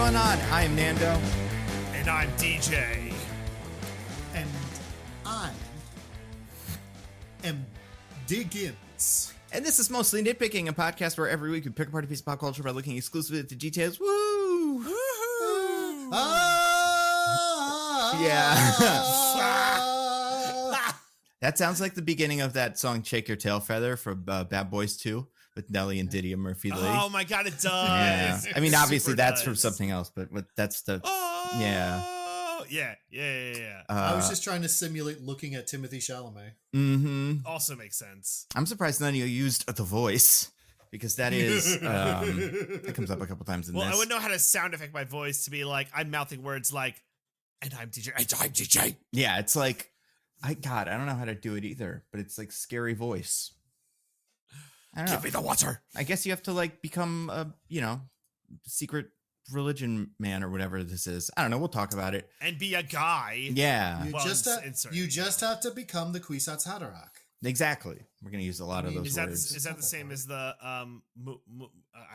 going on? I'm Nando. And I'm DJ. And I am Diggins. And this is Mostly Nitpicking, a podcast where every week we pick apart a piece of pop culture by looking exclusively at the details. Woo! Woohoo! Yeah. That sounds like the beginning of that song Shake Your Tail Feather from Bad Boys 2 with Nelly and Diddy and Murphy Lee. Oh my god, it does. Yeah. I mean, obviously that's from does. something else, but that's the... Oh, yeah. Yeah. I was just trying to simulate looking at Timothy Chalamet. Mm-hmm. Also makes sense. I'm surprised none of you used the voice, because that is that comes up a couple times in this. I wouldn't know how to sound effect my voice to be like, I'm mouthing words like, and I'm DJ, and I'm DJ. Yeah, it's like, I don't know how to do it either, but it's like scary voice. I don't know. Give me the water. I guess you have to like become a, secret religion man or whatever this is. I don't know. We'll talk about it. And be a guy. Yeah, You just have to become the Kwisatz Haderach. exactly. We're going to use a lot of those words. Is that the same as the, I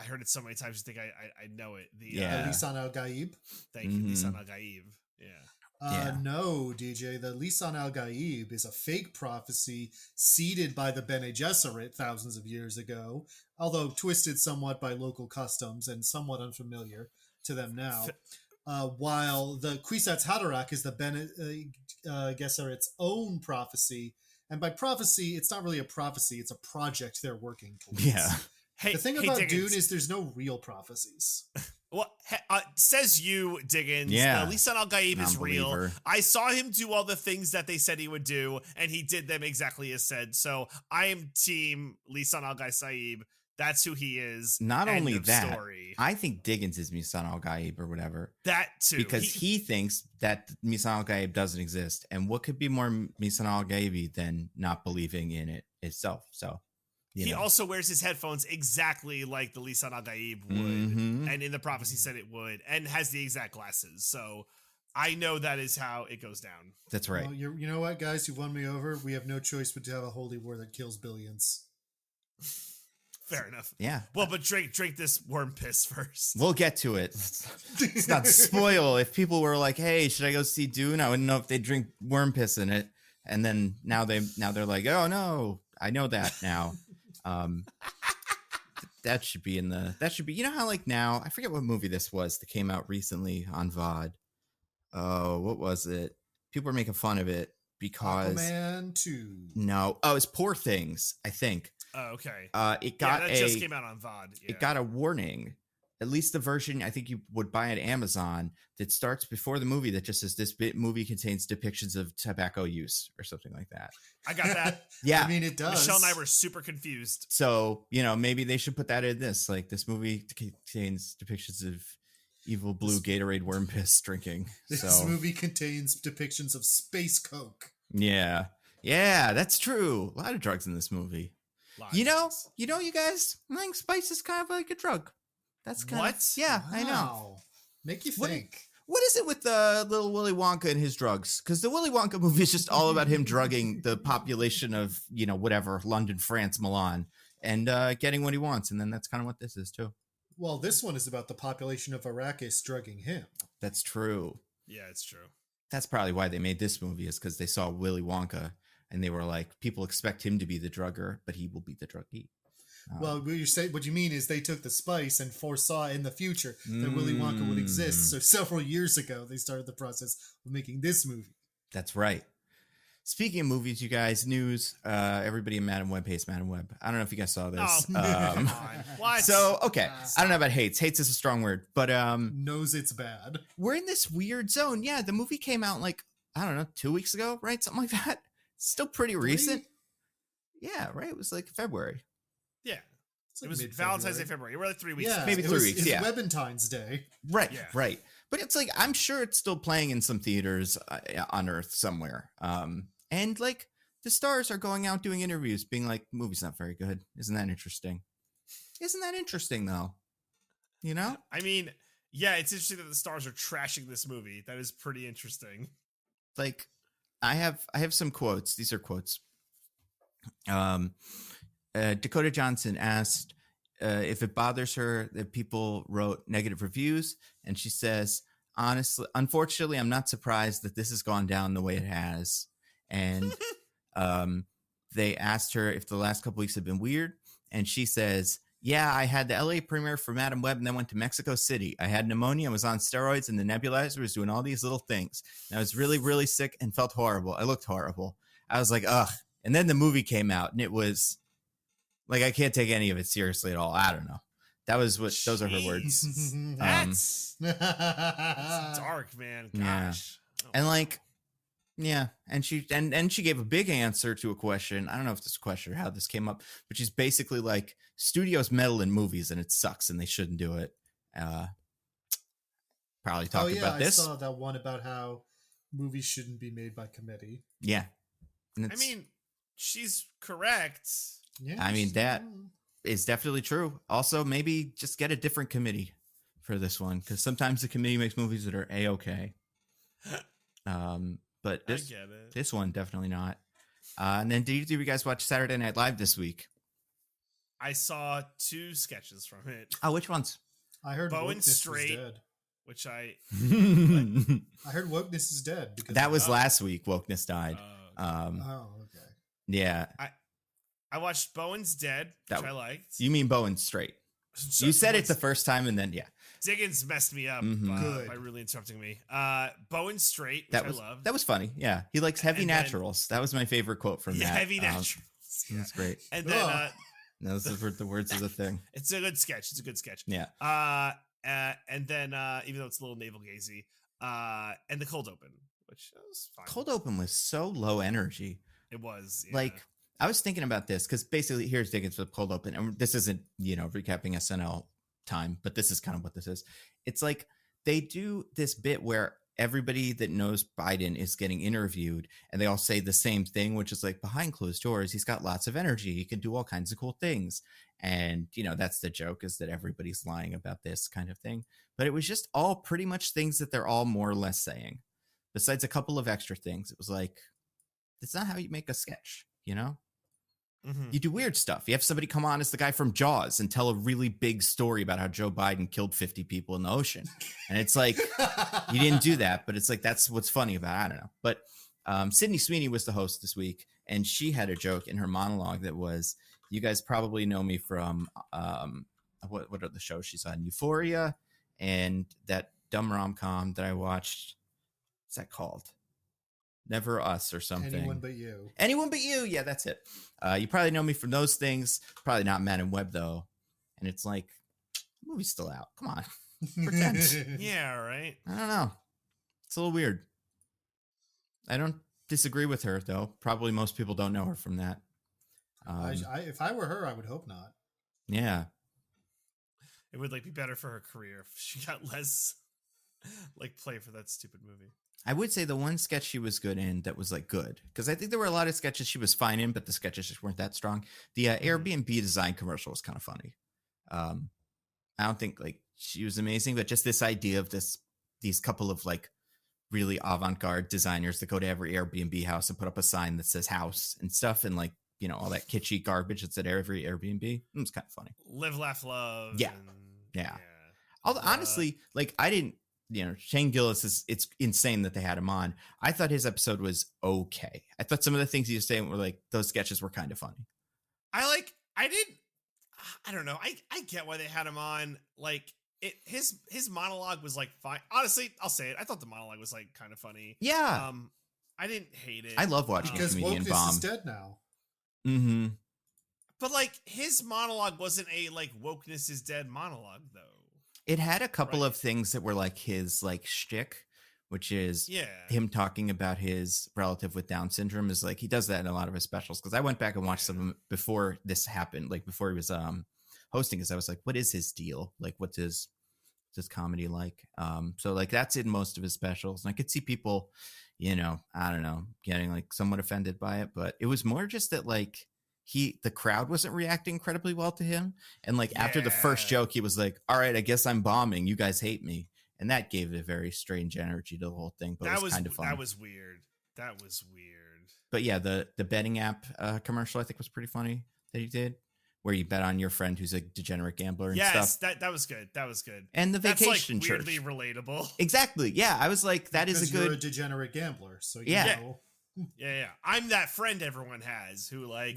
heard it so many times, you think I know it. The Lisan al-Gaib. Thank you, Lisan al-Gaib. Yeah. No, DJ. The Lisan al-Gaib is a fake prophecy seeded by the Bene Gesserit thousands of years ago, although twisted somewhat by local customs and somewhat unfamiliar to them now. While the Kwisatz Haderach is the Bene Gesserit's own prophecy, and by prophecy, it's not really a prophecy; it's a project they're working towards. Yeah. The thing about Diggins. Dune is there's no real prophecies. Well, says you, Diggins. Yeah. Lisan al-Gaib is real. Non-believer. I saw him do all the things that they said he would do, and he did them exactly as said. So I am team Lisan al-Gaib. That's who he is. Not End only of that, story. I think Diggins is Misan al-Gaib or whatever. That too. Because he thinks that Misan al-Gaib doesn't exist. And what could be more Misan al-Gaibi than not believing in it itself? So... He also wears his headphones exactly like the Lisan al-Gaib would, and in the prophecy said it would, and has the exact glasses. So I know that is how it goes down. That's right. Well, you know what, guys? You've won me over. We have no choice but to have a holy war that kills billions. Fair enough. Yeah. Well, but drink this worm piss first. We'll get to it. Let's not spoil. If people were like, "Hey, should I go see Dune?" I wouldn't know if they drink worm piss in it. And then now they're like, "Oh no, I know that now." That should be you know how like now I forget what movie this was that came out recently on VOD. Oh, what was it? People were making fun of it because Aquaman 2. No, it's Poor Things, I think. Oh, okay. It got that just came out on VOD. Yeah. It got a warning. At least the version I think you would buy at Amazon that starts before the movie that just says this movie contains depictions of tobacco use or something like that. I got that. Yeah. I mean, it does. Michelle and I were super confused. So, maybe they should put that in this. Like, this movie contains depictions of evil blue Gatorade worm piss drinking. This movie contains depictions of space coke. Yeah. Yeah, that's true. A lot of drugs in this movie. You guys, I think spice is kind of like a drug. That's kind of... Yeah, Wow. I know. Make you think. What is it with the little Willy Wonka and his drugs? Because the Willy Wonka movie is just all about him drugging the population of, whatever, London, France, Milan, and getting what he wants. And then that's kind of what this is, too. Well, this one is about the population of Arrakis drugging him. That's true. Yeah, it's true. That's probably why they made this movie, is because they saw Willy Wonka, and they were like, people expect him to be the drugger, but he will be the druggee. Well, what you mean is they took the spice and foresaw in the future that Willy Wonka would exist. So several years ago, they started the process of making this movie. That's right. Speaking of movies, you guys, news, everybody in Madam Web hates Madam Web. I don't know if you guys saw this. Oh, come on. What? So, okay. I don't know about hates. Hates is a strong word, but knows it's bad. We're in this weird zone. Yeah, the movie came out like, I don't know, 2 weeks ago, right? Something like that. Still pretty recent. Yeah, right? It was like February. Yeah. Like it was Valentine's Day, February. We're like 3 weeks. Yeah, maybe 3 weeks. It's yeah. Webentine's Day. Right, yeah. Right. But it's like, I'm sure it's still playing in some theaters on Earth somewhere. And like the stars are going out doing interviews being like, the movie's not very good. Isn't that interesting? Isn't that interesting though? I mean, yeah, it's interesting that the stars are trashing this movie. That is pretty interesting. Like I have some quotes. These are quotes. Dakota Johnson asked if it bothers her that people wrote negative reviews, and she says, honestly, unfortunately, I'm not surprised that this has gone down the way it has. And they asked her if the last couple weeks have been weird, and she says, yeah, I had the LA premiere for Madam Web and then went to Mexico City. I had pneumonia, was on steroids, and the nebulizer was doing all these little things. And I was really, really sick and felt horrible. I looked horrible. I was like, ugh. And then the movie came out, and it was like, I can't take any of it seriously at all. I don't know. Those are her words. That's dark, man. Gosh. Yeah. And like, yeah, and she gave a big answer to a question. I don't know if this question or how this came up, but she's basically like, studios meddle in movies and it sucks and they shouldn't do it. Probably talked about this. I saw that one about how movies shouldn't be made by committee. Yeah. I mean, she's correct. Yeah, I mean, that is definitely true. Also, maybe just get a different committee for this one, because sometimes the committee makes movies that are A-okay. But this one, definitely not. And then did you guys watch Saturday Night Live this week? I saw 2 sketches from it. Oh, which ones? I heard Bowen Wokeness Straight, is dead. which I heard Wokeness is dead. Because that was last week. Wokeness died. Okay. Yeah. I watched Bowen's Dead, which I liked. You mean Bowen's Straight? So you said it the first time, and then Diggins messed me up by really interrupting me. Bowen's Straight, which I loved. That was funny. Yeah, he likes heavy naturals. That was my favorite quote from that. Heavy naturals. That's great. And then those are the words of the thing. It's a good sketch. Yeah. And then even though it's a little navel gazy, and the cold open, which was fine. Cold open was so low energy. It was like, I was thinking about this because basically here's Diggins with cold open, and this isn't recapping SNL time, but this is kind of what this is. It's like they do this bit where everybody that knows Biden is getting interviewed, and they all say the same thing, which is like, behind closed doors, he's got lots of energy, he can do all kinds of cool things. And that's the joke, is that everybody's lying about this kind of thing. But it was just all pretty much things that they're all more or less saying, besides a couple of extra things. It was like, it's not how you make a sketch, Mm-hmm. You do weird stuff. You have somebody come on as the guy from Jaws and tell a really big story about how Joe Biden killed 50 people in the ocean. And it's like, you didn't do that, but it's like, that's what's funny about it. I don't know. But Sydney Sweeney was the host this week, and she had a joke in her monologue that was, you guys probably know me from, what are the shows she's on? Euphoria and that dumb rom-com that I watched. What's that called? Never Us or something. Anyone But You. Anyone But You. Yeah, that's it. You probably know me from those things. Probably not Madam Web, though. And it's like, the movie's still out. Come on. Pretend. Yeah, right. I don't know. It's a little weird. I don't disagree with her, though. Probably most people don't know her from that. If I were her, I would hope not. Yeah. It would be better for her career if she got less play for that stupid movie. I would say the one sketch she was good in that was good, because I think there were a lot of sketches she was fine in, but the sketches just weren't that strong. The Airbnb design commercial was kind of funny. I don't think she was amazing, but just this idea of these couple of really avant-garde designers that go to every Airbnb house and put up a sign that says house and stuff, and all that kitschy garbage that's at every Airbnb. It was kind of funny. Live, laugh, love. Yeah. Yeah. Although honestly, I didn't. Shane Gillis it's insane that they had him on. I thought his episode was okay. I thought some of the things he was saying were those sketches were kind of funny. I don't know. I get why they had him on. His monologue was fine. Honestly, I'll say it. I thought the monologue was kind of funny. Yeah. I didn't hate it. I love watching because a comedian Wokeness bomb. is dead now. Mm-hmm. But his monologue wasn't a wokeness is dead monologue though. It had a couple of things that were his shtick, which is him talking about his relative with Down syndrome. Is he does that in a lot of his specials. Because I went back and watched some of them before this happened, before he was hosting. Because I was like, what is his deal? What's his comedy like? So that's in most of his specials, and I could see people, I don't know, getting somewhat offended by it, but it was more just that the crowd wasn't reacting incredibly well to him. And after the first joke, he was like, all right, I guess I'm bombing. You guys hate me. And that gave a very strange energy to the whole thing, but it was kind of fun. That was weird. But yeah, the betting app commercial, I think, was pretty funny that he did, where you bet on your friend who's a degenerate gambler and Yes, stuff. that was good. That was good. And the vacation That's like church. weirdly relatable. Exactly. Yeah, I was like, that is a You're a good. degenerate gambler, so you Yeah. know. Yeah. I'm that friend everyone has who like,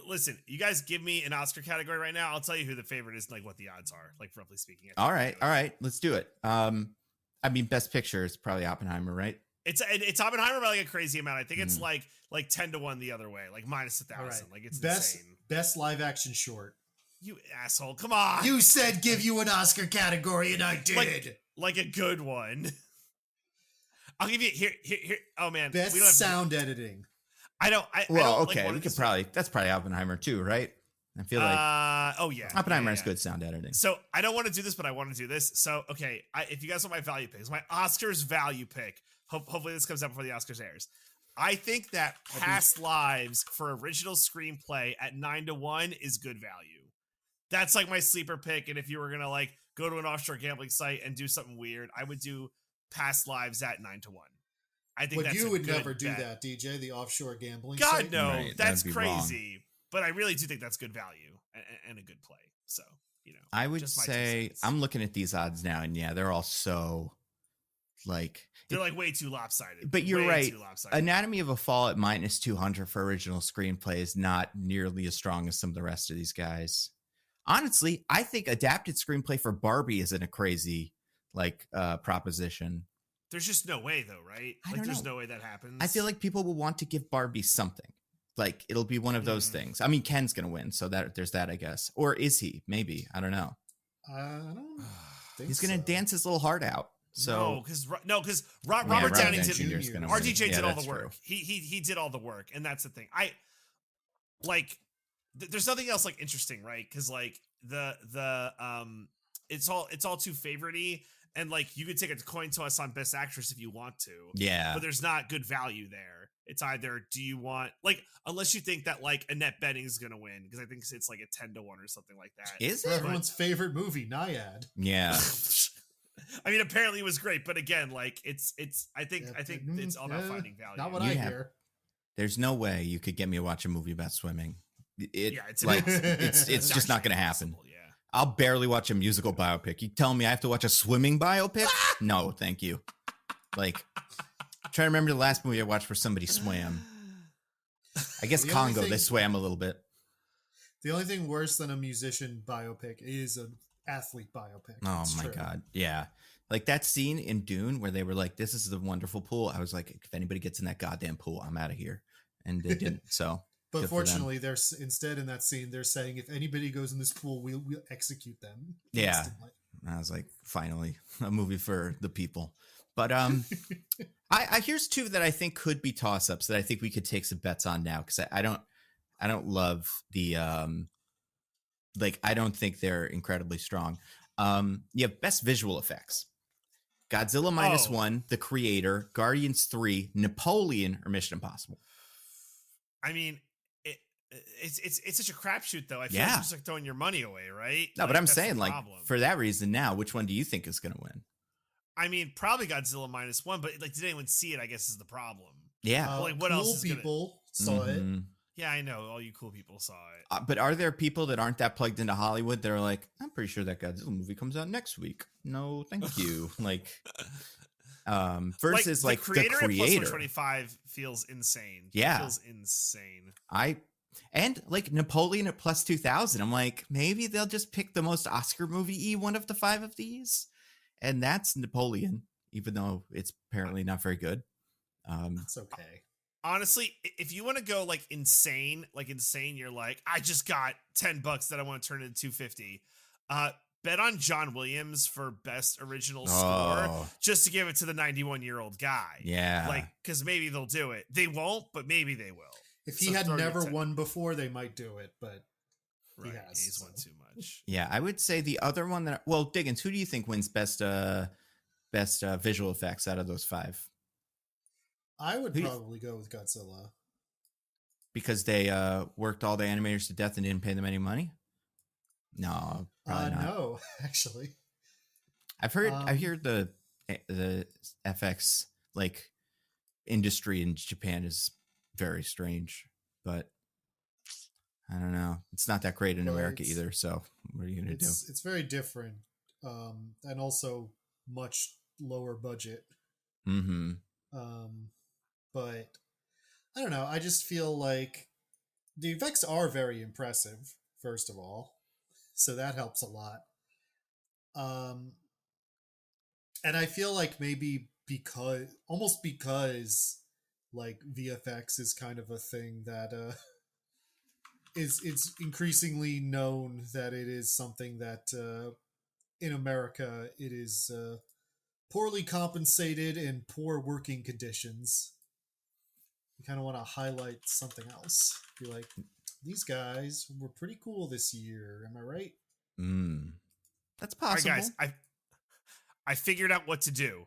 listen, you guys give me an Oscar category right now. I'll tell you who the favorite is and like what the odds are, like roughly speaking. All right, let's do it. I mean, Best Picture is probably Oppenheimer, right? It's Oppenheimer by like a crazy amount. I think it's like 10-1 the other way, like minus 1,000. Right. Like it's best insane. best live action short. You asshole! Come on. You said give you an Oscar category, and I did. Like a good one. I'll give you here. Oh man, Best we don't have sound editing. I don't. Okay, we could probably. That's probably Oppenheimer too, right? I feel like. Oh yeah. Oppenheimer yeah. has good sound editing. So I don't want to do this, but I want to do this. So okay, if you guys want my value picks, my Oscars value pick. Hopefully this comes out before the Oscars airs. I think that Past Lives for original screenplay at 9-1 is good value. That's like my sleeper pick. And if you were gonna like go to an offshore gambling site and do something weird, I would do Past Lives at 9-1. I think But that's you would good never do bet. that, DJ. The offshore gambling. God site? no, Right, that's that'd be wrong. crazy. But I really do think that's good value and a good play. So I would just my 2 say cents. I'm looking at these odds now, and yeah, they're all so like. They're like way too lopsided. But you're Way right. too lopsided. Anatomy of a Fall at minus 200 for original screenplay is not nearly as strong as some of the rest of these guys. Honestly, I think adapted screenplay for Barbie isn't a crazy proposition. There's just no way though, right? I Like don't there's know. no way that happens. I feel like people will want to give Barbie something. Like it'll be one of those things. I mean, Ken's gonna win, so that there's that, I guess. Or is he? Maybe. I don't know. I don't think He's gonna so. dance his little heart out. So because Robert Downey did Jr. is gonna RDJ win. Yeah, did all that's the work. true. He did all the work, and that's the thing. I like. There's nothing else like interesting, right? Because like it's all too favorite-y, and like you could take a coin toss on Best Actress if you want to. Yeah. But there's not good value there. It's either do you want like unless you think that like Annette Bening is gonna win, because I think it's like a 10-1 or something like that. Is For it? everyone's favorite movie, Naiad. Yeah. I mean, apparently it was great, but again, like it's. I think it's all about finding value. Not what You I have- hear. There's no way you could get me to watch a movie about swimming. It's It's just not going to happen. impossible, yeah. I'll barely watch a musical biopic. You telling me I have to watch a swimming biopic? No, thank you. Like, trying to remember the last movie I watched where somebody swam. I guess The only Congo, they thing- swam a little bit. The only thing worse than a musician biopic is an athlete biopic. Oh It's my true. God. Yeah. Like that scene in Dune where they were like, this is the wonderful pool. I was like, if anybody gets in that goddamn pool, I'm out of here. And they didn't. So, But good for them. fortunately, there's instead in that scene, they're saying if anybody goes in this pool, we'll execute them. Yeah. instantly. I was like, finally, a movie for the people. But I here's two that I think could be toss ups that I think we could take some bets on now, because I don't love the I don't think they're incredibly strong. You have best visual effects: Godzilla minus one, The Creator, Guardians 3, Napoleon, or Mission Impossible. I mean, it's such a crapshoot though. I feel Yeah. like you're just like throwing your money away, right? No, Like, but I'm that's the saying, like, problem. for that reason, now, which one do you think is going to win? I mean, probably Godzilla minus one, but like, did anyone see it? I guess is the problem. Yeah. Like, what cool else is gonna- people saw it. Mhm. Yeah, I know. All you cool people saw it. But are there people that aren't that plugged into Hollywood that are like, I'm pretty sure that Godzilla movie comes out next week. No, thank you. Versus The Creator at plus Creator. 125 feels insane. Yeah. It feels insane. And like Napoleon at plus 2000. I'm like, maybe they'll just pick the most Oscar movie one of the 5 of these. And that's Napoleon, even though it's apparently not very good. It's okay. Honestly, if you want to go like insane, you're like, I just got $10 that I want to turn into 250. Bet on John Williams for best original score, just to give it to the 91-year-old guy. Yeah. Like, because maybe they'll do it. They won't, but maybe they will. If he So had throw your never 10 won before, they might do it, but Right. has, He's so. won too much. Yeah, I would say the other one that, well, Diggins, who do you think wins best visual effects out of those 5? I would Who do you- probably go with Godzilla. Because they worked all the animators to death and didn't pay them any money? No, probably not. No, actually. I've heard the FX like industry in Japan is very strange, but I don't know. It's not that great in Well, America either. So what are you gonna do? It's very different, and also much lower budget. Mm-hmm. But I don't know. I just feel like the effects are very impressive. First of all, so that helps a lot. And I feel like maybe because like VFX is kind of a thing that it's increasingly known that it is something that in America it is poorly compensated and poor working conditions. You kind of want to highlight something else. Be like, these guys were pretty cool this year. Am I right? That's All right, possible. guys, I figured out what to do.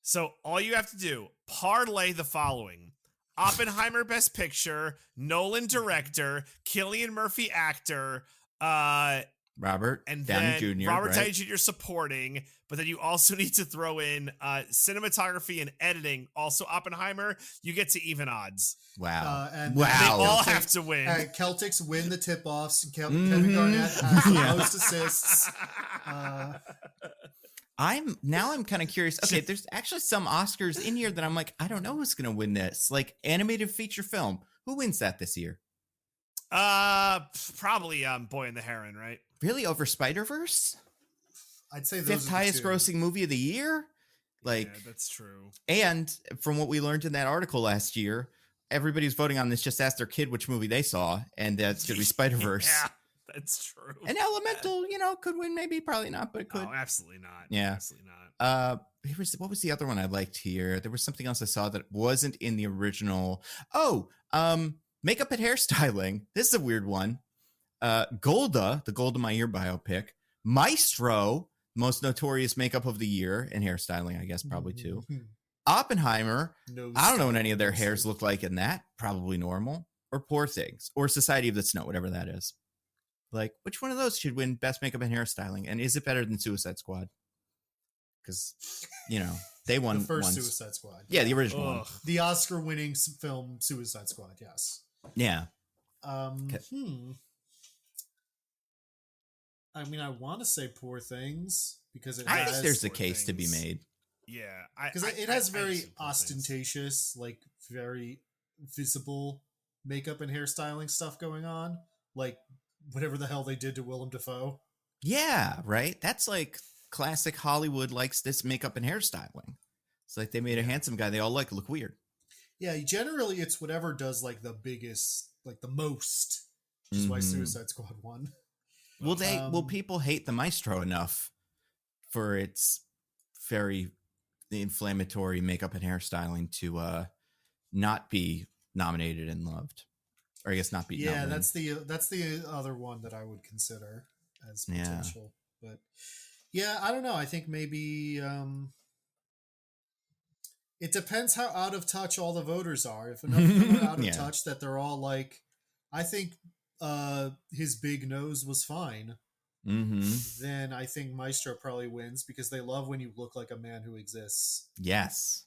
So all you have to do, parlay the following. Oppenheimer Best Picture, Nolan Director, Cillian Murphy Actor, Robert and Downey then Jr. Robert right? Downey Jr. Supporting, but then you also need to throw in cinematography and editing, also Oppenheimer. You get to even odds. Wow. And They all Celtics- have to win. Celtics win the tip-offs. Kevin Garnett has the most assists. I'm kind of curious. Okay, there's actually some Oscars in here that I'm like, I don't know who's gonna win this. Like animated feature film. Who wins that this year? Probably Boy and the Heron, right? Really, over Spider-Verse? I'd say those Fifth are the highest two. grossing movie of the year? Like, Yeah, that's true. and from what we learned in that article last year, everybody's voting on this just asked their kid which movie they saw, and that's gonna be Spider-Verse. Yeah, that's true. And Elemental, could win, maybe, probably not, but it could. Oh, absolutely not. Yeah. Absolutely not. What was the other one I liked here? There was something else I saw that wasn't in the original. Makeup and hairstyling. This is a weird one. Golda, the Golda Meir biopic. Maestro, most notorious makeup of the year and hairstyling, I guess, probably too. Oppenheimer. No I don't know what style any of their mostly. hairs look like in that. Probably normal. Or Poor Things. Or Society of the Snow, whatever that is. Like, which one of those should win best makeup and hairstyling? And is it better than Suicide Squad? Because, they won The first once. Suicide Squad. Yeah, the original one. Ugh. The Oscar-winning film Suicide Squad. Yes. Yeah. I mean, I want to say Poor Things because it I has think there's a Poor case to be Things. made. Yeah. because it has very see Poor Things. ostentatious, like very visible makeup and hairstyling stuff going on, like whatever the hell they did to Willem Dafoe. Yeah, right? That's like classic Hollywood likes this makeup and hairstyling. It's like they made a handsome guy they all look weird. Yeah, generally it's whatever does like the biggest, like the most, which is why Mhm. Suicide Squad won. Will people hate the Maestro enough for its very inflammatory makeup and hairstyling to not be nominated and loved? Or I guess not be Yeah, not win. that's the other one that I would consider as Yeah. potential. But yeah, I don't know. I think maybe it depends how out of touch all the voters are. If enough of them are out of Yeah. touch that they're all like, I think his big nose was fine, Mm-hmm. then I think Maestro probably wins because they love when you look like a man who exists. Yes.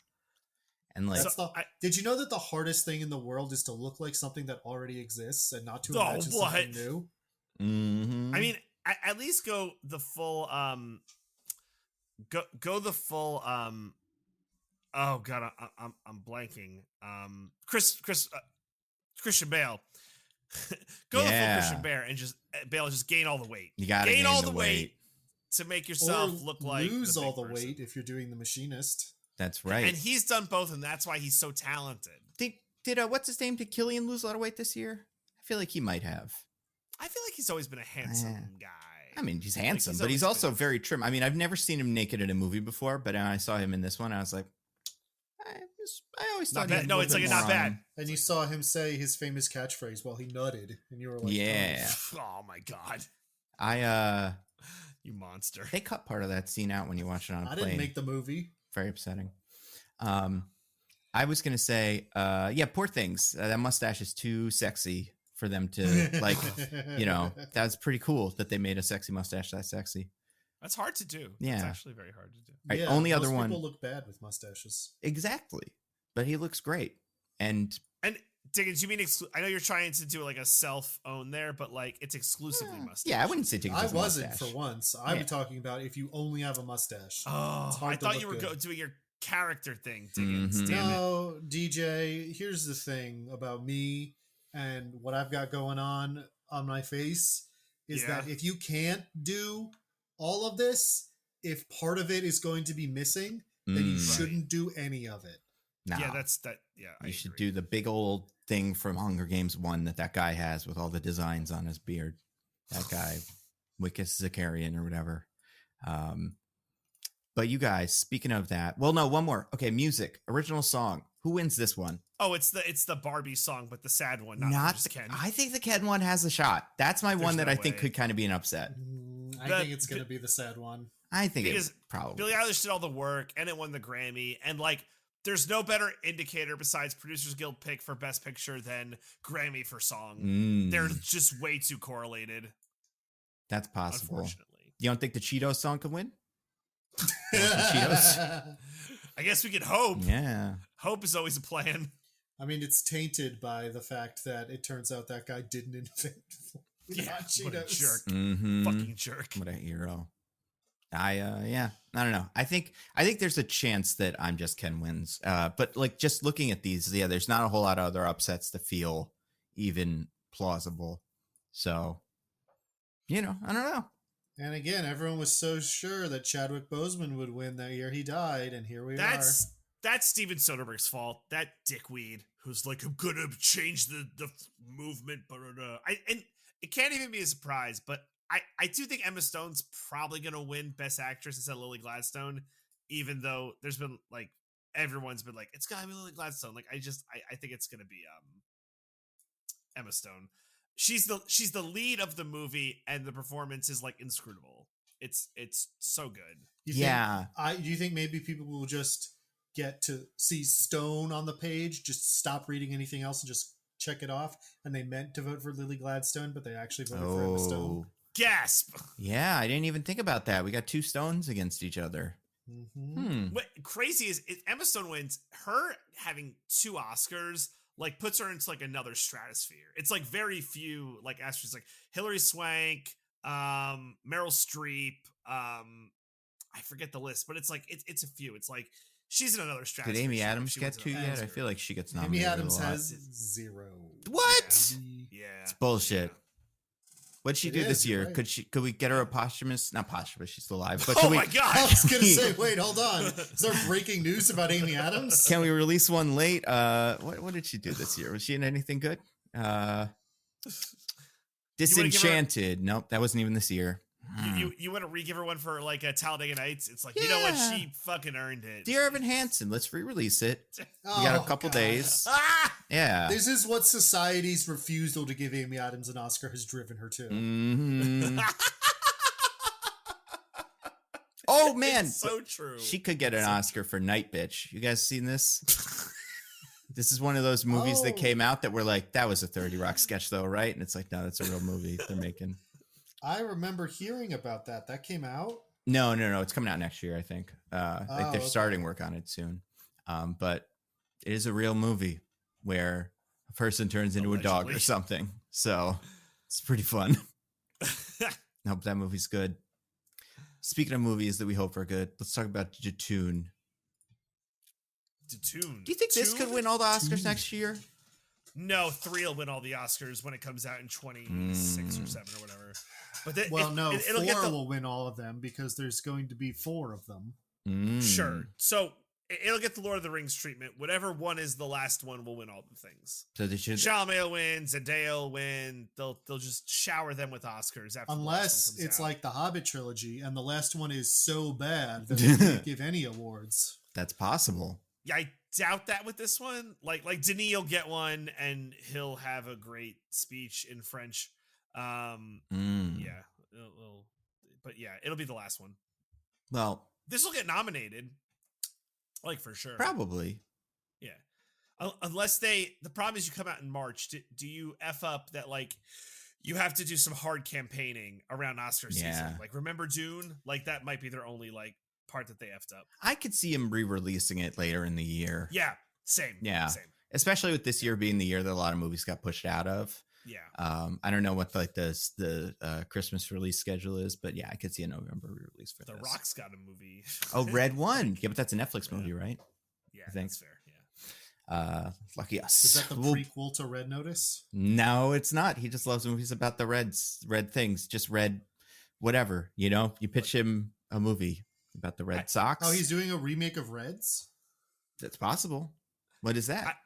And like That's did you know that the hardest thing in the world is to look like something that already exists and not to Oh, imagine what? something new? mhm. I mean, at least go the full go the full oh god, I'm blanking. Christian Bale. Go the full Yeah. Christian Bale and just gain all the weight. You gotta gain all the the weight to make Or yourself look like lose the all big the person. weight if you're doing The Machinist. That's right. And he's done both, and that's why he's so talented. Did what's his name? Did Killian lose a lot of weight this year? I feel like he might have. I feel like he's always been a handsome guy. I mean, he's handsome, he's but he's always also been- very trim. I mean, I've never seen him naked in a movie before, but when I saw him in this one, I was like, I always Not thought bad. he had a No, little it's bit like more not on bad. him. And you saw him say his famous catchphrase while he nutted, and you were like, Yeah. Oh my god, you monster. They cut part of that scene out when you watch it on a I plane. didn't make the movie. Very upsetting. I was gonna say, Poor Things. That mustache is too sexy for them to like. That's pretty cool that they made a sexy mustache that sexy. That's hard to do. Yeah. It's actually very hard to do. Right, Yeah, only other most one- people look bad with mustaches. Exactly, but he looks great. And Diggins, you mean I know you're trying to do like a self-own there, but like it's exclusively mustache. Yeah, I wouldn't say Diggins I has a wasn't mustache. for once. I was talking about if you only have a mustache. Oh, I thought you were doing your character thing, Diggins. Mhm. Damn it. No, DJ, here's the thing about me and what I've got going on my face is that if you can't do all of this, if part of it is going to be missing, then you shouldn't do any of it. Nah. Yeah, that's that. Yeah, I You should agree. do the big old thing from Hunger Games 1 that guy has with all the designs on his beard. That guy, Wickus Zakarian or whatever. But you guys, speaking of that, well, no, one more. Okay, music, original song. Who wins this one? Oh, it's the Barbie song, but the sad one, not Not just Ken. I think the Ken one has a shot. That's my one that no I think way. could kind of be an upset. I think it's going to be the sad one. I think Because it probably. Billie Eilish did all the work, and it won the Grammy, and like. There's no better indicator besides Producers Guild pick for Best Picture than Grammy for song. They're just way too correlated. That's possible. Unfortunately. You don't think the Cheetos song could win? Cheetos? I guess we could hope. Yeah. Hope is always a plan. I mean, it's tainted by the fact that it turns out that guy didn't invent Cheetos. What a jerk. Mm-hmm. Fucking jerk. What a hero. I don't know. I think there's a chance that I'm Just Ken wins. But like just looking at these, there's not a whole lot of other upsets to feel even plausible. So, I don't know. And again, everyone was so sure that Chadwick Boseman would win that year. He died, and here we are. That's Steven Soderbergh's fault. That dickweed who's like, I'm gonna change the movement, but and it can't even be a surprise, but I do think Emma Stone's probably going to win Best Actress instead of Lily Gladstone, even though there's been like, everyone's been like, it's got to be Lily Gladstone. Like, I think it's going to be Emma Stone. She's the lead of the movie, and the performance is like inscrutable. It's so good. Do you think maybe people will just get to see Stone on the page, just stop reading anything else and just check it off, and they meant to vote for Lily Gladstone, but they actually voted for Emma Stone? Gasp! Yeah, I didn't even think about that. We got two Stones against each other. What crazy is Emma Stone wins. Her having two Oscars like puts her into like another stratosphere. It's like very few like actors like Hilary Swank, Meryl Streep. I forget the list, but it's like it's a few. It's like she's in another stratosphere. Did Amy Adams get two yet? I feel like she gets nominated. Amy Adams a lot. has 0. What? Yeah, it's bullshit. Yeah. What'd she do this year? Right. Could we get her a posthwess? Not posthumous. She's still alive. But my god! I was gonna say, wait, hold on. Is there breaking news about Amy Adams? Can we release one late? What did she do this year? Was she in anything good? Disenchanted. Nope, that wasn't even this year. You want to re-give her one for like a Talladega Nights? It's like, you know what? She fucking earned it. Dear Evan Hansen, let's re-release it. We got a couple days. Yeah. This is what society's refusal to give Amy Adams an Oscar has driven her to. Mm-hmm. Oh, man. It's so true. She could get an Oscar for Night Bitch. You guys seen this? This is one of those movies that came out that were like, that was a 30 Rock sketch though, right? And it's like, no, that's a real movie they're making. I remember hearing about that. That came out? No. It's coming out next year, I think. They're starting work on it soon. But it is a real movie where a person turns into a dog or something. So it's pretty fun. I hope that movie's good. Speaking of movies that we hope are good, let's talk about Dune. Dune. Do you think this could win all the Oscars next year? No, 3 will win all the Oscars when it comes out in 26 or 7 or whatever. But it'll 4 will win all of them because there's going to be 4 of them. Sure. So it'll get the Lord of the Rings treatment. Whatever one is the last one will win all the things. So they should. Chalamet will win. Zendaya will win. They'll just shower them with Oscars after. Unless it's out. Like the Hobbit trilogy, and the last one is so bad that they can't give any awards. That's possible. Yeah, I doubt that with this one. Like Denis will get one, and he'll have a great speech in French. Yeah, it'll be the last one. Well, this will get nominated, like for sure. Probably. Yeah, unless the problem is you come out in March. Do you f up that like you have to do some hard campaigning around Oscar season? Like remember Dune? Like that might be their only like part that they effed up. I could see him re-releasing it later in the year. Yeah, same. Yeah. Same. especially with this year being the year that a lot of movies got pushed out of. Yeah. I don't know what like the Christmas release schedule is, but yeah, I could see a November release for The this. Rock's got a movie. Oh, Red One. Yeah, but that's a Netflix movie, right? Yeah, I think. that's fair. Yeah. Lucky us. Is that the prequel to Red Notice? No, it's not. He just loves movies about the red things. Just red, whatever. You know, you pitch him a movie about the Red Sox. Oh, he's doing a remake of Reds? That's possible. What is that?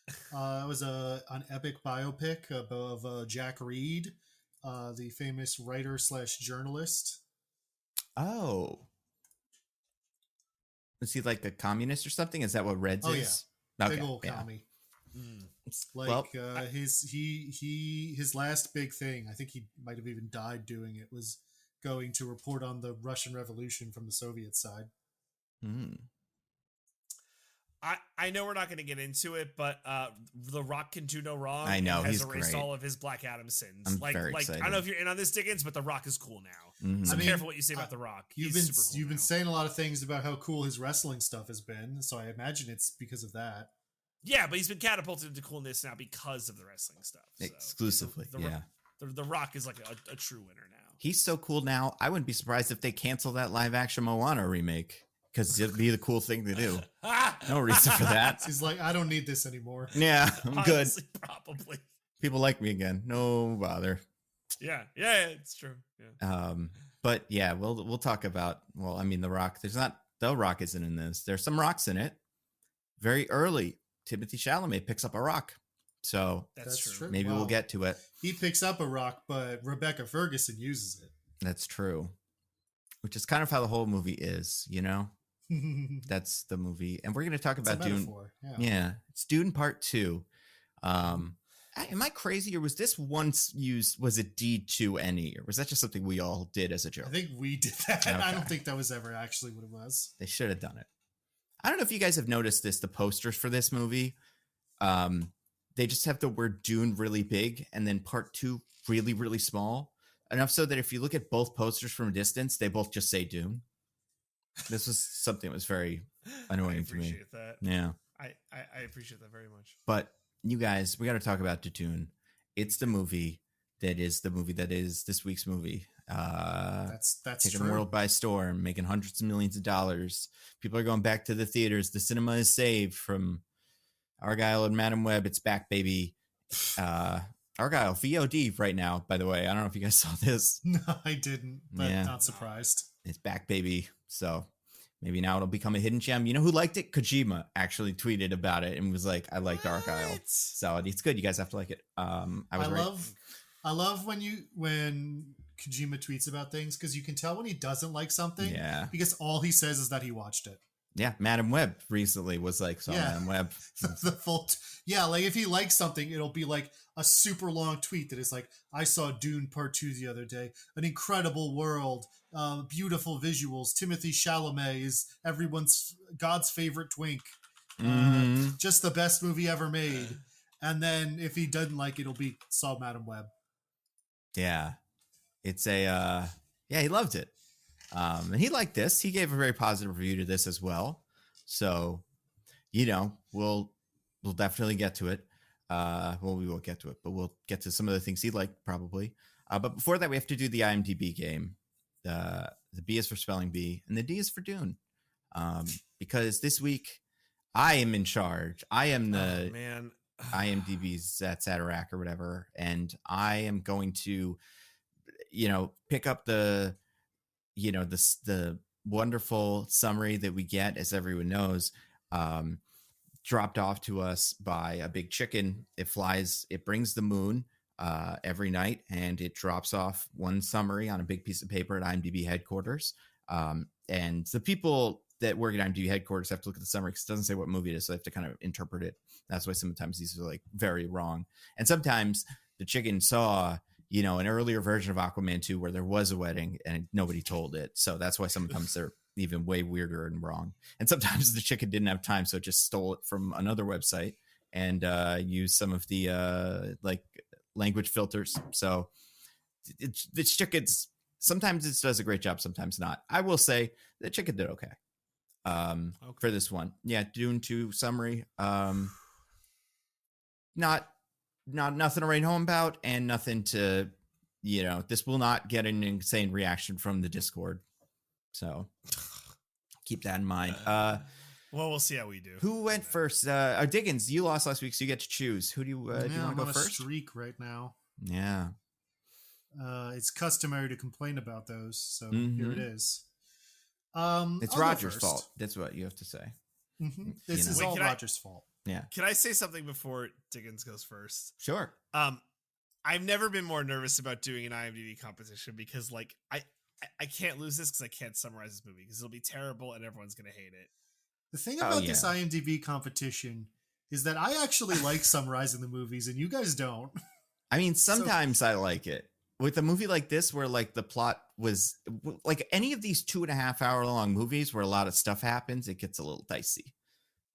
It was an epic biopic of Jack Reed, the famous writer / journalist. Oh. Is he like a communist or something? Is that what Reds Oh, is? Yeah. Big old commie. Well, his last big thing, I think he might have even died doing it, was going to report on the Russian Revolution from the Soviet side. I know we're not going to get into it, but The Rock can do no wrong. I know, has he's erased great. all of his Black Adam sins. I'm very excited. I don't know if you're in on this, Diggins, but The Rock is cool now. Mhm. So I mean, careful what you say about The Rock. You've He's been saying a lot of things about how cool his wrestling stuff has been, so I imagine it's because of that. Yeah, but he's been catapulted into coolness now because of the wrestling stuff. So Exclusively, yeah. The Rock is like a true winner now. He's so cool now. I wouldn't be surprised if they cancel that live action Moana remake because it'd be the cool thing to do. No reason for that. He's like, I don't need this anymore. Yeah, I'm Honestly, good. Probably. People like me again. No bother. Yeah, it's true. Yeah. But yeah, we'll talk about. Well, I mean, The Rock. The Rock isn't in this. There's some rocks in it. Very early, Timothée Chalamet picks up a rock. So That's true. Maybe we'll get to it. He picks up a rock, but Rebecca Ferguson uses it. That's true. Which is kind of how the whole movie is, you know? That's the movie. And we're going to talk about Dune. Yeah. It's Dune Part 2. Am I crazy, or was this once used, was it D2NE, or was that just something we all did as a joke? I think we did that. Okay. I don't think that was ever actually what it was. They should have done it. I don't know if you guys have noticed this, the posters for this movie. They just have the word Dune really big and then Part 2 really, really small. Enough so that if you look at both posters from a distance, they both just say Dune. This was something that was very annoying to me. I appreciate that. Yeah. I appreciate that very much. But you guys, we got to talk about Dune. It's the movie that is this week's movie. That's taking true. the world by storm, making hundreds of millions of dollars. People are going back to the theaters. The cinema is saved from Argyle and Madam Web. It's back, baby. Argyle VOD right now, by the way. I don't know if you guys saw this. No, I didn't, but Yeah. not surprised. It's back, baby. So maybe now it'll become a hidden gem. You know who liked it? Kojima actually tweeted about it and was like, I liked Argyle. So it's good. You guys have to like it. I love when Kojima tweets about things, because you can tell when he doesn't like something. Yeah. Because all he says is that he watched it. Yeah, Madam Web recently was like, Madam Web. The full like if he likes something, it'll be like a super long tweet that is like, I saw Dune Part 2 the other day, an incredible world, beautiful visuals, Timothée Chalamet is God's favorite twink, just the best movie ever made. And then if he doesn't like it, it'll be saw Madam Web. Yeah, it's he loved it. And he liked this. He gave a very positive review to this as well. So, we'll definitely get to it. We won't get to it, but we'll get to some of the things he liked probably. But before that, we have to do the IMDb game. The B is for spelling bee, and the D is for Dune. Because this week I am in charge. I am the IMDb's Satarak or whatever, and I am going to, pick up the wonderful summary that we get, as everyone knows, dropped off to us by a big chicken. It brings the moon every night, and it drops off one summary on a big piece of paper at IMDb headquarters. And the people that work at IMDb headquarters have to look at the summary because it doesn't say what movie it is, so they have to kind of interpret it. That's why sometimes these are like very wrong. And sometimes the chicken saw an earlier version of Aquaman 2 where there was a wedding and nobody told it. So that's why sometimes they're even way weirder and wrong. And sometimes the chicken didn't have time, so it just stole it from another website and used some of the language filters. So the chickens, sometimes it does a great job, sometimes not. I will say the chicken did okay. For this one. Yeah, Dune 2 summary. not nothing to write home about, and nothing to, this will not get an insane reaction from the Discord. So keep that in mind. Well, we'll see how we do. Who went first? Diggins, you lost last week, so you get to choose. Who do you want to go I'm on first? a streak right now. Yeah. It's customary to complain about those, so here it is. It's I'll Roger's go first. fault. That's what you have to say. This is all Wait, Roger's fault. Yeah. Can I say something before Diggins goes first? Sure. I've never been more nervous about doing an IMDb competition because, like, I can't lose this because I can't summarize this movie because it'll be terrible and everyone's gonna hate it. The thing about this IMDb competition is that I actually like summarizing the movies and you guys don't. I mean, sometimes I like it. With a movie like this, where like the plot was like any of these 2.5 hour long movies where a lot of stuff happens, it gets a little dicey.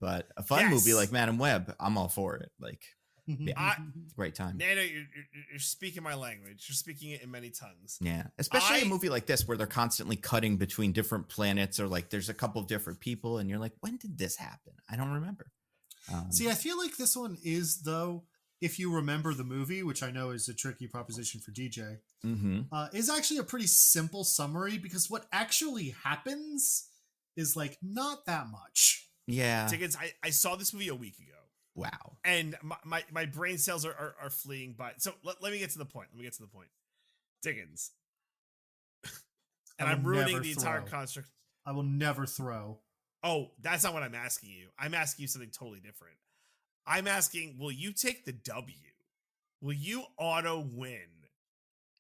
But a fun movie like Madam Web, I'm all for it. Like, yeah, it's a great time. Nando, you're speaking my language. You're speaking it in many tongues. Yeah, especially a movie like this where they're constantly cutting between different planets, or like there's a couple of different people, and you're like, when did this happen? I don't remember. See, I feel like this one is, though, if you remember the movie, which I know is a tricky proposition for DJ, is actually a pretty simple summary because what actually happens is like not that much. Yeah. Diggins, I saw this movie a week ago. Wow. And my brain cells are fleeing by. So let me get to the point. Diggins. And I'm ruining the entire construct. I will never throw. Oh, that's not what I'm asking you. I'm asking you something totally different. I'm asking, will you take the W? Will you auto win?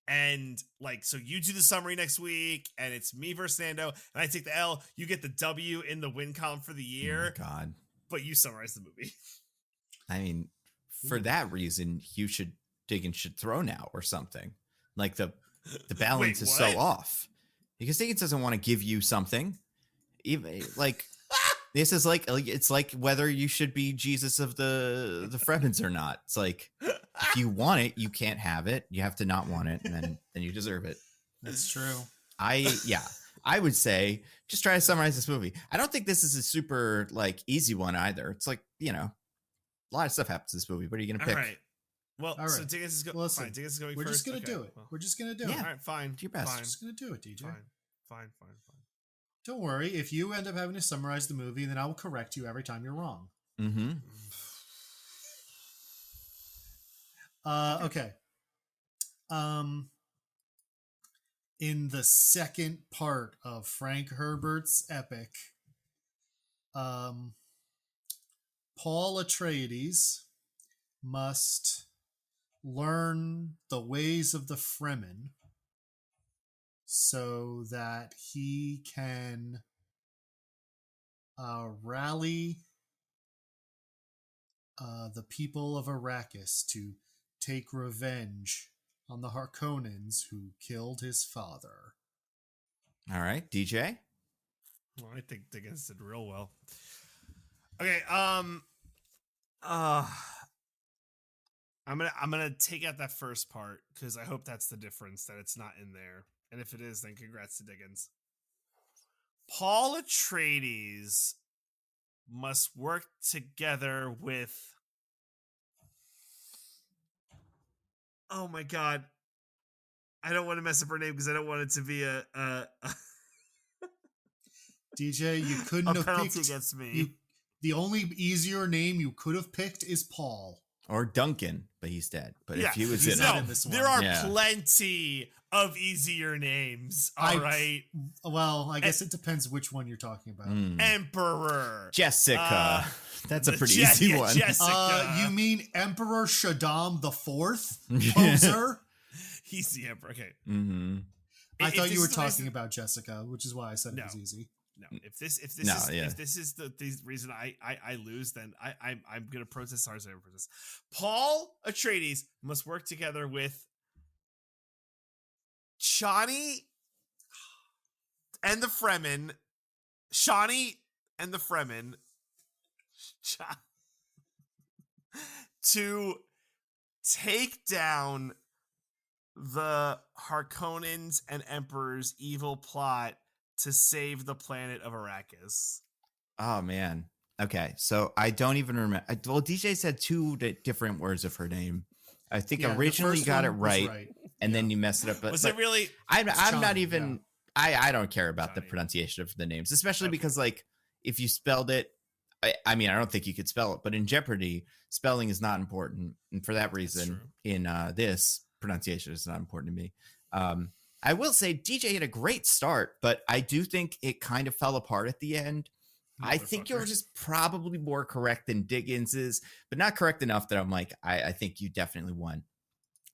And like, so you do the summary next week and it's me versus Nando and I take the L, you get the W in the win column for the year. Oh my God. But you summarize the movie. I mean, for that reason, Diggins should throw now or something. Like the balance is so off. Because Diggins doesn't want to give you something. Even like this is like, it's like whether you should be Jesus of the Fremens or not. It's like, if you want it, you can't have it. You have to not want it, and then you deserve it. That's true. I would say just try to summarize this movie. I don't think this is a super like easy one either. It's like, a lot of stuff happens in this movie. What are you gonna pick? All right. Well, all right. So Diggins is going. Fine. Diggins is going We're first. just gonna do it. Well. We're just gonna do it. All right. Fine. Do your best. We're just gonna do it, DJ. Fine. Don't worry. If you end up having to summarize the movie, then I will correct you every time you're wrong. Okay. In the second part of Frank Herbert's epic, Paul Atreides must learn the ways of the Fremen so that he can rally the people of Arrakis to take revenge on the Harkonnens who killed his father. All right, DJ. Well, I think Diggins did real well. Okay, I'm gonna take out that first part because I hope that's the difference, that it's not in there. And if it is, then congrats to Diggins. Paul Atreides must work together with... Oh my God. I don't want to mess up her name because I don't want it to be a DJ, you couldn't have penalty picked... against me. The only easier name you could have picked is Paul. Or Duncan, but he's dead. But if he was in this one. There are plenty of easier names. All right. Well, I guess it depends which one you're talking about. Emperor. Jessica. That's a pretty easy one. Jessica. You mean Emperor Shaddam the Fourth? Poser? He's the emperor. Okay. I thought you were talking about Jessica, which is why I said it was easy. No, if this is the reason I lose, then I'm gonna protest. Sorry, I protest. Paul Atreides must work together with Shawnee and the Fremen. To take down the Harkonnens and Emperor's evil plot to save the planet of Arrakis. Oh man, Okay, so I don't even remember. Well, DJ said two different words of her name. I think Yeah, the originally you first got it one was right, and then Yeah. you messed it up. But, Was but it really? I'm It's not Chani, even. I don't care about the Chani. pronunciation of the names, especially Okay. because like if you spelled it, I mean I don't think you could spell it, but in Jeopardy, spelling is not important, and for that reason, true. in this pronunciation is not important to me. I will say DJ had a great start, but I do think it kind of fell apart at the end. I think you're Motherfucker. just probably more correct than Diggins is, but not correct enough that I'm like, I think you definitely won.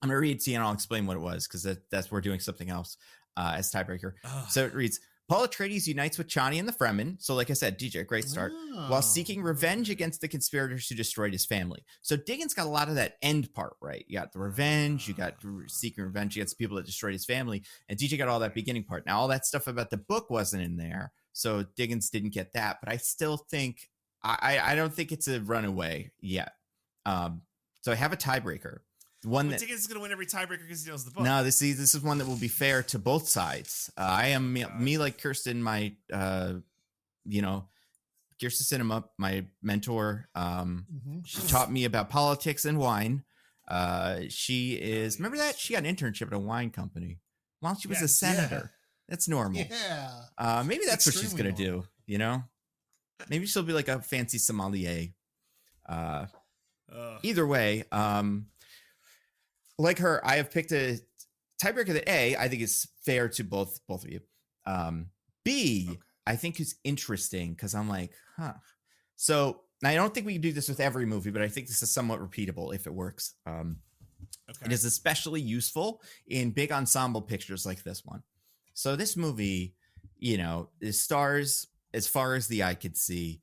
I'm going to read to you and I'll explain what it was because that's we're doing something else as tiebreaker. Ugh. So it reads, Paul Atreides unites with Chani and the Fremen. So like I said, DJ, great start. While seeking revenge against the conspirators who destroyed his family. So Diggins got a lot of that end part right. You got the revenge, you got seeking revenge against the people that destroyed his family, and DJ got all that beginning part. Now all that stuff about the book wasn't in there, so Diggins didn't get that. But I still think I don't think it's a runaway yet. So I have a tiebreaker. One But that Dickens is going to win every tiebreaker because he knows the book. no, this is one that will be fair to both sides. I am me like Kirsten, my Kirsten Cinema, my mentor. She taught me about politics and wine. She is remember that she got an internship at a wine company while she was a senator. That's normal. Yeah. Maybe that's what she's Extremely gonna normal. do. You know, maybe she'll be like a fancy sommelier. Either way, like her, I have picked a tiebreaker that A, I think is fair to both of you. B, okay. I think is interesting because I'm like, huh. So I don't think we can do this with every movie, but I think this is somewhat repeatable if it works. It is especially useful in big ensemble pictures like this one. So this movie, is stars as far as the eye could see,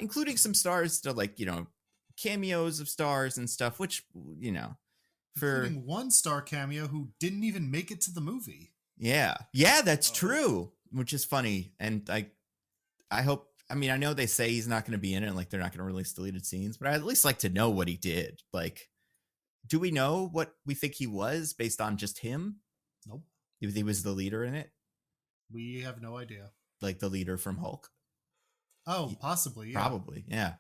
including some stars to like, cameos of stars and stuff, which, including one star cameo who didn't even make it to the movie. Yeah, that's true, which is funny. And I hope, I know they say he's not going to be in it, and like they're not going to release deleted scenes, but I'd at least like to know what he did. Like, do we know what we think he was based on just him? Nope. If he was the leader in it? We have no idea. Like the leader from Hulk? Oh, possibly. Yeah. Probably, yeah.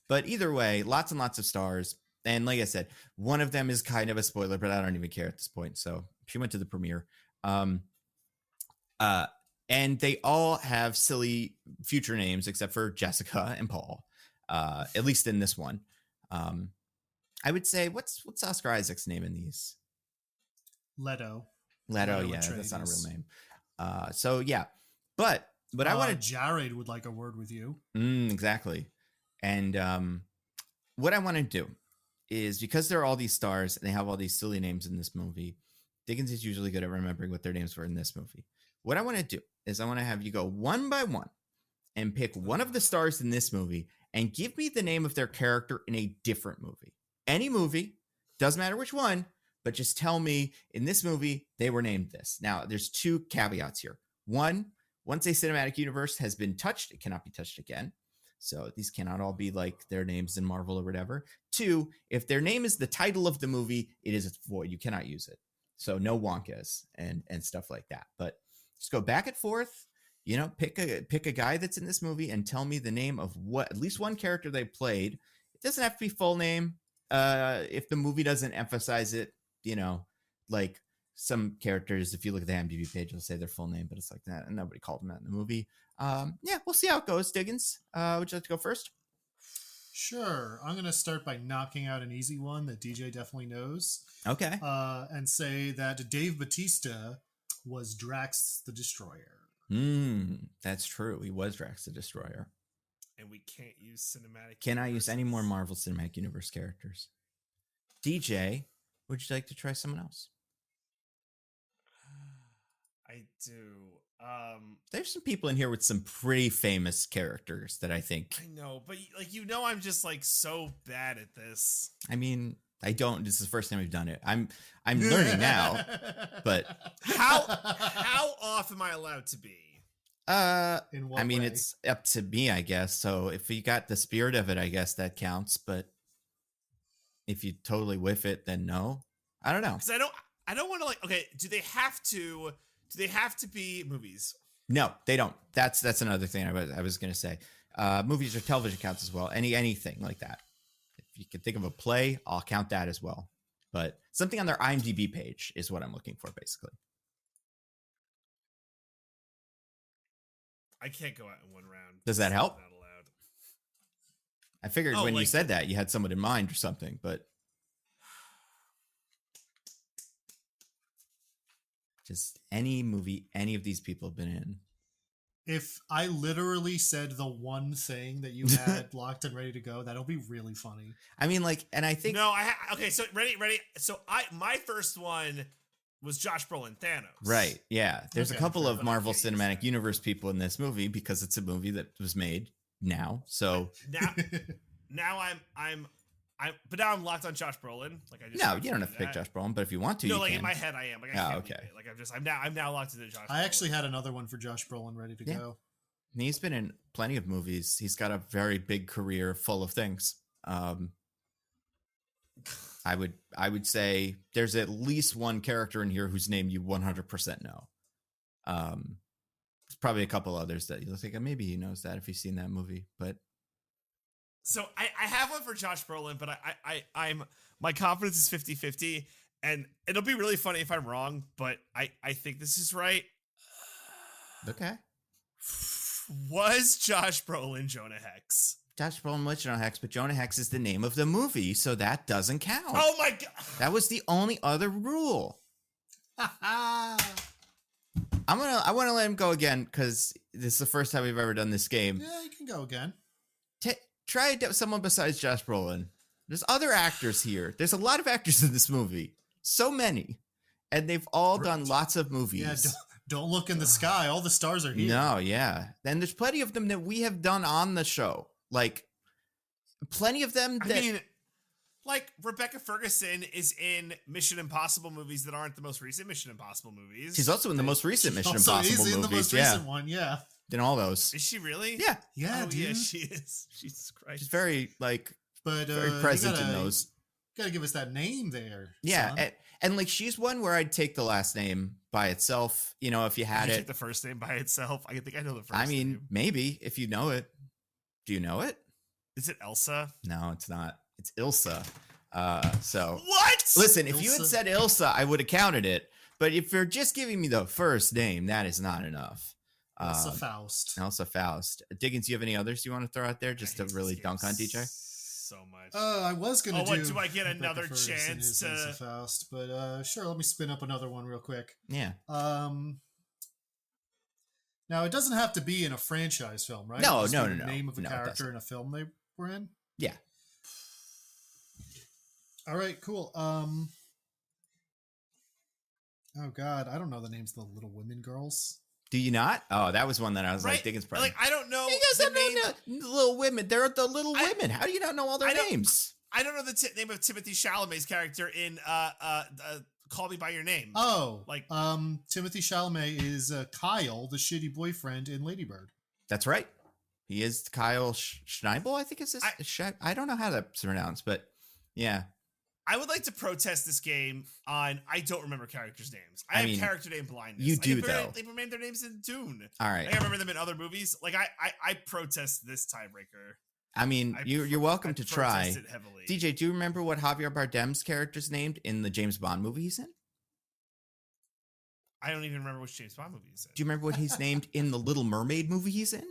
But either way, lots and lots of stars. And like I said, one of them is kind of a spoiler, but I don't even care at this point. So she went to the premiere. And they all have silly future names except for Jessica and Paul, at least in this one. I would say, what's Oscar Isaac's name in these? Leto, yeah, Atreides. That's not a real name. So yeah, but I wanted Jared would like a word with you. Exactly. And what I want to do is, because there are all these stars and they have all these silly names in this movie, Diggins is usually good at remembering what their names were in this movie. What I want to do is I want to have you go one by one and pick one of the stars in this movie and give me the name of their character in a different movie. Any movie, doesn't matter which one, but just tell me in this movie they were named this. Now, there's two caveats here. One, once a cinematic universe has been touched, it cannot be touched again. So these cannot all be like their names in Marvel or whatever. Two, if their name is the title of the movie, it is void. You cannot use it. So no Wonkas and stuff like that. But just go back and forth. Pick a guy that's in this movie and tell me the name of at least one character they played. It doesn't have to be full name. If the movie doesn't emphasize it, like some characters, if you look at the IMDb page, they'll say their full name, but it's like that, and nobody called them out in the movie. Yeah, we'll see how it goes. Diggins, would you like to go first? Sure. I'm going to start by knocking out an easy one that DJ definitely knows. Okay. And say that Dave Bautista was Drax the Destroyer. That's true. He was Drax the Destroyer. And we can't use cinematic. Can I use any more Marvel Cinematic Universe characters? DJ, would you like to try someone else? I do. There's some people in here with some pretty famous characters that I think. I know, but I'm just like so bad at this. I don't. This is the first time we've done it. I'm learning now, but how off am I allowed to be? In what way? It's up to me, I guess. So if you got the spirit of it, I guess that counts. But if you totally whiff it, then no. I don't know. Because I don't want to okay. Do they have to be movies? No, they don't. That's another thing I was going to say. Movies or television counts as well. Anything like that. If you can think of a play, I'll count that as well. But something on their IMDb page is what I'm looking for, basically. I can't go out in one round. Does that help? Not allowed. I figured when you said that, you had someone in mind or something, but just any movie any of these people have been in. If I literally said the one thing that you had locked and ready to go, that'll be really funny. I mean, like, and I think no, okay. So ready. So my first one was Josh Brolin, Thanos. Right. Yeah. There's a couple of Marvel okay, Cinematic Universe people in this movie because it's a movie that was made now. So now I'm but now I'm locked on Josh Brolin. Like I just no, you don't have to pick Josh Brolin, but if you want to, no, you like can. in my head I am. Like I can't okay. leave it. Like I'm now locked into Josh. I Brolin. actually had another one for Josh Brolin ready to go. He's been in plenty of movies. He's got a very big career full of things. I would say there's at least one character in here whose name you 100% know. There's probably a couple others that you'll think maybe he knows that if he's seen that movie. But so I have one for Josh Brolin, but I'm my confidence is 50-50, and it'll be really funny if I'm wrong, but I think this is right. Okay. Was Josh Brolin Jonah Hex? Josh Brolin was Jonah Hex, but Jonah Hex is the name of the movie, so that doesn't count. Oh my god! That was the only other rule. I want to let him go again because this is the first time we've ever done this game. Yeah, you can go again. Try someone besides Josh Brolin. There's other actors here. There's a lot of actors in this movie. So many. And they've all done lots of movies. Yeah, don't look in the sky. All the stars are here. No, yeah. And there's plenty of them that we have done on the show. Like, plenty of them that... I mean, like, Rebecca Ferguson is in Mission Impossible movies that aren't the most recent Mission Impossible movies. She's also in the most recent Mission Impossible movies. in the most recent one, yeah. In all those. Is she really? Yeah. Yeah, oh, dude. yeah, she is. Jesus Christ. She's very, like, but, very present in those. Gotta give us that name there. Yeah, and like she's one where I'd take the last name by itself. You know, if you had you it. take the first name by itself. I think I know the first. I mean, name. maybe if you know it. Do you know it? Is it Elsa? No, it's not. It's Ilsa. So what? Listen, if you had said Ilsa, I would have counted it. But if you're just giving me the first name, that is not enough. Elsa Faust. Elsa Faust. Diggins, do you have any others you want to throw out there just to really dunk on DJ? So much. I was gonna do. What, do I get another chance to? Elsa Faust, but sure. Let me spin up another one real quick. Yeah. Now it doesn't have to be in a franchise film, right? No. The name of a character in a film they were in. Yeah. All right. Cool. Oh God, I don't know the names of the Little Women girls. Do you not? Oh, that was one that I was like, Diggins probably. Like, I don't know. Little Women. They're the Little Women. How do you not know all their names? I don't know the name of Timothy Chalamet's character in Call Me by Your Name. Oh, like Timothy Chalamet is Kyle, the shitty boyfriend in Lady Bird. That's right. He is Kyle Schneibel, I think it's his. I don't know how that's pronounced, but yeah. I would like to protest this game on I don't remember characters' names. I have character name blindness. You do, though. They named their names in Dune. All right. I remember them in other movies. Like I protest this tiebreaker. I mean, you're welcome to try. It heavily. DJ, do you remember what Javier Bardem's character's named in the James Bond movie he's in? I don't even remember which James Bond movie he's in. Do you remember what he's named in the Little Mermaid movie he's in?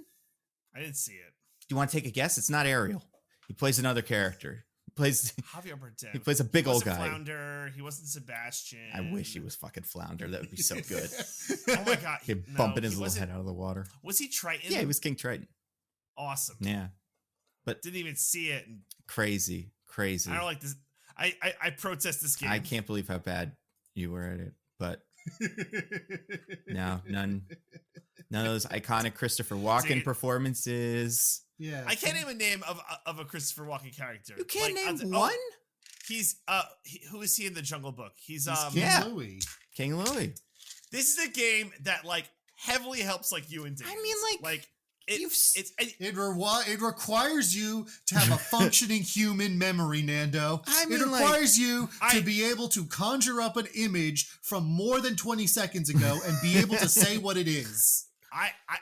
I didn't see it. Do you want to take a guess? It's not Ariel. He plays another character. Javier Bardem. He plays a big old guy. Flounder. He wasn't Sebastian. I wish he was fucking Flounder. That would be so good. Oh my god. He'd bumping his little head out of the water. Was he Triton? Yeah, he was King Triton. Awesome. Yeah. But didn't even see it. Crazy. I don't like this. I protest this game. I can't believe how bad you were at it. But no, none of those iconic Christopher Walken performances. Yeah, I can't name a name of a Christopher Walken character. You can't name one. He's who is he in the Jungle Book? He's King Louis. King Louis. This is a game that like heavily helps like you and Diggins. I mean, it requires you to have a functioning human memory, Nando. It requires you to be able to conjure up an image from more than 20 seconds ago and be able to say what it is.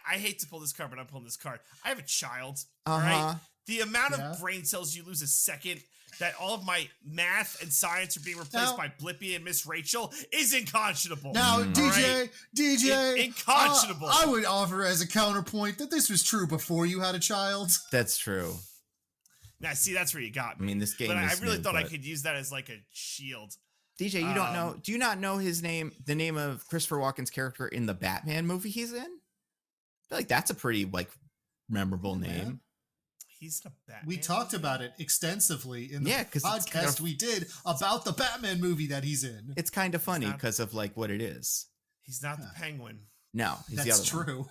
I hate to pull this card, but I'm pulling this card. I have a child. All right. The amount of brain cells you lose a second that all of my math and science are being replaced by Blippi and Miss Rachel is unconscionable. Now, DJ, inconscionable. I would offer as a counterpoint that this was true before you had a child. That's true. Now, see, that's where you got me. I mean, this game but is I really new, thought I but- could use that as like a shield. DJ, you don't know? Do you not know his name? The name of Christopher Walken's character in the Batman movie he's in? I feel like that's a pretty like memorable name. He's the Batman. We talked about it extensively in the 'cause it's podcast kind of- we did about the Batman movie that he's in. It's kind of funny not- because of like what it is. He's not the Penguin. No, he's the That's other one. true.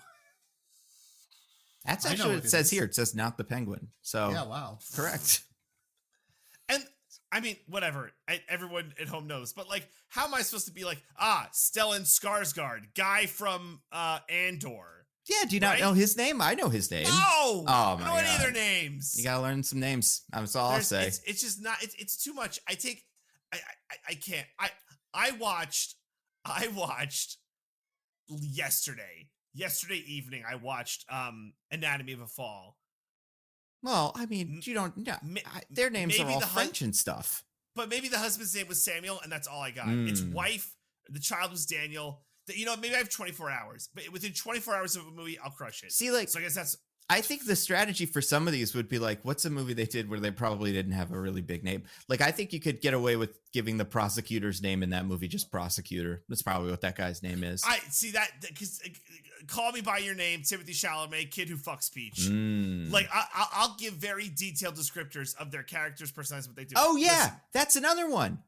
That's I know actually what what it it says is. here. It says not the Penguin. So Yeah, wow. correct. And I mean, whatever. Everyone at home knows. But like, how am I supposed to be like, Stellan Skarsgård, guy from Andor? Yeah, do you not know his name? I know his name. No! Oh I my don't know any of God. their names. You gotta learn some names. That's all I'll say. It's just not. It's too much. I can't. I watched yesterday evening. I watched Anatomy of a Fall. Well, I mean, you don't. No, their names are maybe all the French and stuff. But maybe the husband's name was Samuel, and that's all I got. Its wife, the child was Daniel. Maybe I have 24 hours, but within 24 hours of a movie, I'll crush it. See, like, so I guess that's. I think the strategy for some of these would be like, what's a movie they did where they probably didn't have a really big name? Like, I think you could get away with giving the prosecutor's name in that movie just Prosecutor. That's probably what that guy's name is. I see that because Call Me by Your Name, Timothy Chalamet, kid who fucks Peach. Like, I'll give very detailed descriptors of their characters' personalities, what they do. Oh yeah, Listen, that's another one.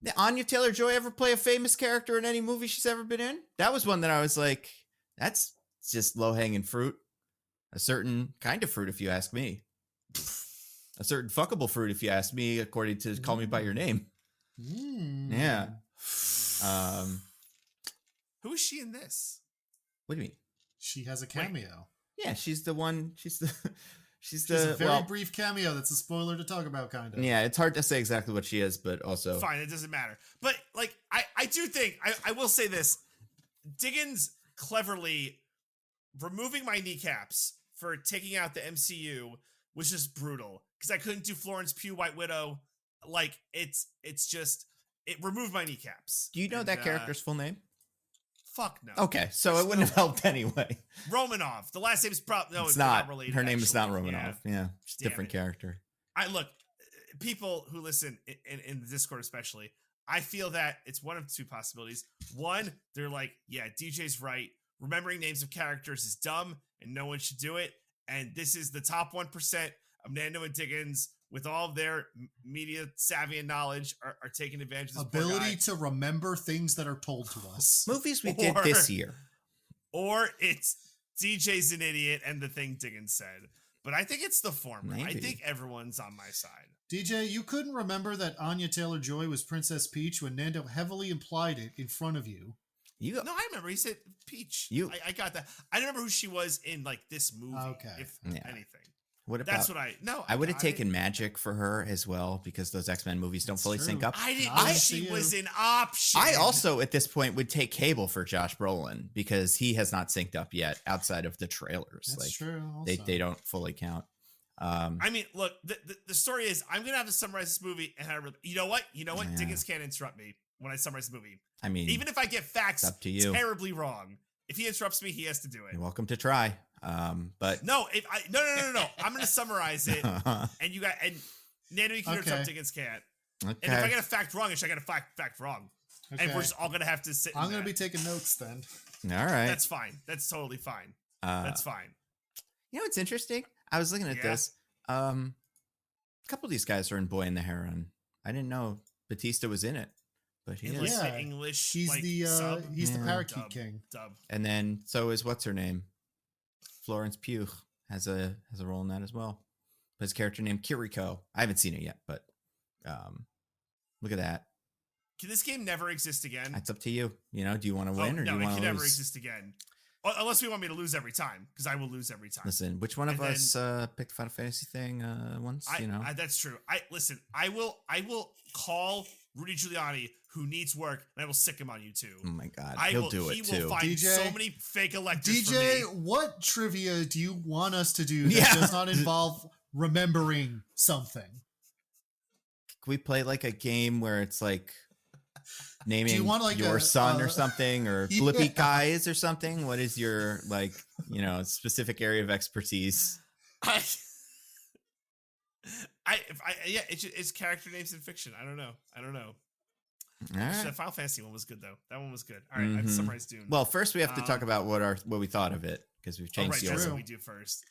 Did Anya Taylor-Joy ever play a famous character in any movie she's ever been in? That was one that I was like, that's just low-hanging fruit. A certain kind of fruit, if you ask me. A certain fuckable fruit, if you ask me, according to Call Me by Your Name. Yeah. who is she in this? What do you mean? She has a cameo. Yeah, she's the one. She's She's a very brief cameo. That's a spoiler to talk about, kind of. Yeah, it's hard to say exactly what she is, but also Fine, it doesn't matter. But like, I do think I will say this: Diggins cleverly removing my kneecaps for taking out the MCU was just brutal because I couldn't do Florence Pugh White Widow. Like it removed my kneecaps. Do you know that character's full name? Fuck no. Okay, so it wouldn't have helped anyway. Romanov. The last name is probably no. It's not related. her name is not actually. Romanov. Yeah, she's a different character. I look, people who listen in the Discord especially, I feel that it's one of two possibilities. One, they're like, yeah, DJ's right. Remembering names of characters is dumb and no one should do it. And this is the top 1% of Nando and Diggins with all of their media savvy and knowledge are taking advantage of this poor Ability guy. to remember things that are told to us. Movies we did this year. Or it's DJ's an idiot and the thing Diggins said. But I think it's the former. I Maybe. think everyone's on my side. DJ, you couldn't remember that Anya Taylor-Joy was Princess Peach when Nando heavily implied it in front of you. You No, I remember. He said Peach. You- I got that. I don't remember who she was in like this movie. Okay. If Yeah. anything. what about? That's what I would have got taken it. Magic for her as well because those X-Men movies don't That's fully true. sync up. I didn't Not know to she you. was an option. I also, at this point, would take Cable for Josh Brolin because he has not synced up yet outside of the trailers. That's like true. they also. don't fully count. I mean, look, the story is I'm gonna have to summarize this movie, and you know what? Yeah. Diggins can't interrupt me when I summarize the movie, I mean, even if I get facts it's up to you. terribly wrong. If he interrupts me, he has to do it. You're welcome to try. But No, no. I'm gonna summarize it, and you got and Nando, you can interrupt. Diggins can't. And if I okay. get a fact wrong, I get a fact wrong, Okay. and we're just all gonna have to sit. I'm going to be taking notes then. All right. That's fine. That's totally fine. That's fine. You know what's interesting? I was looking at Yeah. this. A couple of these guys are in Boy and the Heron. I didn't know Batista was in it, but he In is. like Yeah. the English, He's like, the sub he's the Yeah. parakeet Dub. king. dub. And then so is what's her name? Florence Pugh has a role in that as well. His character named Kiriko. I haven't seen it yet, but look at that. Can this game never exist again? That's up to you. You know, do you want to win or do no, you it want can to never lose? exist again. Unless we want me to lose every time, because I will lose every time. Listen, which one of And us picked the Final Fantasy thing once? You know, That's true. I will call Rudy Giuliani, who needs work, and I will sick him on you too. Oh my God, he'll do it He too. will find DJ, so many fake electors for DJ, me. what trivia do you want us to do that Yeah. does not involve remembering something? Can we play like a game where it's like naming you want, like, your a, son or something, or yeah. Blippi Guys or something? What is your like, specific area of expertise? It's character names in fiction. I don't know. All right. The Final Fantasy one was good though. That one was good. All right, I've summarized Dune. Well, first we have to talk about what we thought of it, because we've changed the that's order. what we do first.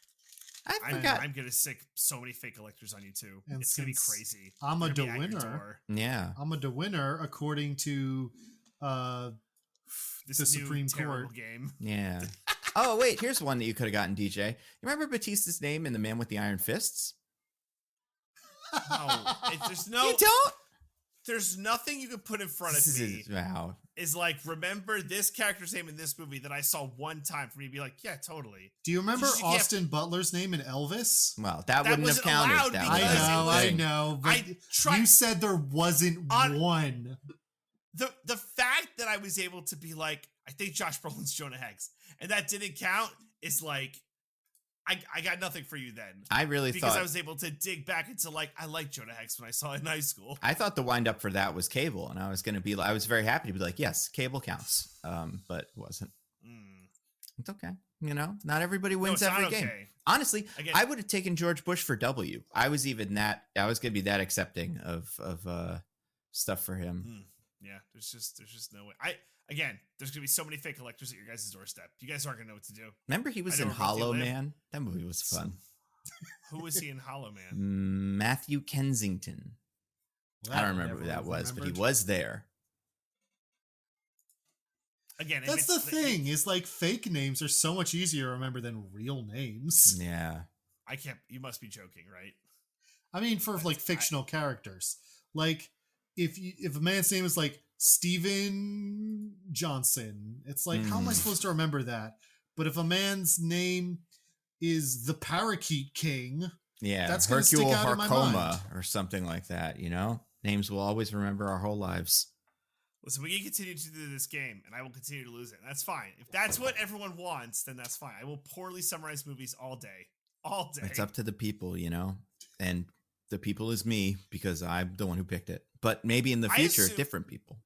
I forgot. I'm gonna sick so many fake electors on you too. And It's gonna be since crazy. I'm a They're gonna be at your winner. door. Yeah. I'm a winner according to This the new Supreme terrible Court. game. Yeah. Oh wait, here's one that you could have gotten, DJ. You remember Batista's name in The Man with the Iron Fists? No, You don't? There's nothing you can put in front of me. Wow. Is like, remember this character's name in this movie that I saw one time for me to be like, yeah, totally. Do you remember You can't- Austin Butler's name in Elvis? Well, that wouldn't have wasn't counted. allowed That because was it the was- I thing. know, but I tried you said there wasn't one. the fact that I was able to be like, I think Josh Brolin's Jonah Hex, and that didn't count is like, I got nothing for you then. I really because thought I was able to dig back into like, I liked Jonah Hex when I saw it in high school. I thought the wind up for that was Cable, and I was very happy to be like, yes, Cable counts. But it wasn't. It's okay. Not everybody wins it's not every game. okay. Honestly, Again- I would have taken George Bush for W. I was going to be that accepting of stuff for him. Yeah, there's just no way. There's gonna be so many fake collectors at your guys' doorstep. You guys aren't gonna know what to do. Remember he was I in know where both you Hollow live. Man? That movie was fun. Who was he in Hollow Man? Matthew Kensington. I don't remember who that was, but he was there. Again, if That's the it's- thing, is like fake names are so much easier to remember than real names. Yeah. I can't. You must be joking, right? I mean, for like fictional characters. Like if a man's name is like Steven Johnson, it's like, how am I supposed to remember that? But if a man's name is the Parakeet King, Yeah. that's gonna stick Hercule out in my Harcoma mind. or something like that, Names we'll always remember our whole lives. Listen, we can continue to do this game, and I will continue to lose it. That's fine. If that's what everyone wants, then that's fine. I will poorly summarize movies all day. All day. It's up to the people, and the people is me because I'm the one who picked it. But maybe in the future, different people.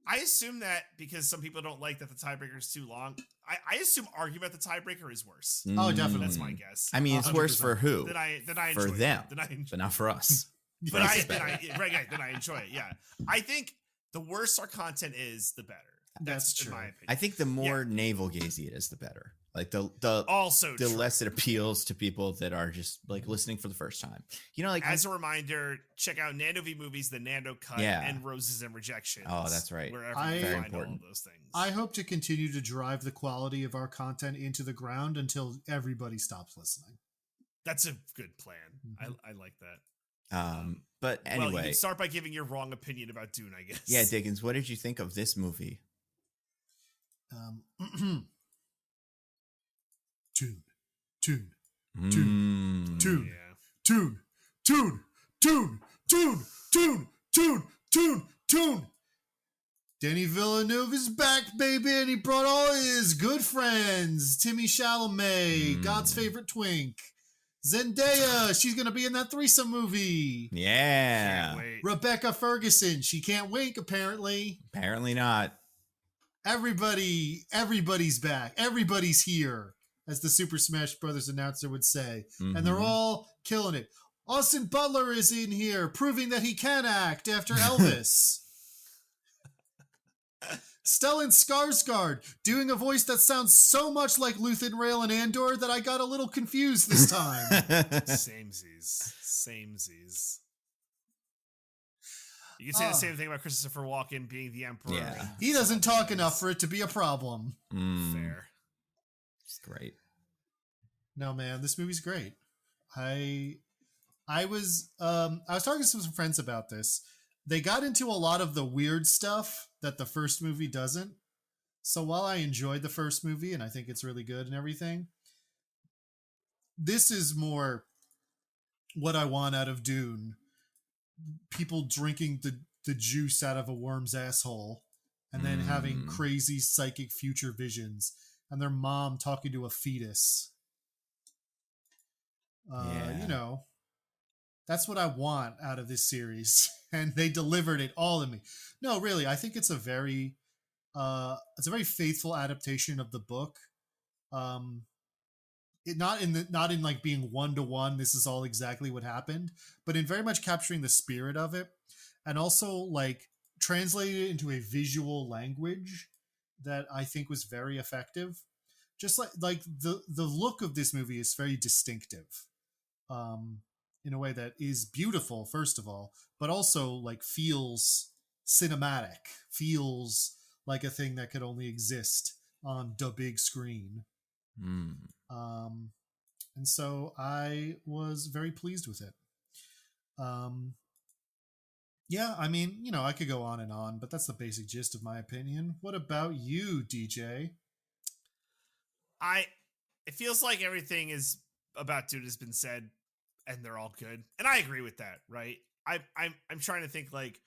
I assume that because some people don't like that the tiebreaker is too long. I assume arguing about the tiebreaker is worse. Oh, definitely. That's my guess. I mean, it's worse for who? Then I For enjoy them, it. Then I enjoy but not for us. Then I enjoy it. Yeah, I think the worse our content is, the better. That's in true. my opinion. I think the more navel gazy it is, the better. Like the Also true. less it appeals to people that are just like listening for the first time. As a reminder, check out Nando v Movies, the Nando Cut, Yeah. and Roses and Rejections. Oh, that's right. Wherever I- you Very find all important. of those things. I hope to continue to drive the quality of our content into the ground until everybody stops listening. That's a good plan. Mhm. I like that. But Well, you anyway, can start by giving your wrong opinion about Dune, I guess. yeah, Diggins, what did you think of this movie? Tune, tune, Mm. tune, Yeah. tune, tune, tune, tune, tune, tune, tune, tune. Denis Villeneuve is back, baby, and he brought all his good friends. Timmy Chalamet, God's favorite twink. Zendaya, she's going to be in that threesome movie. Yeah. Can't wait. Rebecca Ferguson, she can't wink, apparently. Apparently not. Everybody's back. Everybody's here, as the Super Smash Brothers announcer would say. And they're all killing it. Austin Butler is in here, proving that he can act after Elvis. Stellan Skarsgård, doing a voice that sounds so much like Luthen Rail and Andor that I got a little confused this time. Samesies. You can say the same thing about Christopher Walken being the Emperor. Yeah. He doesn't talk enough for it to be a problem. Fair. It's great. No, man, this movie's great. I was talking to some friends about this. They got into a lot of the weird stuff that the first movie doesn't. So while I enjoyed the first movie and I think it's really good and everything, this is more what I want out of Dune. People drinking the the juice out of a worm's asshole, and then having crazy psychic future visions, and their mom talking to a fetus. You know, that's what I want out of this series, and they delivered it all in me. No, really, I think it's a very faithful adaptation of the book. It not in like being 1-to-1, this is all exactly what happened, but in very much capturing the spirit of it, and also like translated it into a visual language that I think was very effective. Just like the look of this movie is very distinctive, in a way that is beautiful, first of all, but also like feels cinematic, feels like a thing that could only exist on the big screen. And so I was very pleased with it. Yeah, I mean, you know, I could go on and on, but that's the basic gist of my opinion. What about you, DJ? It feels like everything is about Dune has been said, and they're all good, and I agree with that. Right? I'm trying to think like,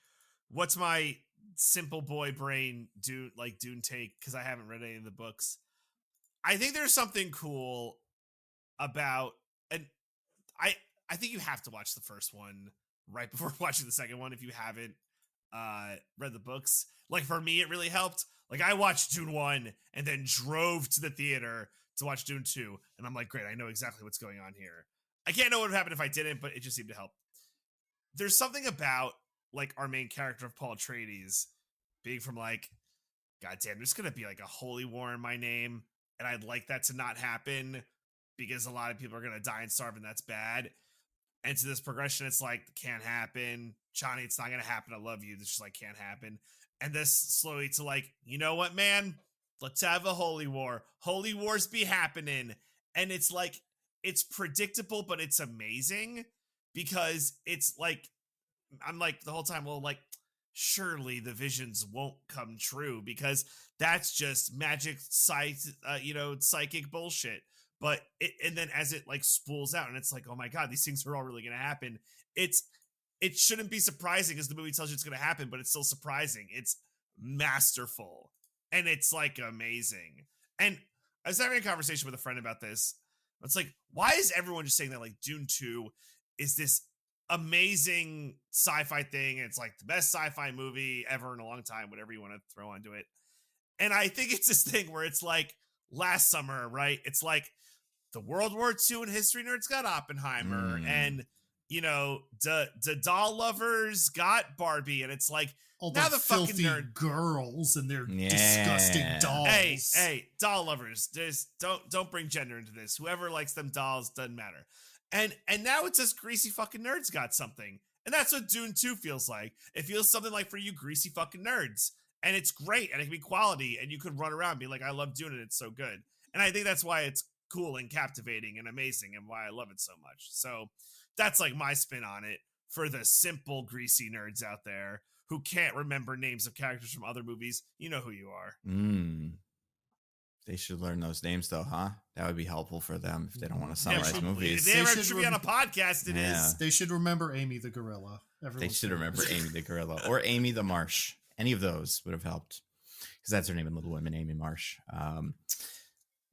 what's my simple boy brain Dune take, because I haven't read any of the books. I think there's something cool about, and I think you have to watch the first one right before watching the second one if you haven't read the books. Like for me, it really helped. Like I watched Dune 1 and then drove to the theater to watch Dune 2, and I'm like, great, I know exactly what's going on here. I can't know what would happen if I didn't, but it just seemed to help. There's something about like our main character of Paul Atreides being from like, goddamn, there's gonna be like a holy war in my name, and I'd like that to not happen because a lot of people are gonna die and starve, and that's bad. And to this progression, it's like, can't happen. Chani, it's not gonna happen. I love you. This just like can't happen. And this slowly to like, you know what, man? Let's have a holy war. Holy wars be happening. And it's like, it's predictable, but it's amazing because it's like, I'm like the whole time, well, like, surely the visions won't come true because that's just magic, psychic bullshit. But and then as it like spools out and it's like, oh my God, these things are all really going to happen. It shouldn't be surprising because the movie tells you it's going to happen, but it's still surprising. It's masterful and it's like amazing. And I was having a conversation with a friend about this. It's like, why is everyone just saying that like Dune 2 is this amazing sci-fi thing? And it's like the best sci-fi movie ever in a long time, whatever you want to throw onto it. And I think it's this thing where it's like last summer, right? It's like the World War II and history nerds got Oppenheimer and, you know, the doll lovers got Barbie. And it's like, all now the filthy girls and their disgusting dolls. Hey, doll lovers, don't bring gender into this. Whoever likes them dolls, doesn't matter. And now it's just greasy fucking nerds got something. And that's what Dune 2 feels like. It feels something like for you greasy fucking nerds. And it's great, and it can be quality, and you could run around and be like, I love Dune, and it's so good. And I think that's why it's cool and captivating and amazing and why I love it so much. So that's like my spin on it for the simple greasy nerds out there who can't remember names of characters from other movies. You know who you are. They should learn those names though, huh? That would be helpful for them if they don't want to summarize movies. If they ever should be on a podcast, it is. They should remember Amy the gorilla. They should remember Amy the gorilla or Amy the Marsh. Any of those would have helped because that's her name in Little Women, Amy Marsh.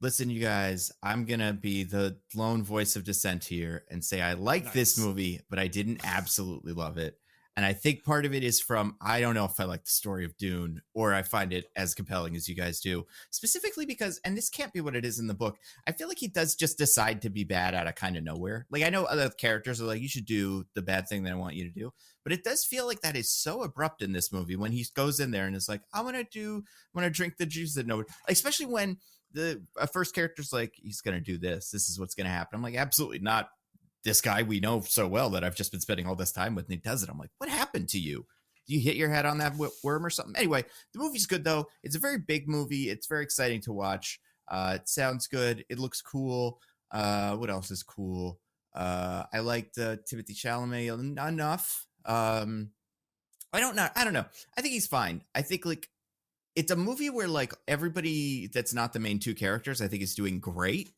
Listen, you guys, I'm going to be the lone voice of dissent here and say I like this movie, but I didn't absolutely love it. And I think part of it is from, I don't know if I like the story of Dune or I find it as compelling as you guys do, specifically because, and this can't be what it is in the book, I feel like he does just decide to be bad out of kind of nowhere. Like I know other characters are like, you should do the bad thing that I want you to do. But it does feel like that is so abrupt in this movie when he goes in there and is like, I want to drink the juice that nobody, especially when the first character's like, he's going to do this. This is what's going to happen. I'm like, absolutely not. This guy we know so well that I've just been spending all this time with, and he does it. I'm like, what happened to you? Do you hit your head on that worm or something? Anyway, the movie's good, though. It's a very big movie. It's very exciting to watch. It sounds good. It looks cool. What else is cool? I liked Timothée Chalamet enough. I don't know. I think he's fine. I think, like, it's a movie where, like, everybody that's not the main two characters, I think is doing great.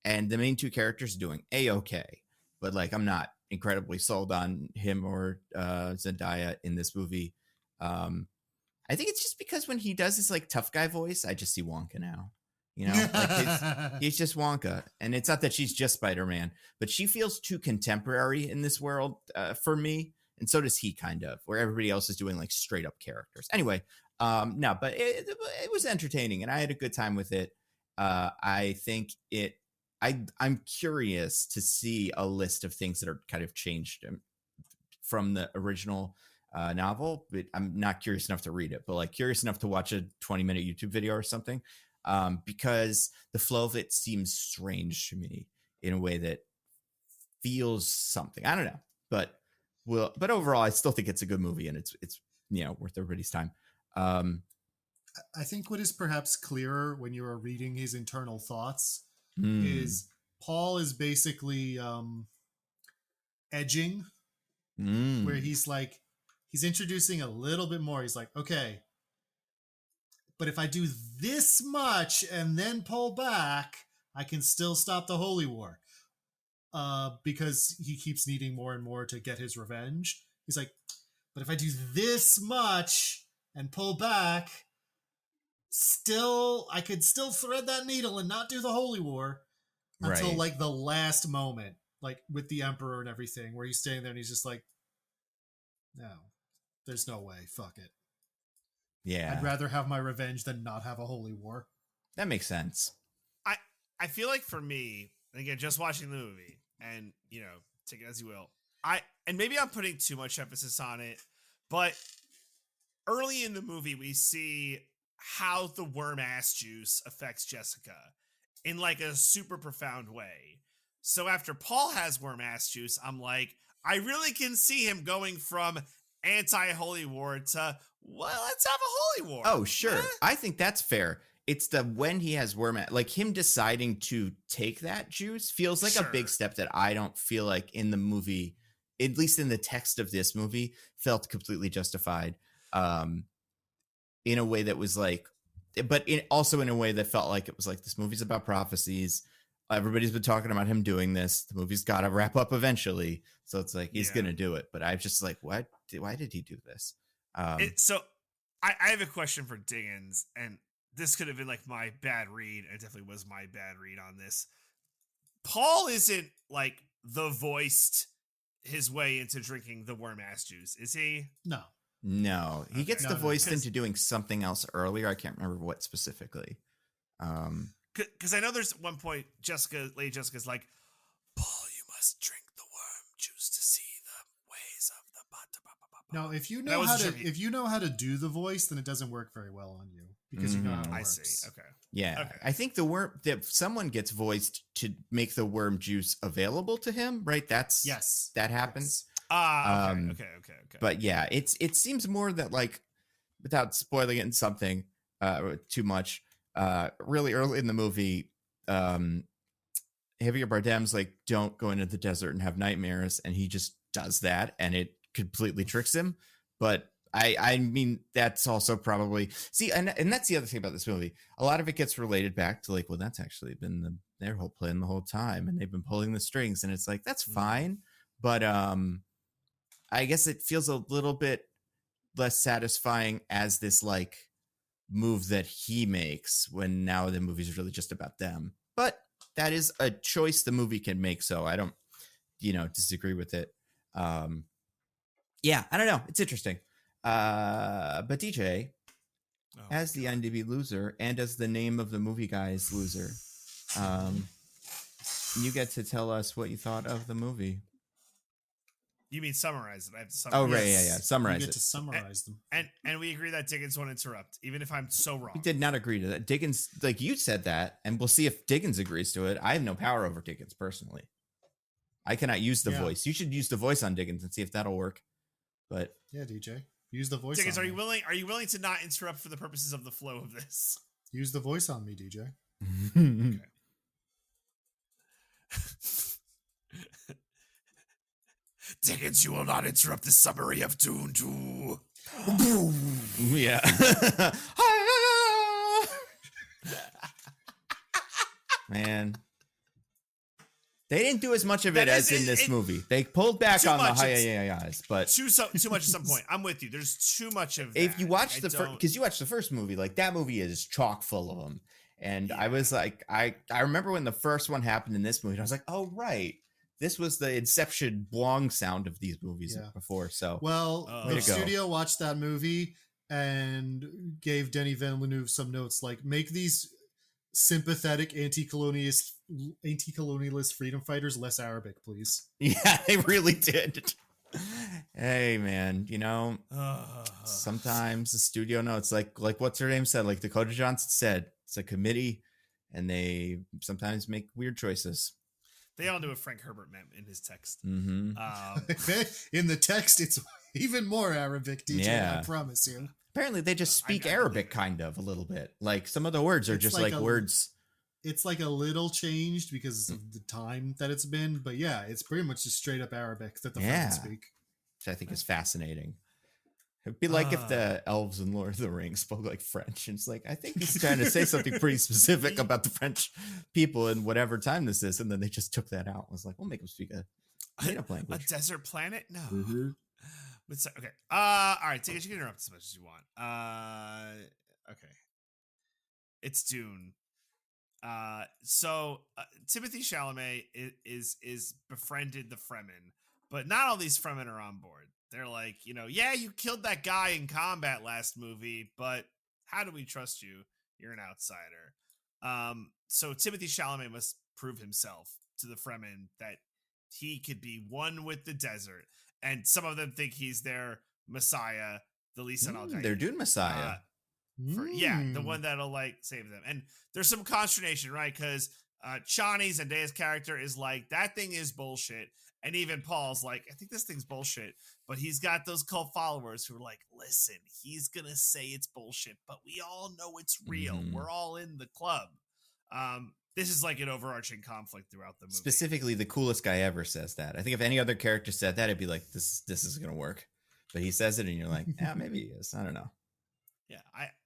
And the main two characters are doing A-okay. But like, I'm not incredibly sold on him or Zendaya in this movie. I think it's just because when he does his like tough guy voice, I just see Wonka now. You know, like he's just Wonka, and it's not that she's just Spider-Man, but she feels too contemporary in this world for me, and so does he, kind of, where everybody else is doing like straight up characters. Anyway, no, but it was entertaining, and I had a good time with it. I think I'm curious to see a list of things that are kind of changed from the original novel, but I'm not curious enough to read it, but like curious enough to watch a 20-minute YouTube video or something, because the flow of it seems strange to me in a way that feels something. I don't know, but overall, I still think it's a good movie, and it's worth everybody's time. I think what is perhaps clearer when you are reading his internal thoughts is Paul is basically edging, where he's like, he's introducing a little bit more. He's like, okay, but if I do this much and then pull back, I can still stop the Holy War. Because he keeps needing more and more to get his revenge. He's like, but if I do this much and pull back, I could still thread that needle and not do the Holy War until like the last moment, like with the Emperor and everything, where he's standing there and he's just like, no, there's no way. Fuck it. Yeah. I'd rather have my revenge than not have a Holy War. That makes sense. I feel like for me, again, just watching the movie, and take it as you will, and maybe I'm putting too much emphasis on it, but early in the movie we see how the worm ass juice affects Jessica in like a super profound way. So after Paul has worm ass juice, I'm like, I really can see him going from anti-Holy War to, well, let's have a Holy War. Oh, sure. I think that's fair. It's when he has worm, like him deciding to take that juice feels like a big step that I don't feel like in the movie, at least in the text of this movie, felt completely justified. In a way that was like, but also in a way that felt like it was like, this movie's about prophecies. Everybody's been talking about him doing this. The movie's got to wrap up eventually. So it's like, he's going to do it. But I'm just like, why did he do this? So I have a question for Diggins, and this could have been like my bad read. It definitely was my bad read on this. Paul isn't like the voiced his way into drinking the worm ass juice, is he? No, he gets the voiced into doing something else earlier. I can't remember what specifically. Because I know there's one point Lady Jessica's like, Paul, you must drink the worm juice to see the ways of the Now, if you know how to do the voice, then it doesn't work very well on you because you know how it works. I see. Okay. Yeah. Okay. I think the worm that someone gets voiced to make the worm juice available to him, right? That happens. Yes. Okay. But yeah, it seems more that, like, without spoiling it in something too much, really early in the movie, Javier Bardem's like, don't go into the desert and have nightmares, and he just does that, and it completely tricks him. But I mean, that's also probably and that's the other thing about this movie. A lot of it gets related back to like, well, that's actually been their whole plan the whole time, and they've been pulling the strings, and it's like, that's fine, but I guess it feels a little bit less satisfying as this like move that he makes when now the movie's really just about them. But that is a choice the movie can make, so I don't disagree with it. Yeah, I don't know, it's interesting. But DJ, as the IMDb loser and as the name of the movie guy's loser, you get to tell us what you thought of the movie. You mean summarize it? I have to summarize. Oh, right, yeah. Summarize you get it. to summarize them. And we agree that Diggins won't interrupt, even if I'm so wrong. We did not agree to that. Diggins, like, you said that, and we'll see if Diggins agrees to it. I have no power over Diggins personally. I cannot use the voice. You should use the voice on Diggins and see if that'll work. But yeah, DJ, use the voice. Diggins, on are you me. willing? Are you willing to not interrupt for the purposes of the flow of this? Use the voice on me, DJ. Okay. Diggins, you will not interrupt the summary of Dune 2. Yeah. Man. They didn't do as much of it as in this movie. They pulled back on the high but too much at some point. I'm with you. There's too much of that. If you watch because you watched the first movie, like that movie is chock full of them. And I was like, I remember when the first one happened in this movie, and I was like, oh right, this was the Inception Bwong sound of these movies before. So the studio watched that movie and gave Denis Villeneuve some notes, like make these sympathetic anti-colonialist freedom fighters less Arabic, please. Yeah, they really did. Hey man, sometimes the studio notes, like what's her name said, like Dakota Johnson said, it's a committee and they sometimes make weird choices. They all knew what Frank Herbert meant in his text. Mm-hmm. In the text, it's even more Arabic, DJ, I promise you. Apparently they just speak Arabic kind of a little bit. Like some of the words are just like words. It's like a little changed because of the time that it's been. But yeah, it's pretty much just straight up Arabic that the French speak. Which I think is fascinating. It'd be like if the elves in Lord of the Rings spoke like French. And it's like, I think he's trying to say something pretty specific about the French people in whatever time this is. And then they just took that out. I was like, we'll make them speak a made-up language. A desert planet? No. Mm-hmm. Okay. All right. You can interrupt as much as you want. Okay. It's Dune. So Timothée Chalamet is befriended the Fremen, but not all these Fremen are on board. They're like, yeah, you killed that guy in combat last movie, but how do we trust you? You're an outsider. So Timothée Chalamet must prove himself to the Fremen that he could be one with the desert. And some of them think he's their messiah, the Lisan al-Gaib. Their Dune messiah. The one that'll like save them. And there's some consternation, right? Because Chani, Zendaya's character, is like, that thing is bullshit. And even Paul's like, I think this thing's bullshit. But he's got those cult followers who are like, listen, he's going to say it's bullshit, but we all know it's real. Mm-hmm. We're all in the club. This is like an overarching conflict throughout the movie. Specifically, the coolest guy ever says that. I think if any other character said that, it'd be like, this is going to work. But he says it and you're like, yeah, maybe he is. I don't know. Yeah,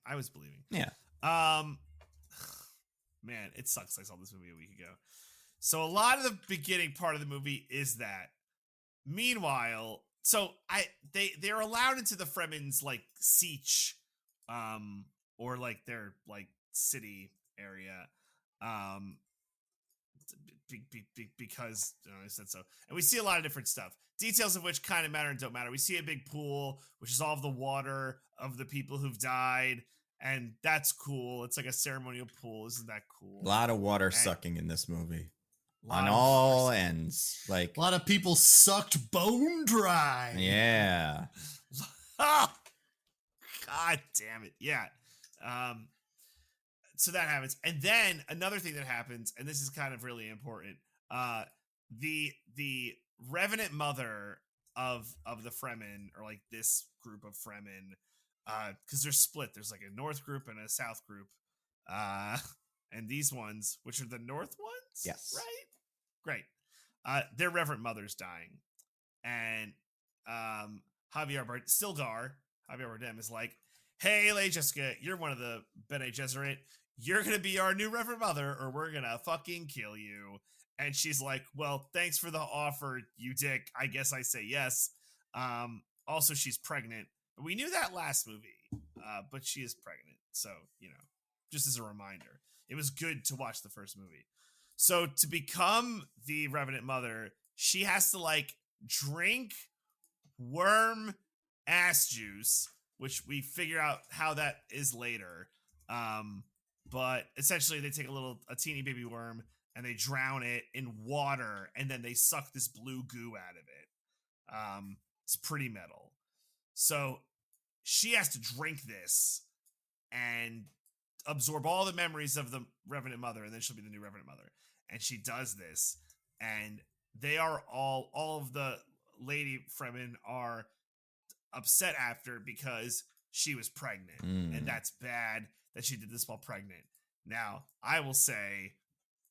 I was believing. Yeah. Man, it sucks. I saw this movie a week ago. So a lot of the beginning part of the movie is that. Meanwhile, they're allowed into the Fremen's like siege, or like their like city area, because I said so. And we see a lot of different stuff. Details of which kind of matter and don't matter. We see a big pool, which is all of the water of the people who've died. And that's cool. It's like a ceremonial pool. Isn't that cool? A lot of water sucking in this movie. On all ends. Like a lot of people sucked bone dry. Yeah. God damn it. Yeah. So that happens. And then another thing that happens, and this is kind of really important. The revenant mother of the Fremen, or like this group of Fremen, because they're split. There's like a north group and a south group. And these ones, which are the north ones? Yes. Right? Great. Their reverend mother's dying. And Javier Bardem is like, hey, Lady Jessica, you're one of the Bene Gesserit. You're going to be our new reverend mother, or we're going to fucking kill you. And she's like, well, thanks for the offer, you dick. I guess I say yes. Also, she's pregnant. We knew that last movie, but she is pregnant. So, just as a reminder, it was good to watch the first movie. So to become the revenant mother, she has to like drink worm ass juice, which we figure out how that is later. But essentially they take a teeny baby worm and they drown it in water, and then they suck this blue goo out of it. It's pretty metal. So she has to drink this and absorb all the memories of the revenant mother, and then she'll be the new revenant mother. And she does this, and they are all of the lady Fremen are upset after because she was pregnant, and that's bad that she did this while pregnant. Now, I will say,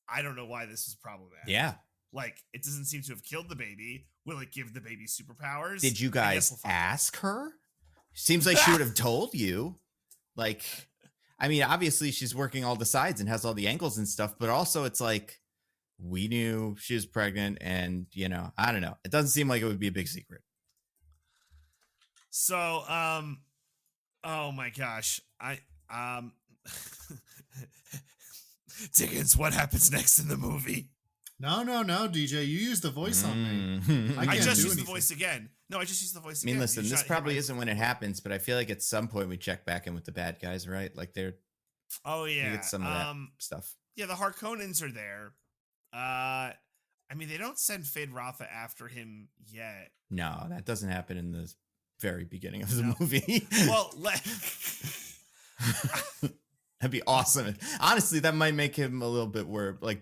I don't know why this was problematic. Yeah. Like, it doesn't seem to have killed the baby. Will it give the baby superpowers? Did you guys ask her? Seems like she would have told you. Like, I mean, obviously she's working all the sides and has all the angles and stuff, but also it's like, we knew she was pregnant, and I don't know. It doesn't seem like it would be a big secret. So, oh my gosh, Dickens, what happens next in the movie? No, DJ, you used the voice on me. Mm. I I can't just do used the anything. voice again. No, I just used the voice I mean, again. listen, You this shot- probably hit my- isn't when it happens, but I feel like at some point we check back in with the bad guys, right? Like they're Oh you yeah, get some of that stuff. yeah. The Harkonnens are there. I mean, they don't send Fade Rafa after him yet. No, that doesn't happen in the very beginning of the No. movie. Well, That'd be awesome. Honestly, that might make him a little bit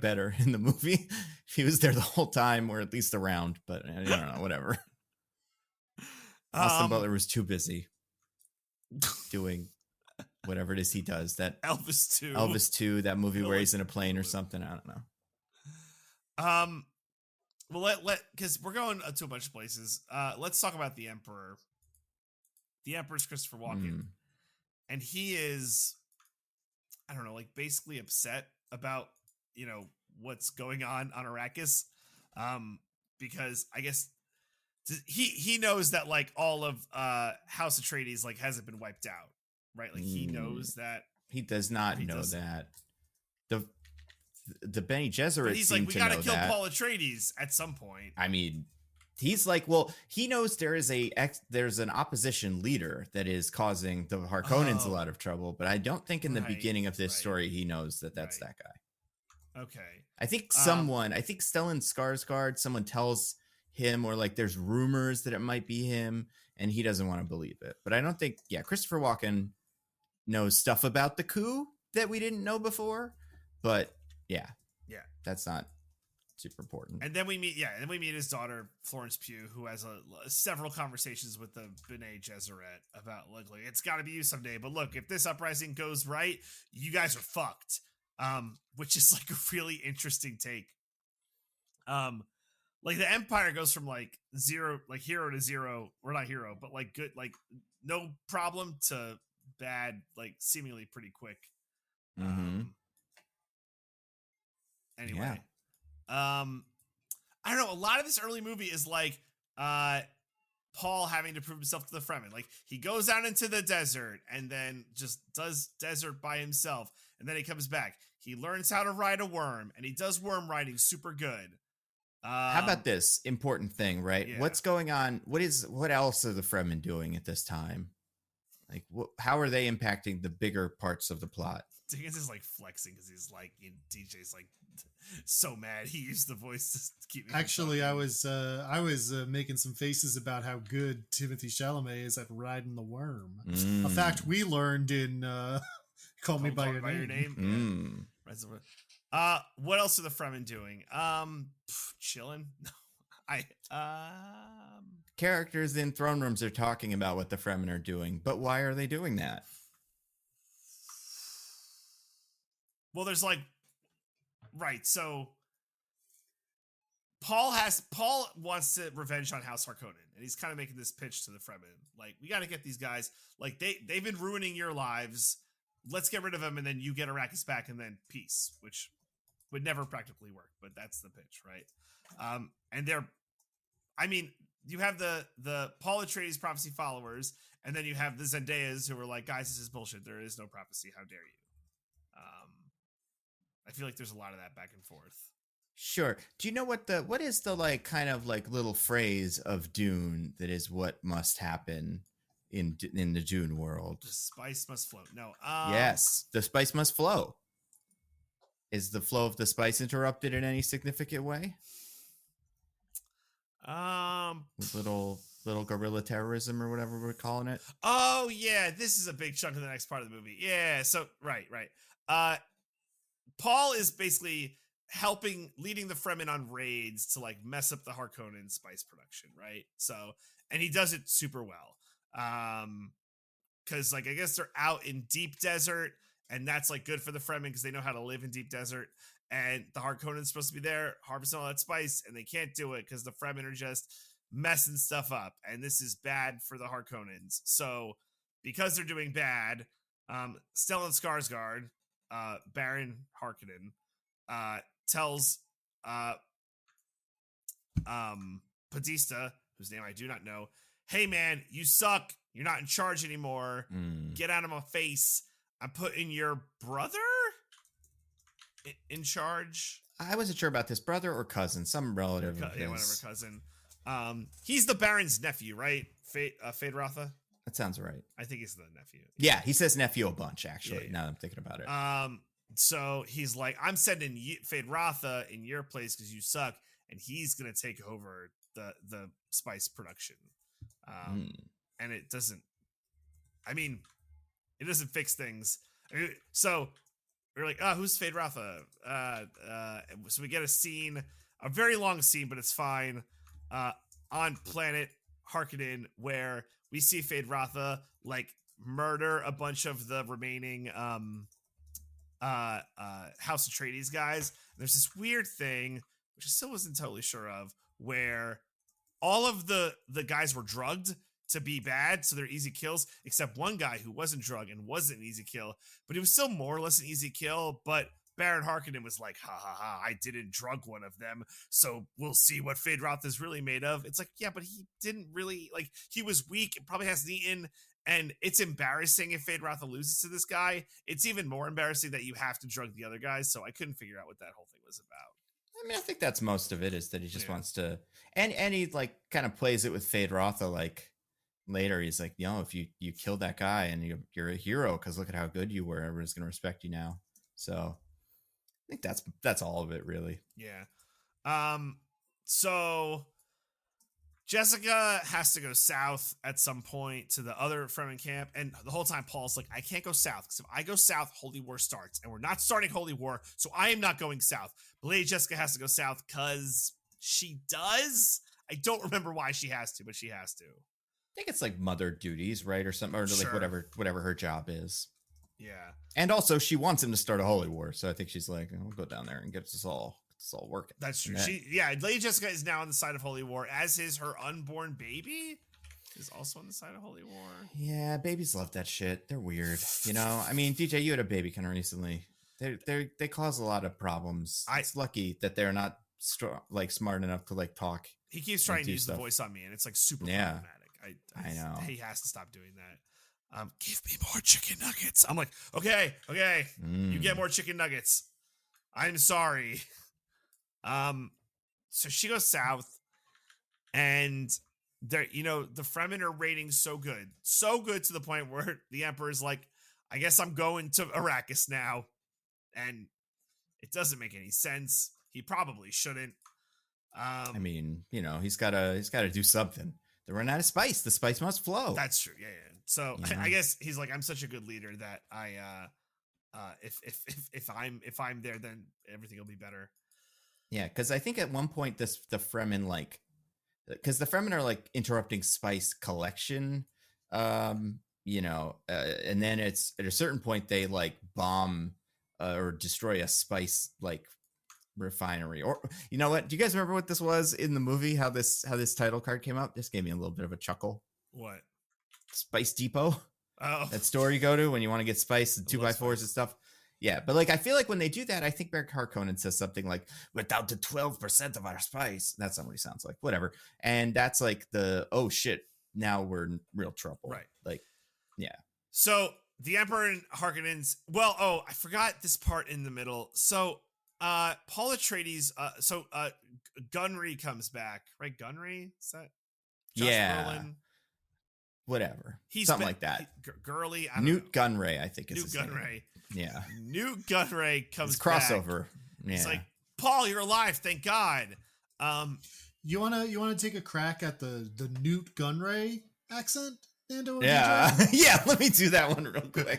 better in the movie. If he was there the whole time, or at least around. But I don't know, whatever. Austin Butler was too busy doing whatever it is he does. That Elvis 2, that movie where he's in a plane or Movie. something. I don't know. Well, because we're going to a bunch of places. Let's talk about the Emperor. The Emperor's Christopher Walken, and he is, I don't know, like basically upset about what's going on Arrakis, because I guess he knows that like all of House Atreides like hasn't been wiped out, right? Like he knows that. He does not know that. The Bene Gesserit But he's seem like, we to gotta know kill that. Paul Atreides at some point. I mean, he's like, well, he knows there's an opposition leader that is causing the Harkonnens a lot of trouble, but I don't think in the beginning of this story he knows that that's that guy. Okay. I think I think Stellan Skarsgård, someone tells him, or like there's rumors that it might be him, and he doesn't want to believe it. But I don't think, Christopher Walken knows stuff about the coup that we didn't know before, but yeah, that's not super important. And then we meet, his daughter Florence Pugh, who has several conversations with the Bene Gesserit about like it's got to be you someday. But look, if this uprising goes right, you guys are fucked. Which is like a really interesting take. Like the Empire goes from like hero to zero, or not hero, but like good, like no problem to bad, like seemingly pretty quick. Anyway, I don't know. A lot of this early movie is like Paul having to prove himself to the Fremen. Like he goes out into the desert and then just does desert by himself, and then he comes back. He learns how to ride a worm, and he does worm riding super good. How about this important thing, right? Yeah. What's going on? What else are the Fremen doing at this time? Like, how are they impacting the bigger parts of the plot? Dickens is like flexing because he's like, DJ's like so mad he used the voice to keep me. Actually, I was making some faces about how good Timothée Chalamet is at riding the worm. A fact we learned in Call Me by Your Name. What else are the Fremen doing? Chilling. Characters in throne rooms are talking about what the Fremen are doing, but why are they doing that? Well, there's like, right. So Paul wants to revenge on House Harkonnen, and he's kind of making this pitch to the Fremen. Like, we got to get these guys, like they've been ruining your lives. Let's get rid of them, and then you get Arrakis back, and then peace, which would never practically work, but that's the pitch, right? And you have the Paul Atreides prophecy followers, and then you have the Zendayas who are like, guys, this is bullshit. There is no prophecy. How dare you? I feel like there's a lot of that back and forth. Sure. Do you know what is the like kind of like little phrase of Dune that is what must happen in the Dune world? The spice must float. No. Yes, the spice must flow. Is the flow of the spice interrupted in any significant way? Little guerrilla terrorism or whatever we're calling it. Oh yeah, this is a big chunk of the next part of the movie. Yeah, so right. Paul is basically leading the Fremen on raids to like mess up the Harkonnen spice production, right? So, and he does it super well. Because like I guess they're out in deep desert, and that's like good for the Fremen because they know how to live in deep desert. And the Harkonnen's supposed to be there harvesting all that spice, and they can't do it because the Fremen are just messing stuff up, and this is bad for the Harkonnens. So, because they're doing bad, Stellan Skarsgård, Baron Harkonnen, tells Batista, whose name I do not know, hey man, you suck. You're not in charge anymore. Get out of my face. I'm putting your brother in charge. I wasn't sure about this, brother or cousin, some relative of his. Yeah, whatever, cousin. He's the Baron's nephew, right? Fade Rotha? That sounds right. I think he's the nephew. Yeah, he says nephew a bunch, actually, Yeah. now that I'm thinking about it. So he's like, I'm sending Fade Rotha in your place because you suck, and he's going to take over the spice production. And it doesn't fix things. So we're like, oh, who's Fade Rotha? So we get a scene, a very long scene, but it's fine, on planet Harkonnen, where we see Fade Rotha like murder a bunch of the remaining House Atreides guys. There's this weird thing, which I still wasn't totally sure of, where all of the guys were drugged to be bad, so they're easy kills, except one guy who wasn't drugged and wasn't an easy kill, but he was still more or less an easy kill. But Baron Harkonnen was like, ha ha ha, I didn't drug one of them, so we'll see what Fade Roth is really made of. It's like, yeah, but he didn't really, like, he was weak, probably hasn't eaten, and it's embarrassing if Fade Roth loses to this guy. It's even more embarrassing that you have to drug the other guys, so I couldn't figure out what that whole thing was about. I mean, I think that's most of it, is that he just wants to, and he like kind of plays it with Fade Rotha, like later he's like, you know, if you kill that guy and you're a hero because look at how good you were, everyone's gonna respect you now. So I think that's all of it, really. Yeah. So Jessica has to go south at some point to the other Fremen camp, and the whole time Paul's like, I can't go south because if I go south, Holy War starts, and we're not starting Holy War, so I am not going south. But Lady Jessica has to go south because she does. I don't remember why she has to, but she has to. I think it's like mother duties, right, or something, or Sure. like whatever her job is. Yeah. And also, she wants him to start a holy war, so I think she's like, "We'll go down there and get this all working." That's true. And Lady Jessica is now on the side of Holy War, as is her unborn baby is also on the side of Holy War. Yeah, babies love that shit. They're weird, you know. I mean, DJ, you had a baby kind of recently. They cause a lot of problems. It's lucky that they're not smart enough to like talk. He keeps trying to use the voice on me, and it's like super problematic. I know. He has to stop doing that. Give me more chicken nuggets. I'm like, okay, you get more chicken nuggets. I'm sorry. So she goes south, and there, the Fremen are rating so good to the point where the Emperor's like, I guess I'm going to Arrakis now, and it doesn't make any sense. He probably shouldn't. I mean, he's got to do something. They're running out of spice. The spice must flow. That's true. Yeah. So I guess he's like, I'm such a good leader that I, if I'm there, then everything will be better. Yeah, because I think at one point the Fremen because the Fremen are like interrupting spice collection, and then it's at a certain point they like bomb or destroy a spice like refinery, or you know what? Do you guys remember what this was in the movie? How this title card came up? This gave me a little bit of a chuckle. What? Spice Depot. Oh, that store you go to when you want to get spice and 2x4s and stuff. Yeah, but like I feel like when they do that, I think Baron Harkonnen says something like, "Without the 12% of our spice." That's not what he sounds like. Whatever. And that's like oh shit, now we're in real trouble. Right. Like, yeah. So the Emperor and Harkonnens. Well, I forgot this part in the middle. So Paul Atreides. Gunry comes back, right? Gunry, is that? Josh Brolin? Whatever. He's something like that. Girly. Newt Gunray, I think is Newt his name. Gunray. Yeah. Newt Gunray comes it's crossover. back. Yeah. It's like, Paul, you're alive, thank God. You wanna take a crack at the Newt Gunray accent, Nando? Yeah. Yeah, let me do that one real quick.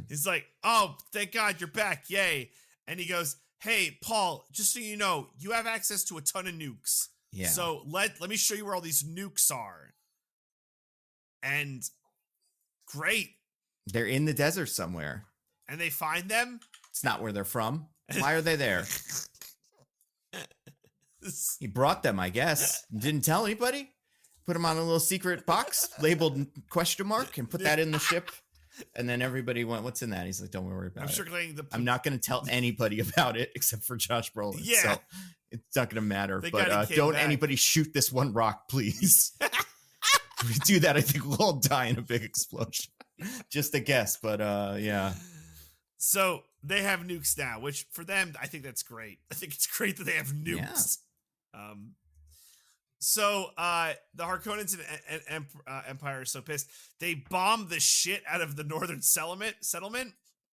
He's like, oh, thank God you're back, yay. And he goes, hey, Paul, just so you know, you have access to a ton of nukes. Yeah. So let me show you where all these nukes are. And great. They're in the desert somewhere. And they find them. It's not where they're from. Why are they there? He brought them, I guess. Didn't tell anybody. Put them on a little secret box labeled ? And put that in the ship. And then everybody went, "What's in that?" He's like, "Don't worry about I'm it. circling the. I'm not going to tell anybody about it except for Josh Brolin. Yeah. So it's not going to matter. They But got a kid don't back. anybody shoot this one rock, please." If we do that, I think we'll all die in a big explosion. Just a guess, but yeah. So they have nukes now, which for them, I think that's great. I think it's great that they have nukes. Yeah. So the Harkonnens and Empire are so pissed. They bomb the shit out of the northern settlement,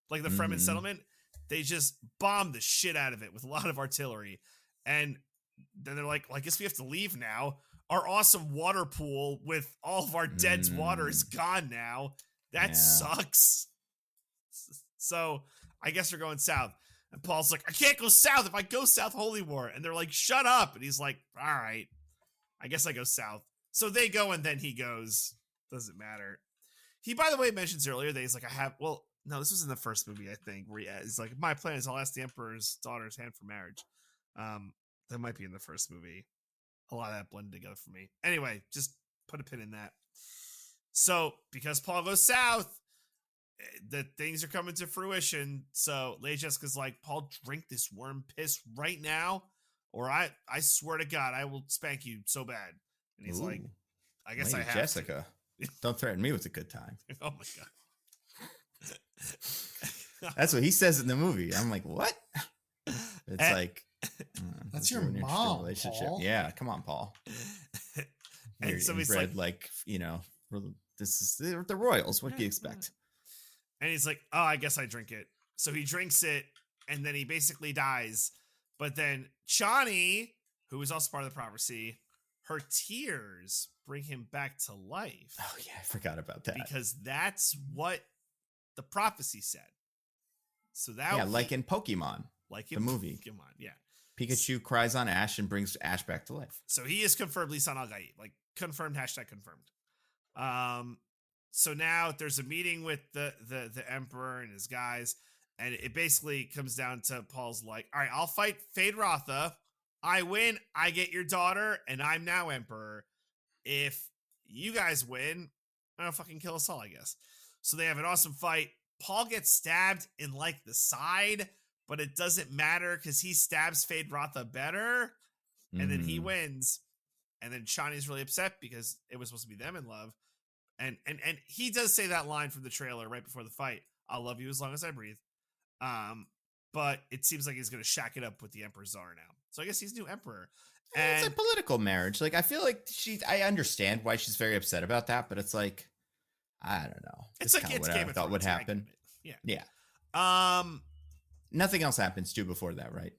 like the Fremen settlement. They just bomb the shit out of it with a lot of artillery. And then they're like, well, I guess we have to leave now. Our awesome water pool with all of our dead's water is gone now. That sucks. So I guess we're going south. And Paul's like, I can't go south. If I go south, holy war. And they're like, shut up. And he's like, all right, I guess I go south. So they go and then he goes. Doesn't matter. He, by the way, mentions earlier that he's like, no, this was in the first movie, I think, where he's like, my plan is I'll ask the Emperor's daughter's hand for marriage. That might be in the first movie. A lot of that blended together for me. Anyway, just put a pin in that. So, because Paul goes south, the things are coming to fruition. So, Lady Jessica's like, Paul, drink this worm piss right now, or I swear to God, I will spank you so bad. And he's like, I guess Lady I have Jessica. Don't threaten me with a good time. Oh my God. That's what he says in the movie. I'm like, what? It's like, that's your mom, relationship. Paul. Yeah, come on, Paul. And so he's inbred, like, this is the royals. What do you expect? And he's like, oh, I guess I drink it. So he drinks it, and then he basically dies. But then Chani, who is also part of the prophecy, her tears bring him back to life. Oh yeah, I forgot about that. Because that's what the prophecy said. So that like in Pokemon, like the in movie. Pokemon, yeah. Pikachu cries on Ash and brings Ash back to life. So he is confirmed Lisan al-Gaib, like confirmed, #confirmed. So now there's a meeting with the Emperor and his guys, and it basically comes down to Paul's like, all right, I'll fight Feyd-Rautha. I win, I get your daughter, and I'm now Emperor. If you guys win, I'll fucking kill us all, I guess. So they have an awesome fight. Paul gets stabbed in like the side, but it doesn't matter because he stabs Feyd-Rautha better, and then he wins. And then Shani's really upset because it was supposed to be them in love. And he does say that line from the trailer right before the fight. I'll love you as long as I breathe. But it seems like he's going to shack it up with the Emperor Tsar now. So I guess he's new Emperor. And it's a political marriage. Like, I feel like I understand why she's very upset about that, but it's like, I don't know. It's like what Game I of thought would Thrones, happen. Yeah. Nothing else happens too before that, right?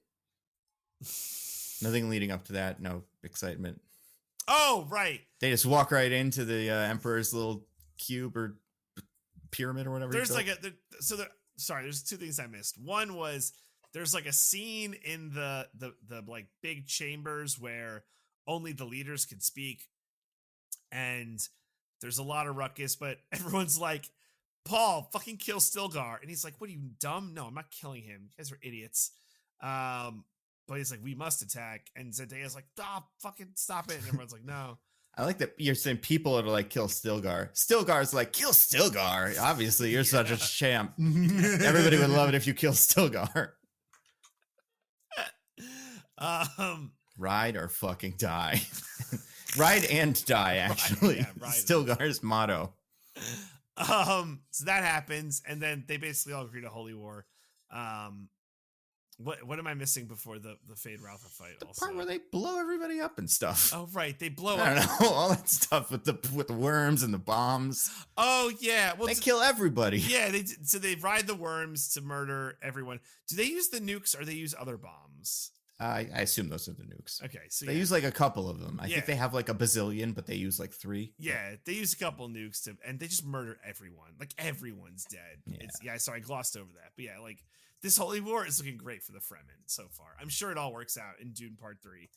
Nothing leading up to that. No excitement. Oh, right. They just walk right into the Emperor's little cube or pyramid or whatever. There's like there's two things I missed. One was there's like a scene in the like big chambers where only the leaders can speak, and there's a lot of ruckus, but everyone's like, Paul, fucking kill Stilgar. And he's like, what are you, dumb? No, I'm not killing him. You guys are idiots. But he's like, we must attack. And Zendaya's like, fucking stop it. And everyone's like, no. I like that you're saying people are like, kill Stilgar. Stilgar's like, kill Stilgar. Obviously, you're such a champ. Everybody would love it if you kill Stilgar. Ride or fucking die. Ride and die, actually. Ride. Stilgar's motto. So that happens, and then they basically all agree to holy war. What am I missing before the Feyd-Rautha fight? The part where they blow everybody up and stuff. Oh right, they blow up. I don't know, all that stuff with the worms and the bombs. Oh yeah, well they kill everybody. Yeah, they ride the worms to murder everyone. Do they use the nukes or they use other bombs? I assume those are the nukes. Okay, so they use like a couple of them. I think they have like a bazillion, but they use like 3. Yeah, they use a couple nukes and they just murder everyone. Like everyone's dead. Yeah. So I glossed over that. But yeah, like this holy war is looking great for the Fremen so far. I'm sure it all works out in Dune Part 3.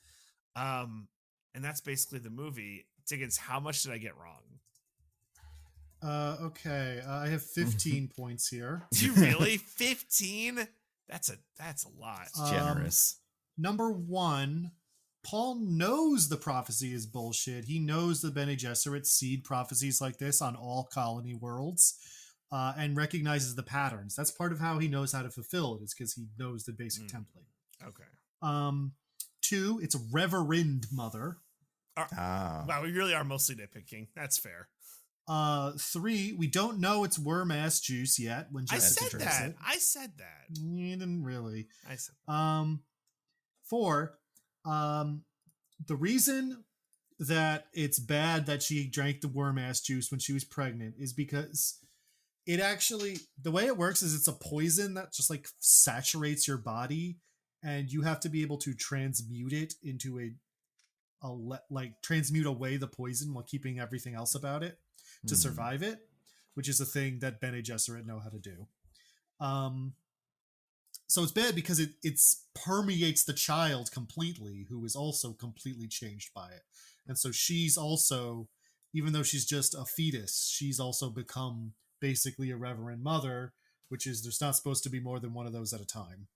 And that's basically the movie. Diggins, how much did I get wrong? Okay, I have 15 points here. Do you really? 15? That's a lot. It's generous. Number 1, Paul knows the prophecy is bullshit. He knows the Bene Gesserit seed prophecies like this on all colony worlds. and recognizes the patterns. That's part of how he knows how to fulfill it, is because he knows the basic template. Okay. 2, it's Reverend Mother. Wow, we really are mostly nitpicking. That's fair. 3, we don't know it's worm ass juice yet. When I Jessica said drinks that. it. I said that. You didn't really. I said. 4, the reason that it's bad that she drank the worm ass juice when she was pregnant is because it actually, the way it works is it's a poison that just like saturates your body, and you have to be able to transmute it into transmute away the poison while keeping everything else about it to survive it, which is a thing that Bene Gesserit know how to do. So it's bad because it permeates the child completely, who is also completely changed by it. And so she's also, even though she's just a fetus, she's also become basically a Reverend Mother, which is there's not supposed to be more than one of those at a time.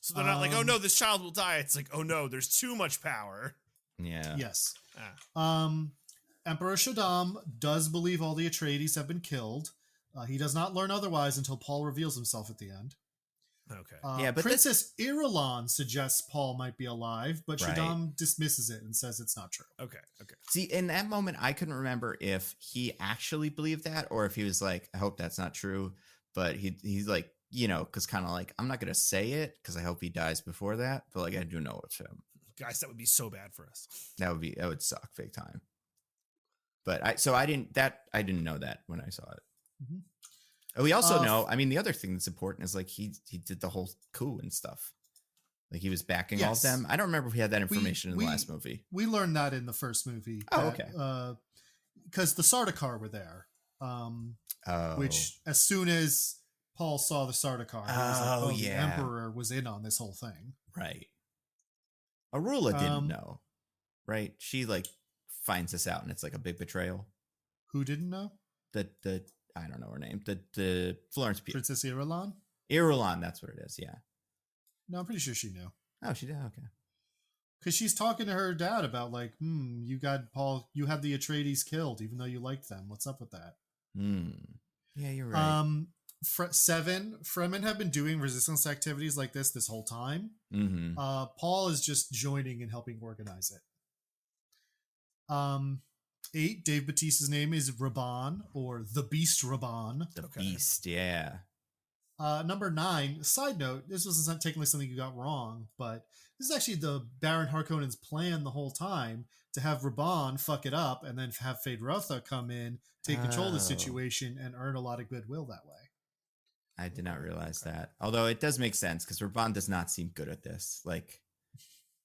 So they're not like, oh no, this child will die. It's like, oh no, there's too much power. Yeah. Yes. Emperor Shaddam does believe all the Atreides have been killed. He does not learn otherwise until Paul reveals himself at the end. Okay. But Princess Irulan suggests Paul might be alive, but Shaddam dismisses it and says it's not true. Okay. See, in that moment, I couldn't remember if he actually believed that or if he was like, I hope that's not true. But he's like, you know, because kind of like, I'm not going to say it because I hope he dies before that. But like, I do know it's him. Guys, that would be so bad for us. That would suck big time. But I didn't know that when I saw it. Mm-hmm. We also know, I mean, the other thing that's important is like he did the whole coup and stuff. Like he was backing all of them. I don't remember if we had that information in the last movie. We learned that in the first movie. Okay. Because the Sardaukar were there. Which as soon as Paul saw the Sardaukar, he was like, the Emperor was in on this whole thing. Right. Arula didn't know, right? She like finds this out and it's like a big betrayal. Who didn't know? The I don't know her name. The Florence Pugh. Princess Irulan? Irulan, that's what it is, yeah. No, I'm pretty sure she knew. Oh, she did? Okay. Because she's talking to her dad about like, you got Paul, you had the Atreides killed, even though you liked them. What's up with that? Yeah, you're right. 7, Fremen have been doing resistance activities like this whole time. Mm-hmm. Paul is just joining and helping organize it. 8, Dave Bautista's name is Raban, or the Beast Raban. The Beast, yeah. Number 9, side note, this was not technically something you got wrong, but this is actually the Baron Harkonnen's plan the whole time, to have Raban fuck it up and then have Feyd-Rautha come in, take control of the situation, and earn a lot of goodwill that way. I did not realize that. Although it does make sense, because Raban does not seem good at this. Like,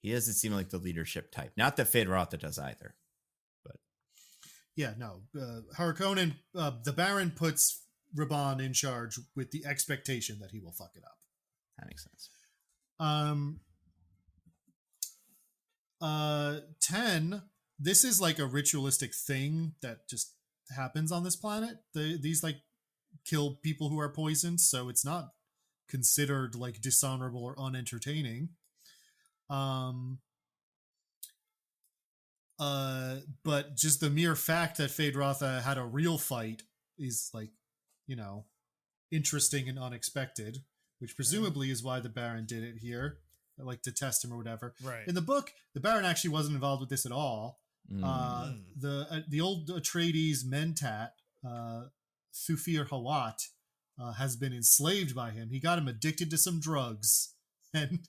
he doesn't seem like the leadership type. Not that Feyd-Rautha does either. But yeah, no. Harkonnen, the Baron puts Raban in charge with the expectation that he will fuck it up. That makes sense. 10, this is like a ritualistic thing that just happens on this planet. These like kill people who are poisoned, so it's not considered like dishonorable or unentertaining. But just the mere fact that Feyd-Rautha had a real fight is like, you know, interesting and unexpected, which presumably is why the Baron did it here, like to test him or whatever. Right. In the book, the Baron actually wasn't involved with this at all. The old Atreides Mentat, Thufir Hawat, has been enslaved by him. He got him addicted to some drugs and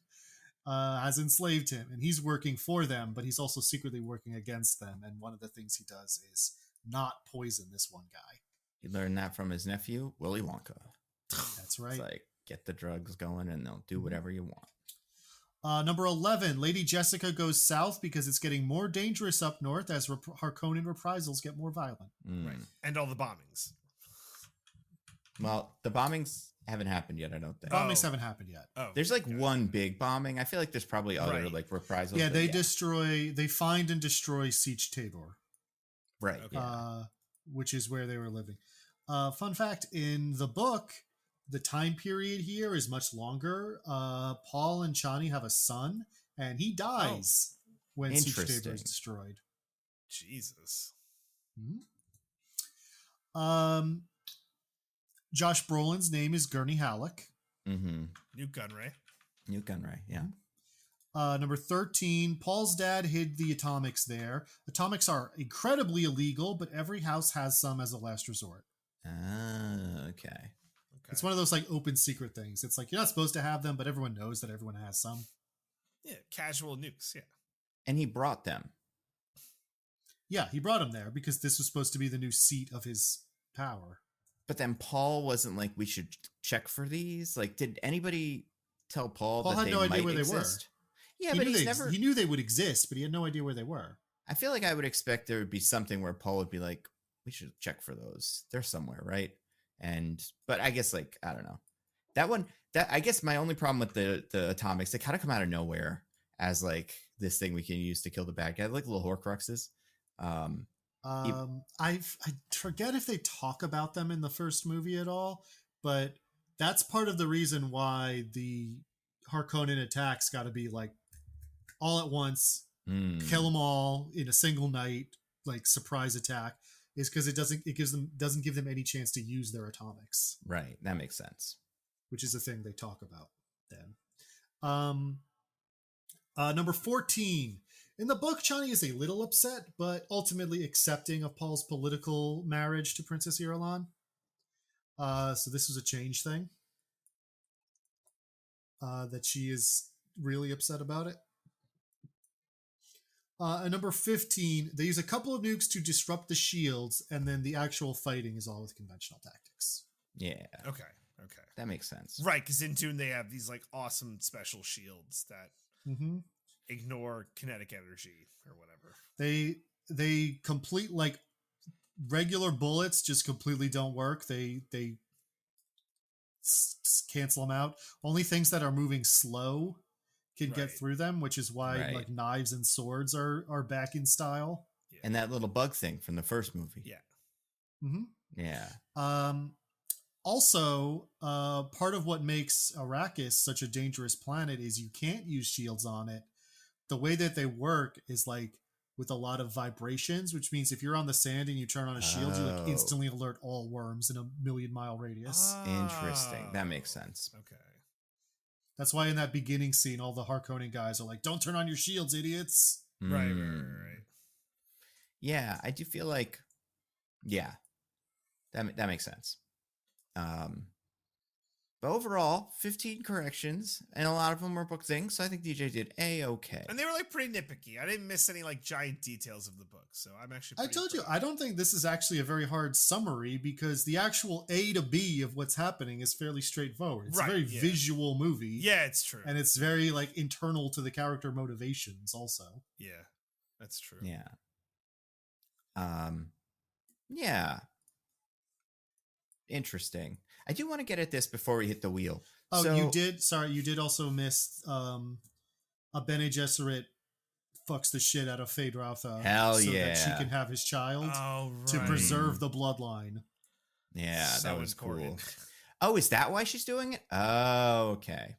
has enslaved him, and he's working for them, but he's also secretly working against them. And one of the things he does is not poison this one guy. He learned that from his nephew, Willy Wonka. That's right. It's like, get the drugs going and they'll do whatever you want. Number 11, Lady Jessica goes south because it's getting more dangerous up north as Harkonnen reprisals get more violent. Right. And all the bombings. Well, the bombings haven't happened yet, I don't think. Bombings haven't happened yet. There's like one big bombing. I feel like there's probably other like reprisals. Yeah, they find and destroy Siege Tabor. Right. Okay. Yeah. Which is where they were living. Fun fact, in the book, the time period here is much longer. Paul and Chani have a son, and he dies when Siege Tabor is destroyed. Jesus. Josh Brolin's name is Gurney Halleck. Mm-hmm. Newt Gunray. Newt Gunray, yeah. Number 13, Paul's dad hid the atomics there. Atomics are incredibly illegal, but every house has some as a last resort. Ah, okay. It's one of those like open secret things. It's like you're not supposed to have them, but everyone knows that everyone has some. Yeah, casual nukes, yeah. And he brought them. Yeah, he brought them there because this was supposed to be the new seat of his power. But then Paul wasn't like, we should check for these? Like, did anybody tell Paul that had they no idea might where exist? they were. Yeah, but he knew they would exist, but he had no idea where they were. I feel like I would expect there would be something where Paul would be like, we should check for those. They're somewhere, right? But I guess, like, I don't know. I guess my only problem with the atomics, they kind of come out of nowhere as like this thing we can use to kill the bad guy, like little Horcruxes. I forget if they talk about them in the first movie at all, but that's part of the reason why the Harkonnen attacks got to be like all at once, kill them all in a single night, like surprise attack, is because it doesn't give them any chance to use their atomics. Right, that makes sense. Which is a thing they talk about then. Number 14. In the book, Chani is a little upset, but ultimately accepting of Paul's political marriage to Princess Irulan. So this was a change thing. That she is really upset about it. And number 15, they use a couple of nukes to disrupt the shields, and then the actual fighting is all with conventional tactics. Yeah. Okay. That makes sense. Right, because in Dune they have these like awesome special shields that ignore kinetic energy or whatever. They complete like regular bullets just completely don't work. They cancel them out. Only things that are moving slow can get through them, which is why like knives and swords are back in style. Yeah. And that little bug thing from the first movie. Yeah. Yeah. Also, part of what makes Arrakis such a dangerous planet is you can't use shields on it. The way that they work is like with a lot of vibrations, which means if you're on the sand and you turn on a shield, you like instantly alert all worms in a 1,000,000-mile radius. Interesting. That makes sense. Okay. That's why in that beginning scene, all the Harkonnen guys are like, "Don't turn on your shields, idiots!" Right. Yeah, I do feel like, yeah, that makes sense. But overall, 15 corrections, and a lot of them were book things, so I think DJ did A-okay. And they were like pretty nitpicky. I didn't miss any like giant details of the book, so I'm actually I told you, I don't think this is actually a very hard summary because the actual A to B of what's happening is fairly straightforward. It's a very visual movie. Yeah, it's true. And it's very like internal to the character motivations also. Yeah, that's true. Yeah. Yeah. Interesting. I do want to get at this before we hit the wheel. Oh, so, you did also miss a Bene Gesserit fucks the shit out of Feyd-Rautha. Hell so yeah. that she can have his child to right. preserve the bloodline. Yeah, So that was important. cool. Oh, is that why she's doing it? Oh, okay.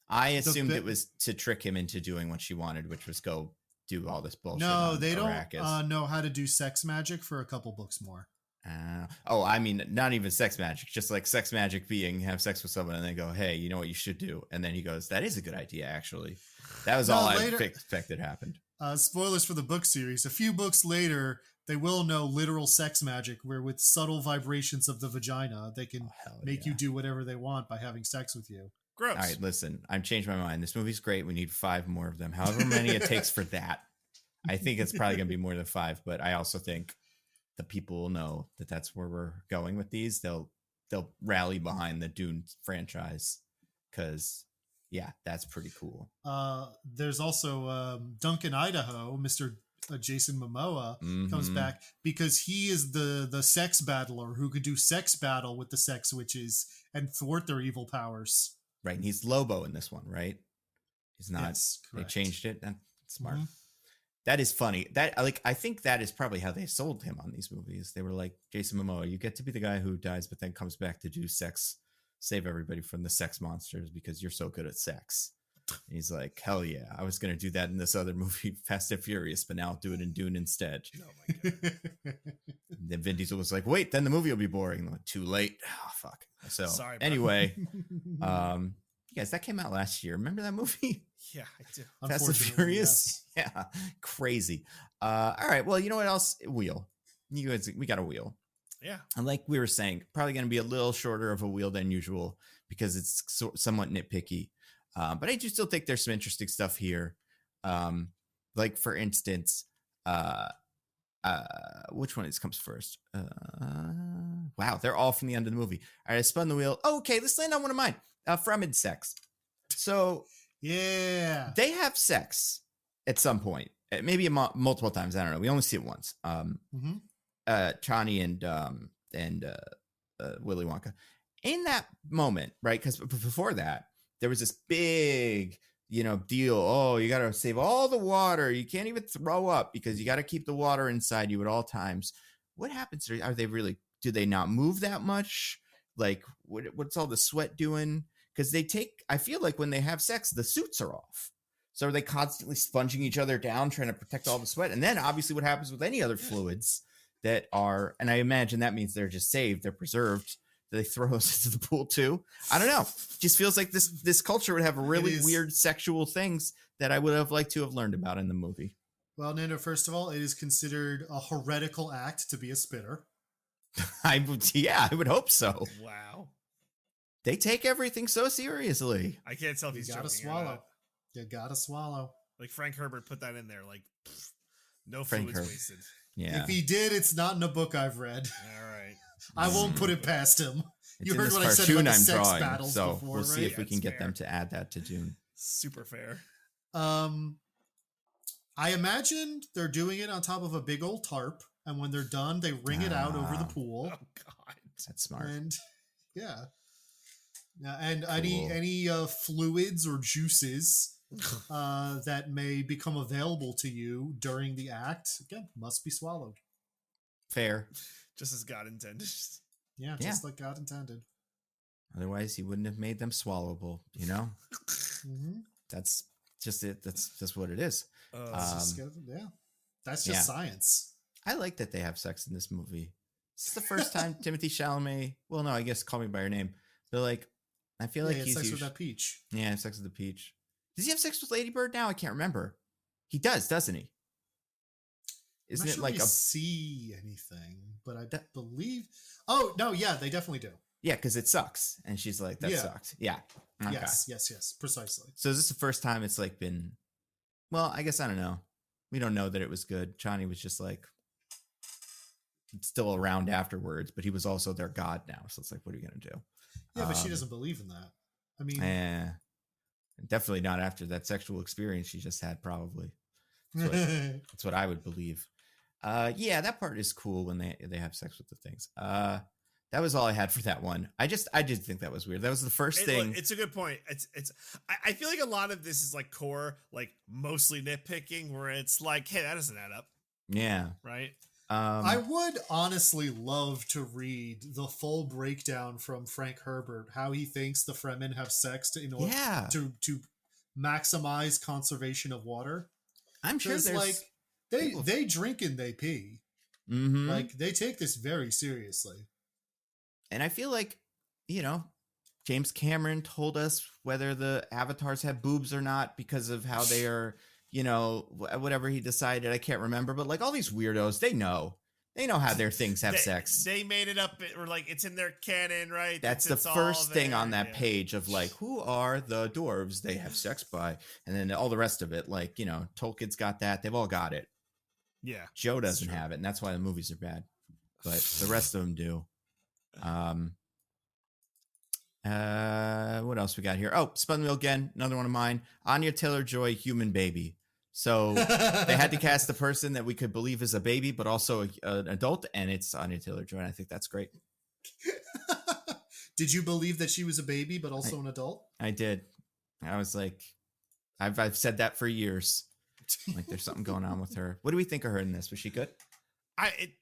I assumed it was to trick him into doing what she wanted, which was go do all this bullshit. No, they Arrakis. don't know how to do sex magic for a couple books more. I mean, not even sex magic, just like sex magic being have sex with someone and they go, hey, you know what you should do? And then he goes, that is a good idea, actually. That was all I expected happened. Spoilers for the book series. A few books later, they will know literal sex magic where with subtle vibrations of the vagina, they can make you do whatever they want by having sex with you. Gross. All right, listen, I've changed my mind. This movie's great. We need 5 more of them. However many it takes for that. I think it's probably going to be more than 5, but I also think the people will know that that's where we're going with these. They'll rally behind the Dune franchise because, yeah, that's pretty cool. There's also Duncan Idaho, Mr. Jason Momoa comes back because he is the sex battler who could do sex battle with the sex witches and thwart their evil powers. Right, and he's Lobo in this one, right? He's not. Yes, they changed it. That's smart. That is funny. I think that is probably how they sold him on these movies. They were like, Jason Momoa, you get to be the guy who dies, but then comes back to do sex, save everybody from the sex monsters because you're so good at sex. He's like, hell yeah, I was going to do that in this other movie, Fast and Furious, but now I'll do it in Dune instead. Oh my god. And then Vin Diesel was like, wait, then the movie will be boring. I'm like, too late. Oh, fuck. So Sorry, bro. anyway, you guys, that came out last year. Remember that movie? Yeah, I do. Fast and Furious? Yes. Yeah, crazy. All right, well, you know what else? Wheel. You guys, we got a wheel. Yeah. And like we were saying, probably going to be a little shorter of a wheel than usual because it's somewhat nitpicky. But I do still think there's some interesting stuff here. Like for instance, which one comes first? Wow, they're all from the end of the movie. All right, I spun the wheel. Oh, okay, let's land on one of mine. Fremen sex. So Yeah. they have sex at some point, maybe multiple times. I don't know. We only see it once. Chani and Willy Wonka. In that moment, right? Because before that, there was this big, deal. Oh, you got to save all the water. You can't even throw up because you got to keep the water inside you at all times. What happens? Are they really? Do they not move that much? Like, what's all the sweat doing? Because I feel like when they have sex, the suits are off. So are they constantly sponging each other down, trying to protect all the sweat? And then obviously what happens with any other fluids that are, and I imagine that means they're just saved, they're preserved. Do they throw us into the pool too? I don't know. It just feels like this culture would have really weird sexual things that I would have liked to have learned about in the movie. Well, Nando, first of all, it is considered a heretical act to be a spitter. I would hope so. Wow. They take everything so seriously. I can't tell if he's You gotta joking or swallow. not. You gotta swallow. Like Frank Herbert put that in there. Like, no Frank fluids Herbert. wasted. Yeah. If he did, it's not in a book I've read. All right. I won't put it past him. It's You in heard this what I said about cartoon the I'm sex drawing, battles so before, we'll see right? if we can That's get them fair. to add that to Dune. Super fair. I imagine they're doing it on top of a big old tarp, and when they're done, they wring it out over the pool. Oh God. That's smart. And yeah, and Cool. any fluids or juices that may become available to you during the act, again, must be swallowed. Fair. Just as God intended. Yeah, just like God intended. Otherwise, he wouldn't have made them swallowable. Mm-hmm. That's just it. That's just what it is. That's just science. I like that they have sex in this movie. This is the first time Timothy Chalamet. Well, no, I guess Call Me by Your Name. But like, I feel like he's sex with that peach. Yeah, sex with the peach. Does he have sex with Lady Bird now? I can't remember. He does, doesn't he? Isn't it like we see anything? But I believe. Oh no, yeah, they definitely do. Yeah, because it sucks, and she's like, "That sucked." Yeah. Okay. Yes, precisely. So is this the first time it's like been? Well, I guess I don't know. We don't know that it was good. Chani was just like still around afterwards, but he was also their god now. So it's like, what are you gonna do? Yeah, but she doesn't believe in that. I mean, definitely not after that sexual experience she just had. Probably. That's what I would believe. Yeah, that part is cool when they have sex with the things. That was all I had for that one. I did think that was weird. That was the first thing. It's a good point. I feel like a lot of this is like core, like mostly nitpicking, where it's like, hey, that doesn't add up. Yeah. Right. I would honestly love to read the full breakdown from Frank Herbert, how he thinks the Fremen have sex in order to maximize conservation of water. I'm sure there's like they drink and they pee. Mm-hmm. Like they take this very seriously. And I feel like, James Cameron told us whether the avatars have boobs or not because of how they are, whatever he decided. I can't remember. But like all these weirdos, they know how their things have sex. They made it up, or like it's in their canon, right? That's the first thing on that page of like, who are the dwarves they have sex by? And then all the rest of it, like, Tolkien's got that. They've all got it. Yeah. Joe doesn't have it. And that's why the movies are bad. But the rest of them do. What else we got here? Oh, Spun Wheel again, another one of mine. Anya Taylor-Joy, human baby. So they had to cast the person that we could believe is a baby, but also an adult, and it's Anya Taylor-Joy. And I think that's great. Did you believe that she was a baby, but also an adult? I did. I was like, I've said that for years. Like, there's something going on with her. What do we think of her in this? Was she good?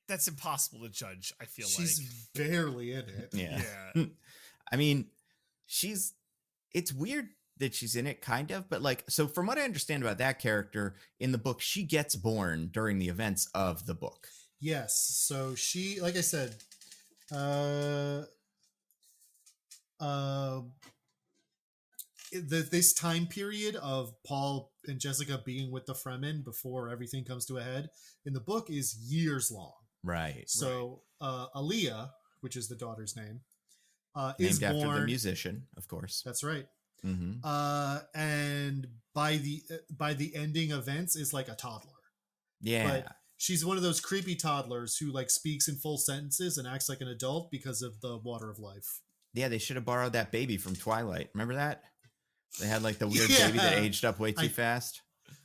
That's impossible to judge. I feel she's barely in it. Yeah. I mean, it's weird that she's in it, kind of. But like, so from what I understand about that character in the book, she gets born during the events of the book. Yes. So she, like I said, uh, uh, this time period of Paul and Jessica being with the Fremen before everything comes to a head in the book is years long. Right. So Aaliyah, which is the daughter's name, Named is after born. the musician, of course. That's right. Mm-hmm. And by the ending events is like a toddler. Yeah. But she's one of those creepy toddlers who like speaks in full sentences and acts like an adult because of the water of life. Yeah, they should have borrowed that baby from Twilight. Remember that? They had like the weird Yeah. baby that aged up way too fast.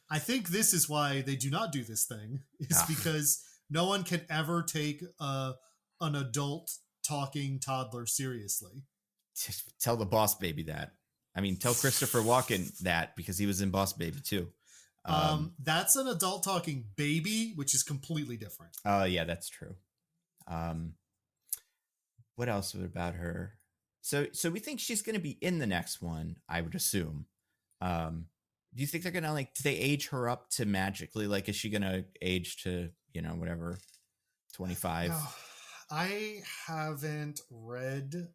I think this is why they do not do this thing, is because no one can ever take an adult talking toddler seriously. Tell the Boss Baby that. I mean, tell Christopher Walken that, because he was in Boss Baby too. That's an adult talking baby, which is completely different. Oh, yeah, that's true. What else about her? So we think she's going to be in the next one, I would assume. Do you think they're going to do they age her up to magically? Like, is she going to age to, whatever, 25? I haven't read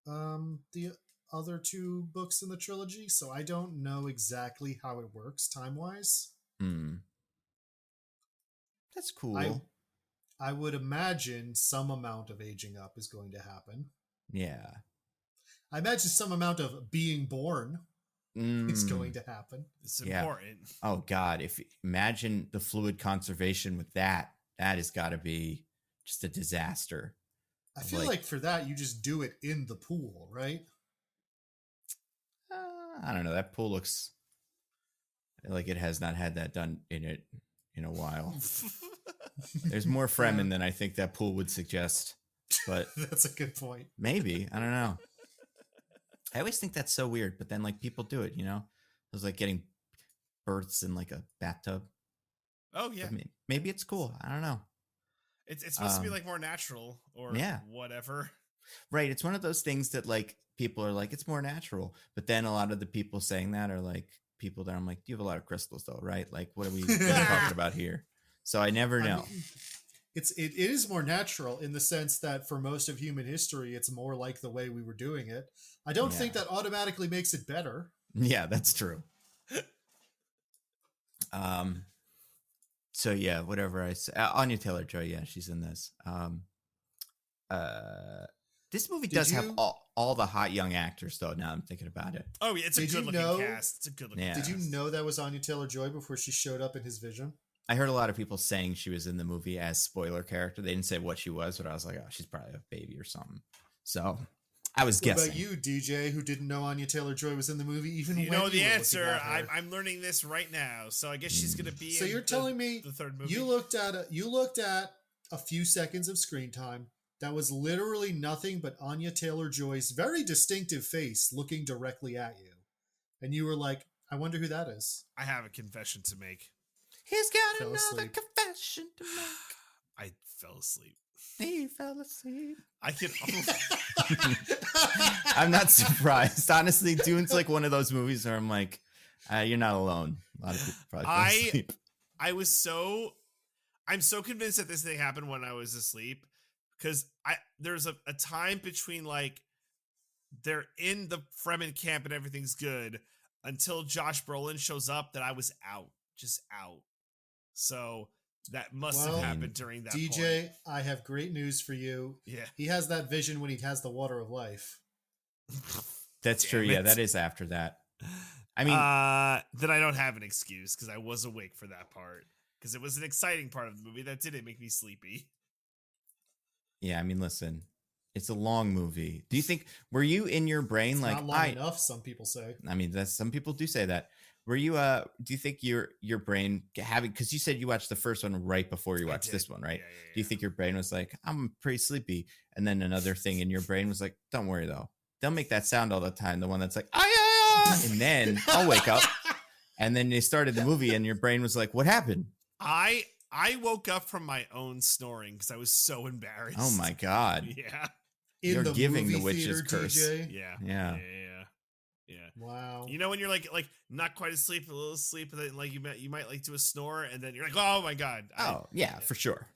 the other two books in the trilogy, so I don't know exactly how it works time-wise. That's cool. I would imagine some amount of aging up is going to happen. Yeah. I imagine some amount of being born is going to happen. It's important. Oh God. Imagine the fluid conservation with that has got to be just a disaster. I feel like for that, you just do it in the pool, right? I don't know. That pool looks like it has not had that done in it in a while. There's more Fremen than I think that pool would suggest, but that's a good point. Maybe. I don't know. I always think that's so weird, but then people do it, It was like getting births in like a bathtub. Oh yeah. Maybe it's cool. I don't know. It's supposed to be like more natural or whatever. Right. It's one of those things that people are like, it's more natural. But then a lot of the people saying that are like people that I'm like, you have a lot of crystals though, right? Like, what are we talking about here? So I never know. I mean, it is more natural in the sense that for most of human history, it's more like the way we were doing it. I don't think that automatically makes it better. Yeah, that's true. So yeah, whatever I say. Anya Taylor-Joy, yeah, she's in this. This movie does have all the hot young actors, though. Now I'm thinking about it. Oh yeah, it's a good looking cast. It's a good looking. Did you know that was Anya Taylor-Joy before she showed up in his vision? I heard a lot of people saying she was in the movie as spoiler character. They didn't say what she was, but I was like, oh, she's probably a baby or something. So I was guessing. What about you, DJ, who didn't know Anya Taylor-Joy was in the movie? Even you know the answer. I'm learning this right now, so I guess she's gonna be. So you're telling me the third movie? You looked at a few seconds of screen time. That was literally nothing but Anya Taylor-Joy's very distinctive face looking directly at you, and you were like, "I wonder who that is." I have a confession to make. He's got another confession to make. I fell asleep. He fell asleep. I can. I'm not surprised. Honestly, Dune's like one of those movies where I'm like, you're not alone. A lot of people probably fell asleep. I'm so convinced that this thing happened when I was asleep, because there's a time between they're in the Fremen camp and everything's good until Josh Brolin shows up that I was just out. So that must have happened during that DJ, point. I have great news for you. Yeah. He has that vision when he has the water of life. That's true. Yeah, that is after that. I mean, then I don't have an excuse because I was awake for that part, because it was an exciting part of the movie that didn't make me sleepy. Yeah, I mean, listen, it's a long movie. Do you think, were you in your brain it's not long enough, some people say. I mean, some people do say that. Were you do you think your brain having, because you said you watched the first one right before you watched this one, right? Yeah. Do you think your brain was like, I'm pretty sleepy, and then another thing in your brain was like, don't worry though, they'll make that sound all the time, the one that's like, and then I'll wake up, and then they started the movie and your brain was like, what happened? I woke up from my own snoring because I was so embarrassed. Oh my God. Yeah. You're giving the witch's curse. DJ? Yeah. Yeah. Wow. You know when you're like not quite asleep, a little asleep, and then like you might like do a snore, and then you're like, oh my god. For sure.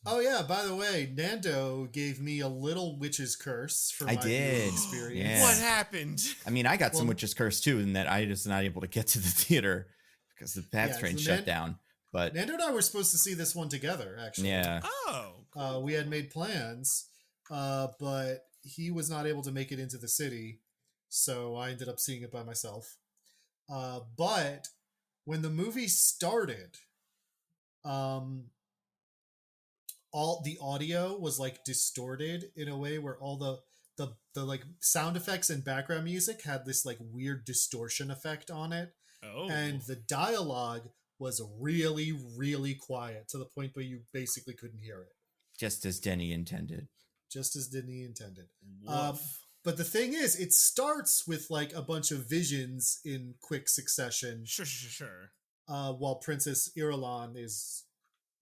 Oh yeah, by the way, Nando gave me a little witch's curse for my viewing experience. Yeah. What happened? I mean, I got some witch's curse too, in that I was not able to get to the theater because the PATH train shut down. But Nando and I were supposed to see this one together, actually. Yeah. Oh. Cool. We had made plans, but he was not able to make it into the city, so I ended up seeing it by myself. But when the movie started, all the audio was like distorted in a way where all the like sound effects and background music had this like weird distortion effect on it. Oh. And the dialogue was really, really quiet to the point where you basically couldn't hear it. Just as Denny intended. But the thing is, it starts with like a bunch of visions in quick succession. Sure. While Princess Irulan is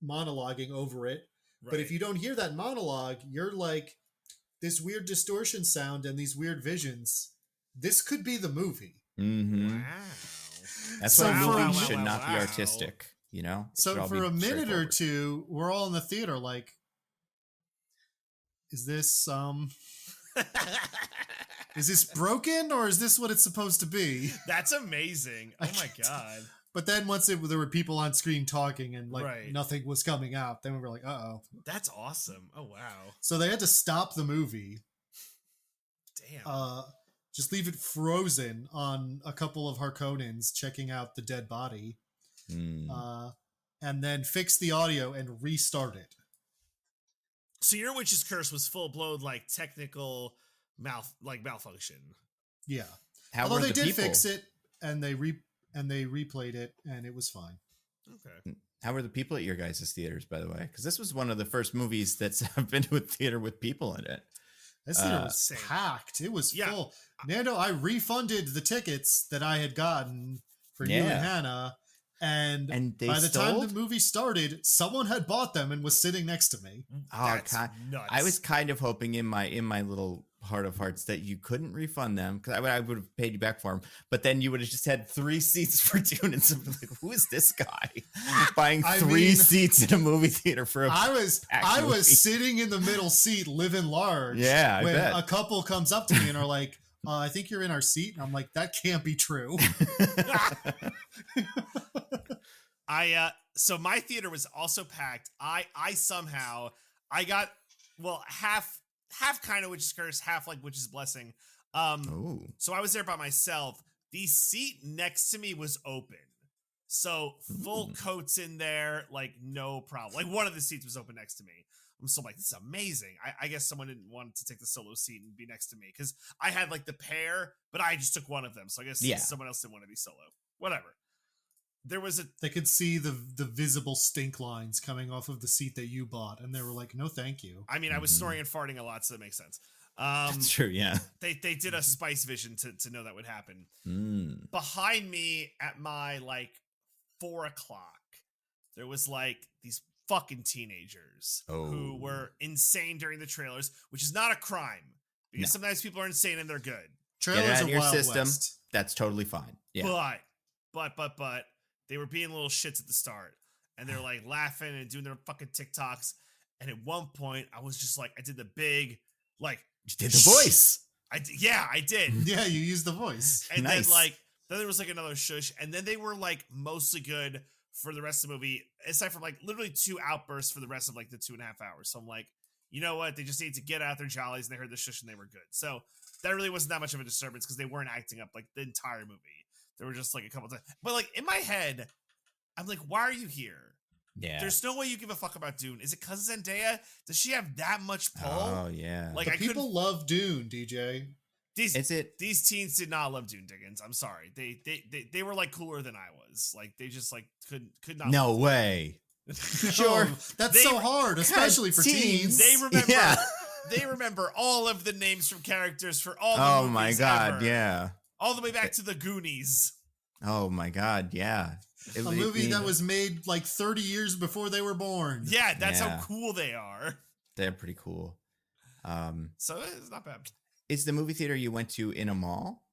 monologuing over it. Right. But if you don't hear that monologue, you're like, this weird distortion sound and these weird visions. This could be the movie. Mm-hmm. Wow. That's why movies should not be artistic, you know? So for a minute or two, we're all in the theater like, is this is this broken or is this what it's supposed to be? That's amazing. Oh my god. But then once there were people on screen talking and like nothing was coming out, then we were like, uh-oh. That's awesome. Oh wow. So they had to stop the movie. Damn. Just leave it frozen on a couple of Harkonnens checking out the dead body. And then fix the audio and restart it. So your witch's curse was full blown like technical malfunction. Yeah. Although they did fix it and they replayed it and it was fine. Okay. How were the people at your guys' theaters, by the way? Because this was one of the first movies that's I've been to a theater with people in it. This theater was packed. It was full. Nando, I refunded the tickets that I had gotten for you and Hannah. And by the time the movie started, someone had bought them and was sitting next to me. That's nuts. I was kind of hoping in my little heart of hearts that you couldn't refund them because I would have paid you back for them. But then you would have just had 3 seats for Dune and something like, who is this guy buying 3 seats in a movie theater for a I was sitting in the middle seat, living large. Yeah, when a couple comes up to me and are like, I think you're in our seat. And I'm like, that can't be true. So my theater was also packed. I somehow got half kind of witch's curse, half like witch's blessing. So I was there by myself. The seat next to me was open. So full coats in there, like no problem. Like one of the seats was open next to me. I'm still like, this is amazing. I guess someone didn't want to take the solo seat and be next to me because I had like the pair, but I just took one of them. So I guess someone else didn't want to be solo. Whatever. They could see the visible stink lines coming off of the seat that you bought, and they were like, no, thank you. I mean, I was snoring and farting a lot, so that makes sense. That's true, yeah. They did a spice vision to know that would happen. Behind me at my like 4 o'clock, there was like these fucking teenagers who were insane during the trailers, which is not a crime because sometimes people are insane and they're good. Trailers Get it out are of your Wild system. West. That's totally fine. Yeah. But they were being little shits at the start, and they're like laughing and doing their fucking TikToks. And at one point, I was just like, I did the big like. You did the voice. I did. Yeah, you used the voice. And then there was like another shush, and then they were like mostly good for the rest of the movie, aside from like literally 2 outbursts for the rest of like the 2.5 hours. So I'm like, you know what? They just need to get out their jollies, and they heard the shush, and they were good. So that really wasn't that much of a disturbance because they weren't acting up like the entire movie. There were just like a couple times, but like in my head, I'm like, why are you here? Yeah. There's no way you give a fuck about Dune. Is it because of Zendaya? Does she have that much pull? Oh yeah. Like people love Dune, DJ. These teens did not love Dune, Diggins. I'm sorry. They were like cooler than I was. Like they just like could not. No way. Sure. That's so hard, especially for teens. They remember. Yeah. They remember all of the names from characters for all the movies. Oh my god, ever. Yeah. All the way back to the Goonies. Oh my god, yeah. A movie that was made like 30 years before they were born. Yeah, that's how cool they are. They're pretty cool. So it's not bad. Is the movie theater you went to in a mall?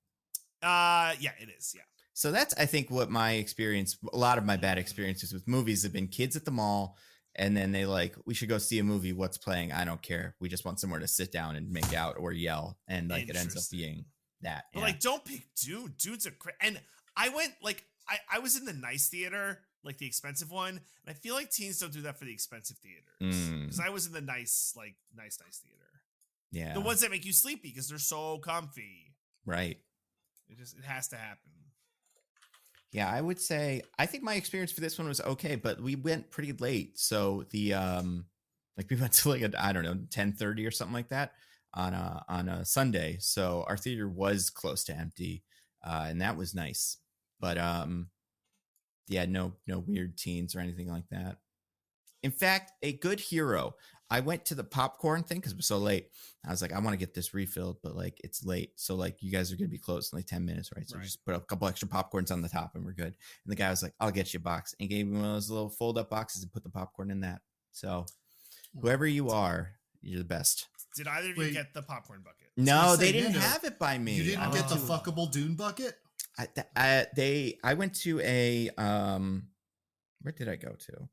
Yeah, it is. Yeah. So that's, I think, what my experience, a lot of my bad experiences with movies have been kids at the mall. And then they like, we should go see a movie. What's playing? I don't care. We just want somewhere to sit down and make out or yell. And like, it ends up being that. But like, don't pick Dune. Dune's and I went like, I was in the nice theater, like the expensive one. And I feel like teens don't do that for the expensive theaters. Because I was in the nice theater. Yeah. The ones that make you sleepy because they're so comfy. Right. It has to happen. Yeah, I would say, I think my experience for this one was okay, but we went pretty late. So the, like we went to like, I don't know, 10:30 or something like that on a Sunday. So our theater was close to empty. And that was nice. But, yeah, no weird teens or anything like that. In fact, a good hero. I went to the popcorn thing because it was so late. I was like, I want to get this refilled, but like it's late. So like you guys are going to be closed in like 10 minutes, right? So just put a couple extra popcorns on the top and we're good. And the guy was like, I'll get you a box. And gave me one of those little fold up boxes and put the popcorn in that. So whoever you are, you're the best. Did either of you get the popcorn bucket? No, they didn't have it by me. You didn't get the fuckable Dune bucket? I went to a, where did I go to?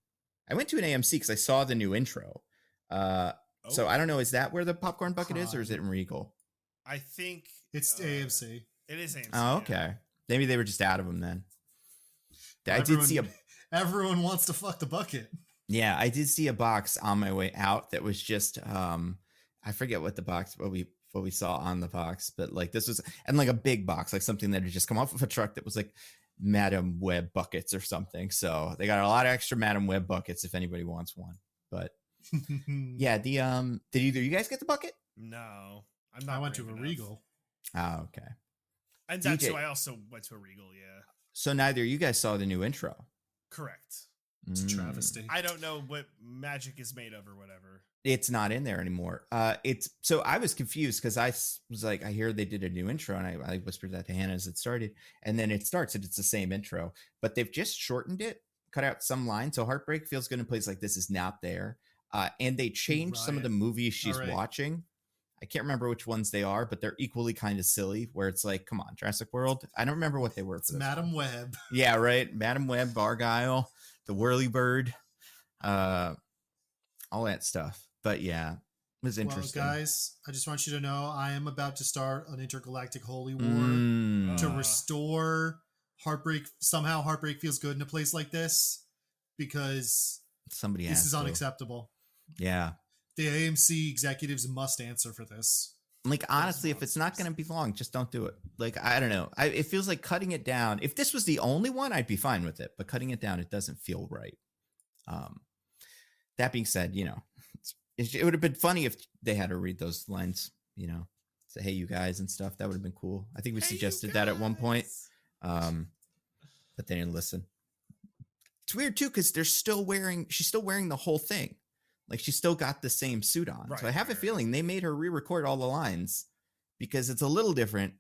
I went to an AMC because I saw the new intro. So I don't know, is that where the popcorn bucket is, or is it in Regal? I think it's AMC. It is AMC. Oh, okay. Yeah. Maybe they were just out of them then. Everyone wants to fuck the bucket. Yeah, I did see a box on my way out that was just I forget what we saw on the box, but like this was, and like a big box, like something that had just come off of a truck that was like Madam Web buckets or something. So they got a lot of extra Madam Web buckets if anybody wants one. But yeah, the did either you guys get the bucket? No, I'm not. I went to a Regal. Oh, okay. And that's who I also went to a Regal. Yeah. So neither of you guys saw the new intro. Correct. It's a travesty. I don't know what magic is made of or whatever. It's not in there anymore. It's so I was confused because I was like, I hear they did a new intro, and I whispered that to Hannah as it started, and then it starts and it's the same intro, but they've just shortened it, cut out some lines. So Heartbreak Feels Good in Place Like This is not there. And they changed some of the movies she's watching. I can't remember which ones they are, but they're equally kind of silly, where it's like, come on, Jurassic World. I don't remember what they were. It's Madam Web. Yeah, right. Madam Web, Argyle, the Whirlybird, all that stuff. But yeah, it was interesting. Well, guys, I just want you to know I am about to start an intergalactic holy war to restore Heartbreak. Somehow Heartbreak Feels Good in a place like this, because this is unacceptable. Yeah. The AMC executives must answer for this. Like, honestly, if it's not going to be long, just don't do it. Like, I don't know. It feels like cutting it down. If this was the only one, I'd be fine with it. But cutting it down, it doesn't feel right. That being said, you know, it would have been funny if they had to read those lines, you know, say, hey, you guys and stuff. That would have been cool. I think we suggested that at one point. But they didn't listen. It's weird, too, because she's still wearing the whole thing. Like, she's still got the same suit on. Right, so I have a feeling they made her re-record all the lines because it's a little different,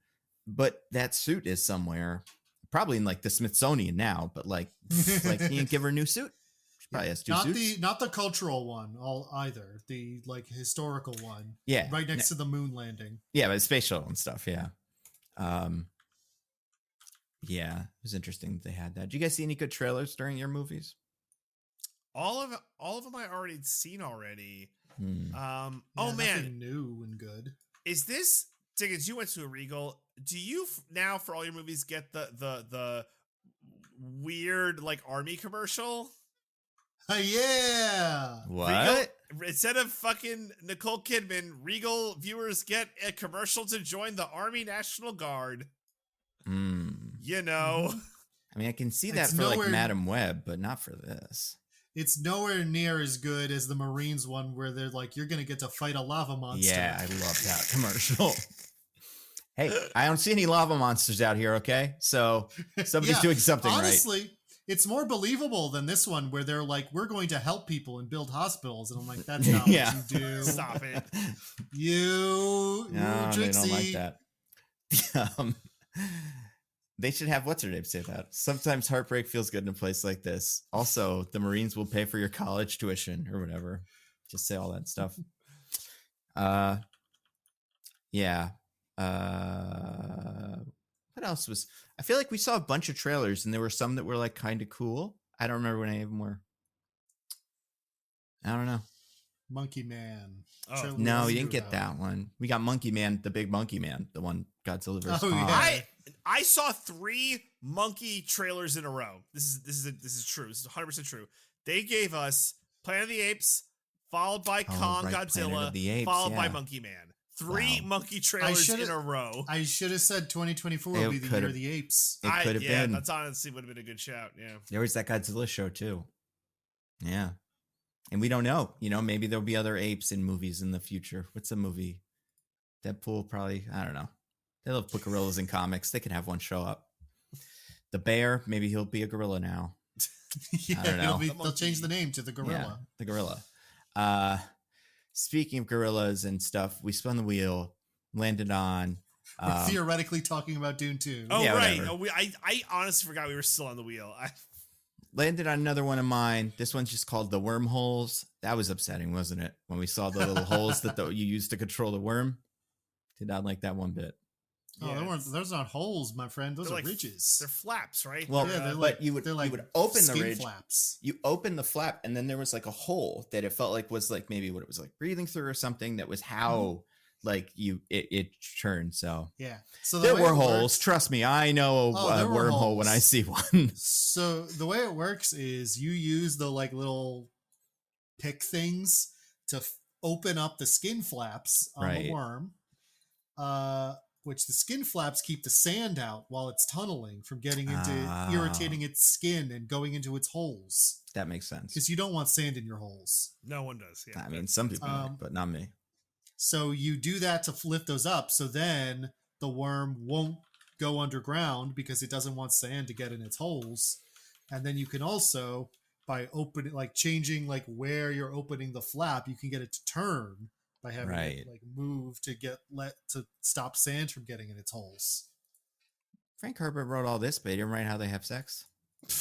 but that suit is somewhere, probably in like the Smithsonian now, but like you didn't give her a new suit. She probably has two suits. Not the cultural one either. The like historical one. Yeah. Right next to the moon landing. Yeah, but space shuttle and stuff. Yeah. Yeah, it was interesting that they had that. Did you guys see any good trailers during your movies? All of them I already seen already. Oh man, new and good. Is this Diggins? You went to a Regal. Do you now for all your movies get the weird like army commercial? Yeah. What? Regal, instead of fucking Nicole Kidman, Regal viewers get a commercial to join the Army National Guard. You know. I mean, I can see that for like Madam Web, but not for this. It's nowhere near as good as the Marines one where they're like, you're going to get to fight a lava monster. Yeah, I love that commercial. Hey, I don't see any lava monsters out here, okay? So somebody's doing something honestly, right. It's more believable than this one where they're like, we're going to help people and build hospitals. And I'm like, that's not what you do. Stop it. You Trixie. They don't like that. They should have what's her name say that. Sometimes heartbreak feels good in a place like this. Also, the Marines will pay for your college tuition or whatever. Just say all that stuff. Yeah. What What else was? I feel like we saw a bunch of trailers, and there were some that were like kind of cool. I don't remember what any of them were. I don't know. Monkey Man. Oh. Trailer No, was we didn't due get out. that one. We got Monkey Man, the big Monkey Man, the one Godzilla vs. Oh, Kong. yeah. I saw 3 monkey trailers in a row. This is true. This is 100% true. They gave us Planet of the Apes, followed by Kong right, Planet Godzilla, of the Apes, followed by yeah. Monkey Man. 3 Wow. monkey trailers in a row. I should have said 2024 It will be the year could've- of the apes. It could have yeah, been. that's honestly would have been a good shout. Yeah. There was that Godzilla show too. Yeah. And we don't know. Maybe there'll be other apes in movies in the future. What's a movie? Deadpool, probably. I don't know. They love put gorillas in comics. They can have one show up. The bear, maybe he'll be a gorilla now. Yeah, I don't know. they'll change the name to the gorilla. Yeah, the gorilla. Speaking of gorillas and stuff, we spun the wheel, landed on. We're theoretically talking about Dune 2. Oh, Yeah, right. whatever. I honestly forgot we were still on the wheel. Landed on another one of mine. This one's just called the wormholes. That was upsetting, wasn't it? When we saw the little holes that you used to control the worm. Did not like that one bit. Oh, those aren't holes, my friend. Those They're are like- ridges. They're flaps, right? Well, Yeah, they're but like- you would they're like you would open the skin ridge. flaps. You open the flap, and then there was like a hole that it felt like was like maybe what it was like breathing through or something. That was how like it turned. So Yeah. So there way were it holes. works- Trust me, I know Oh, a there were wormhole when I holes. see one. So the way it works is you use the like little pick things to open up the skin flaps on the Right. worm, which the skin flaps keep the sand out while it's tunneling from getting into irritating its skin and going into its holes. That makes sense. Because you don't want sand in your holes. No one does. Yeah. I mean, some people, might, but not me. So you do that to lift those up. So then the worm won't go underground because it doesn't want sand to get in its holes. And then you can also, by opening, like changing like where you're opening the flap, you can get it to turn by having Right. it like move to to stop sand from getting in its holes. Frank Herbert wrote all this, but he didn't write how they have sex.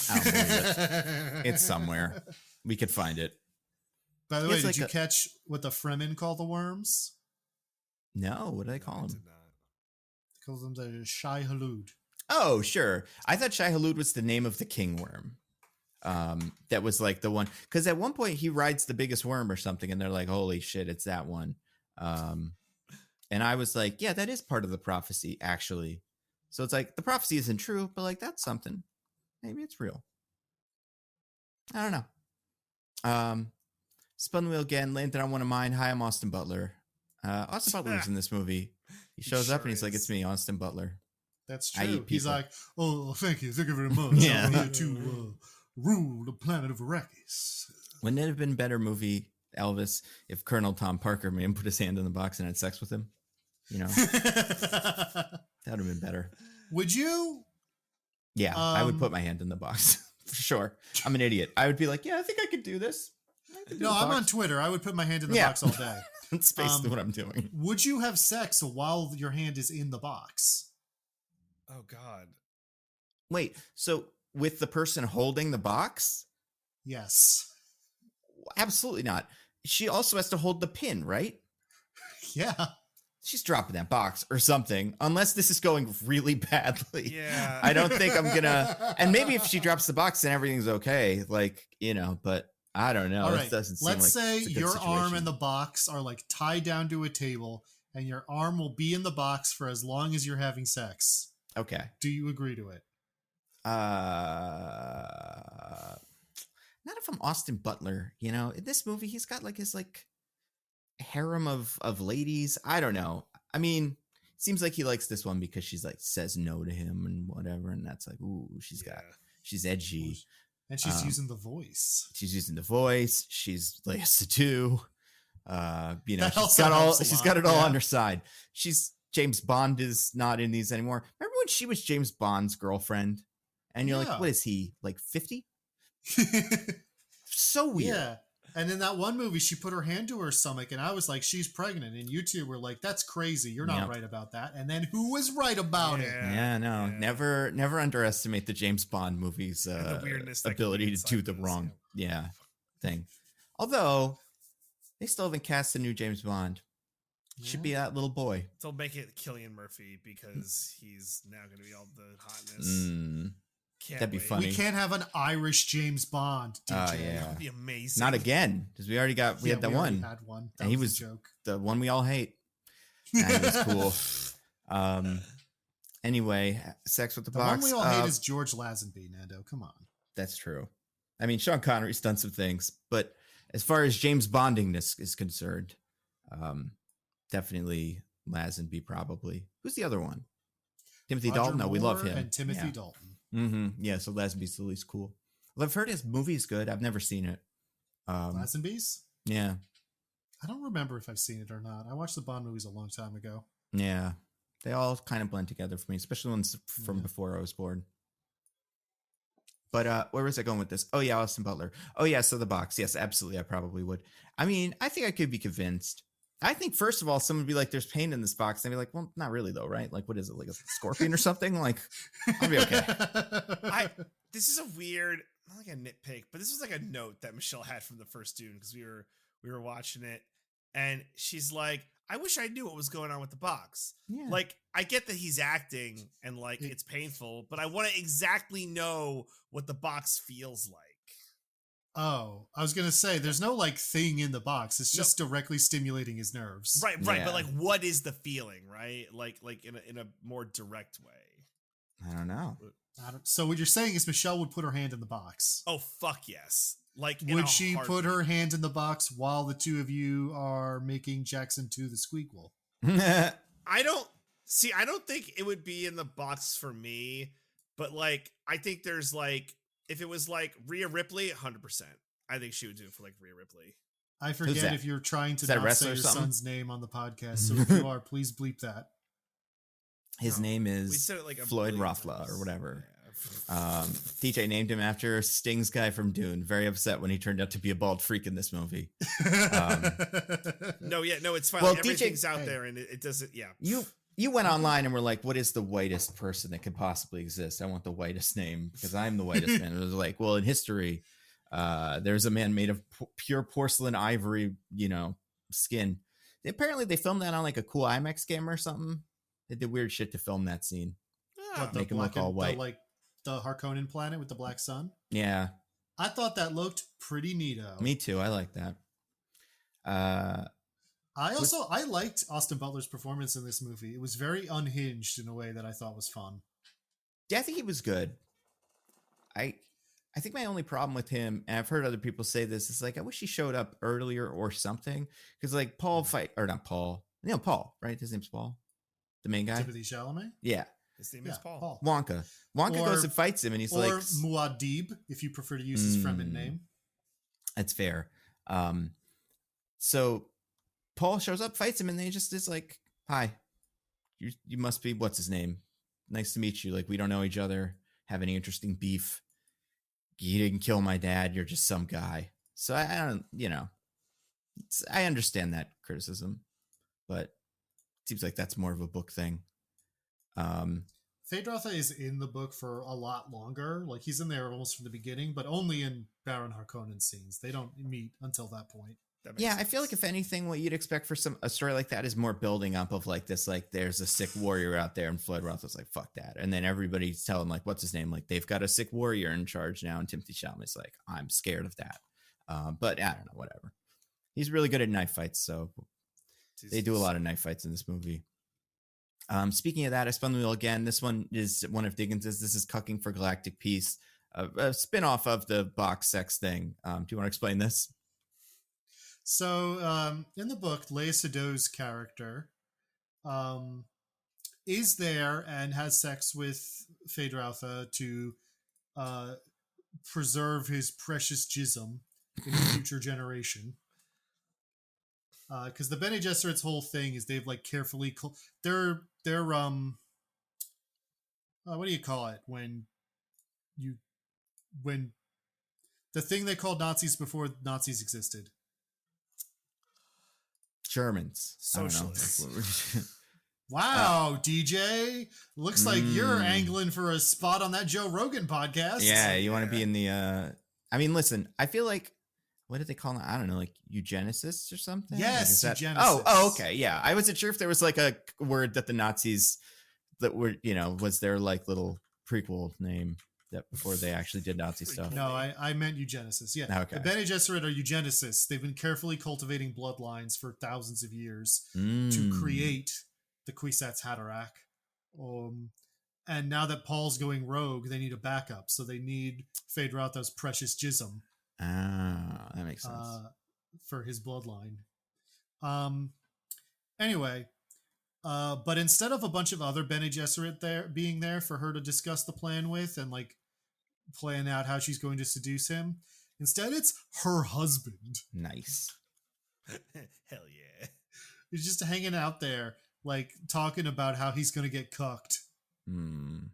I don't believe it. It's somewhere. We could find it. By the way, It's did like you a- catch what the Fremen call the worms? No, what do they call I him? did not. They call them the Shai Halud. Oh, sure. I thought Shai Hulud was the name of the king worm. That was like the one, because at one point he rides the biggest worm or something, and they're like, "Holy shit, it's that one." And I was like, "Yeah, that is part of the prophecy, actually." So it's like the prophecy isn't true, but like that's something. Maybe it's real. I don't know. Spun the wheel again, landed on one of mine. Hi, I'm Austin Butler. Austin Butler's in this movie. He shows up sure and he's like, is. "It's me, Austin Butler." That's I eat true. He's people. like, oh, thank you very much. Yeah. I'm here to rule the planet of Arrakis. Wouldn't it have been a better movie, Elvis, if Colonel Tom Parker made him put his hand in the box and had sex with him? You know, that would have been better. Would you? Yeah, I would Um, put my hand in the box for sure. I'm an idiot. I would be like, yeah, I think I could do this. I could do No, the I'm on box. Twitter. I would put my hand in the Yeah. box all day. That's basically what I'm doing. Would you have sex while your hand is in the box? Oh God. Wait, so with the person holding the box? Yes. Absolutely not. She also has to hold the pin, right? Yeah. She's dropping that box or something, unless this is going really badly. Yeah. I don't think I'm gonna. And maybe if she drops the box, then everything's okay. Like, you know, but I don't know. All It right. doesn't seem Let's like say it's a good your arm situation. and the box are like tied down to a table, and your arm will be in the box for as long as you're having sex. Okay. Do you agree to it? Not if I'm Austin Butler, you know. In this movie, he's got like his like harem of ladies. I don't know. I mean, seems like he likes this one because she's like says no to him and whatever, and that's like, ooh, she's edgy. And she's using the voice. She's using the voice. She's like Sadu. You know, That she's also got all. helps a She's lot, got it all yeah. on her side. She's James Bond is not in these anymore. Remember when she was James Bond's girlfriend? And you're Yeah. like, what is he like 50? So weird. Yeah. And in that one movie, she put her hand to her stomach, and I was like, she's pregnant. And you two were like, that's crazy. You're not Yep. right about that. And then who was right about it? Yeah, no, Yeah. never underestimate the James Bond movies' the weirdness that can be ability to inside do the this, wrong, thing. Although they still haven't cast a new James Bond. Should be that little boy. They'll make it Cillian Murphy because he's now going to be all the hotness. That'd be funny. We can't have an Irish James Bond, DJ. Oh, yeah. That would be amazing. Not again, because we had that one. Had one. That and he was was a joke. the one we all hate. And he was cool. Anyway, Sex with the Box. The one we all hate is George Lazenby, Nando. Come on. That's true. I mean, Sean Connery's done some things, but as far as James Bondingness is concerned, definitely Lazenby probably. Who's the other one? Timothy Roger Dalton. No, we love Moore him. And Timothy Dalton. Yeah, so Lazenby's the least cool. Well, I've heard his movie's good. I've never seen it. Lazenby's? Yeah. I don't remember if I've seen it or not. I watched the Bond movies a long time ago. Yeah. They all kind of blend together for me, especially ones from before I was born. But where was I going with this? Oh, yeah, Austin Butler. Oh, yeah, so the box. Yes, absolutely. I probably would. I mean, I think I could be convinced. I think, first of all, someone would be like, there's pain in this box. And I'd be like, well, not really, though, right? Like, what is it? Like a scorpion or something? Like, I'll be okay. This is a weird, not like a nitpick, but this was like a note that Michelle had from the first Dune because we were watching it. And she's like, I wish I knew what was going on with the box. Yeah. Like, I get that he's acting and like it's painful, but I want to exactly know what the box feels like. Oh, I was going to say, there's no like thing in the box. It's just directly stimulating his nerves. Right. Yeah. But like, what is the feeling, right? Like in a more direct way. I don't know. So what you're saying is Michelle would put her hand in the box. Oh, fuck yes. Like, would she put her hand in the box while the two of you are making Jackson 2 the Squeakquel? I don't think it would be in the box for me, but like, I think there's like, if it was like Rhea Ripley, 100%. I think she would do it for like Rhea Ripley. I forget if you're trying to not say your son's name on the podcast. So if you are, please bleep that. His name is like Floyd Rothla or whatever. Yeah. DJ named him after Sting's guy from Dune. Very upset when he turned out to be a bald freak in this movie. No, it's fine. Well, like, everything's out there and it doesn't. Yeah. You went online and were like, what is the whitest person that could possibly exist? I want the whitest name because I'm the whitest man. It was like, well, in history, there's a man made of pure porcelain ivory, skin. Apparently they filmed that on like a cool IMAX camera or something. They did weird shit to film that scene. Make him look all white. Like the Harkonnen planet with the black sun? Yeah. I thought that looked pretty neato. Me too. I like that. I liked Austin Butler's performance in this movie. It was very unhinged in a way that I thought was fun. Yeah, I think he was good. I think my only problem with him, and I've heard other people say this, is like I wish he showed up earlier or something. Because like Paul, right? His name's Paul, the main guy. Timothy Chalamet. Yeah, his name is Paul. Wonka goes and fights him, and he's like, or Muad'Dib, if you prefer to use his Fremen name. That's fair. So Paul shows up, fights him, and they just is like, "Hi, you must be what's his name? Nice to meet you. Like we don't know each other. Have any interesting beef? You didn't kill my dad. You're just some guy." So I don't, I understand that criticism, but it seems like that's more of a book thing. Feyd-Rautha is in the book for a lot longer. Like he's in there almost from the beginning, but only in Baron Harkonnen scenes. They don't meet until that point. Yeah, I feel like if anything, what you'd expect for a story like that is more building up of like this, like there's a sick warrior out there, and Floyd Roth was like, "Fuck that," and then everybody's telling like, "What's his name?" Like they've got a sick warrior in charge now, and Timothy Chalamet's like, "I'm scared of that," but I don't know, whatever. He's really good at knife fights, so they do a lot of knife fights in this movie. Speaking of that, I spun the wheel again. This one is one of Diggins's. This is Cucking for Galactic Peace, a spin-off of the box sex thing. Do you want to explain this? So, in the book, Lea Seydoux' character is there and has sex with Feyd-Rautha to preserve his precious jism in a future generation. Because the Bene Gesserit's whole thing is they've like carefully they're what do you call it when the thing they called Nazis before Nazis existed? Germans. Socialists. Wow, DJ. Looks like you're angling for a spot on that Joe Rogan podcast. Yeah, you want to be in the I mean, listen, I feel like what did they call it? I don't know, like eugenicists or something? Yes, Like, eugenicists. oh, okay, yeah. I wasn't sure if there was like a word that the Nazis that were, was their like little prequel name that before they actually did Nazi stuff. No, I meant eugenicists. Yeah. Okay. The Bene Gesserit are eugenicists. They've been carefully cultivating bloodlines for thousands of years to create the Kwisatz Haderach. And now that Paul's going rogue, they need a backup. So they need Feyd-Rautha's precious jism. Ah, that makes sense. For his bloodline. Anyway, but instead of a bunch of other Bene Gesserit being there for her to discuss the plan with and like plan out how she's going to seduce him, instead it's her husband. Nice. Hell yeah. He's just hanging out there, like talking about how he's going to get cucked. You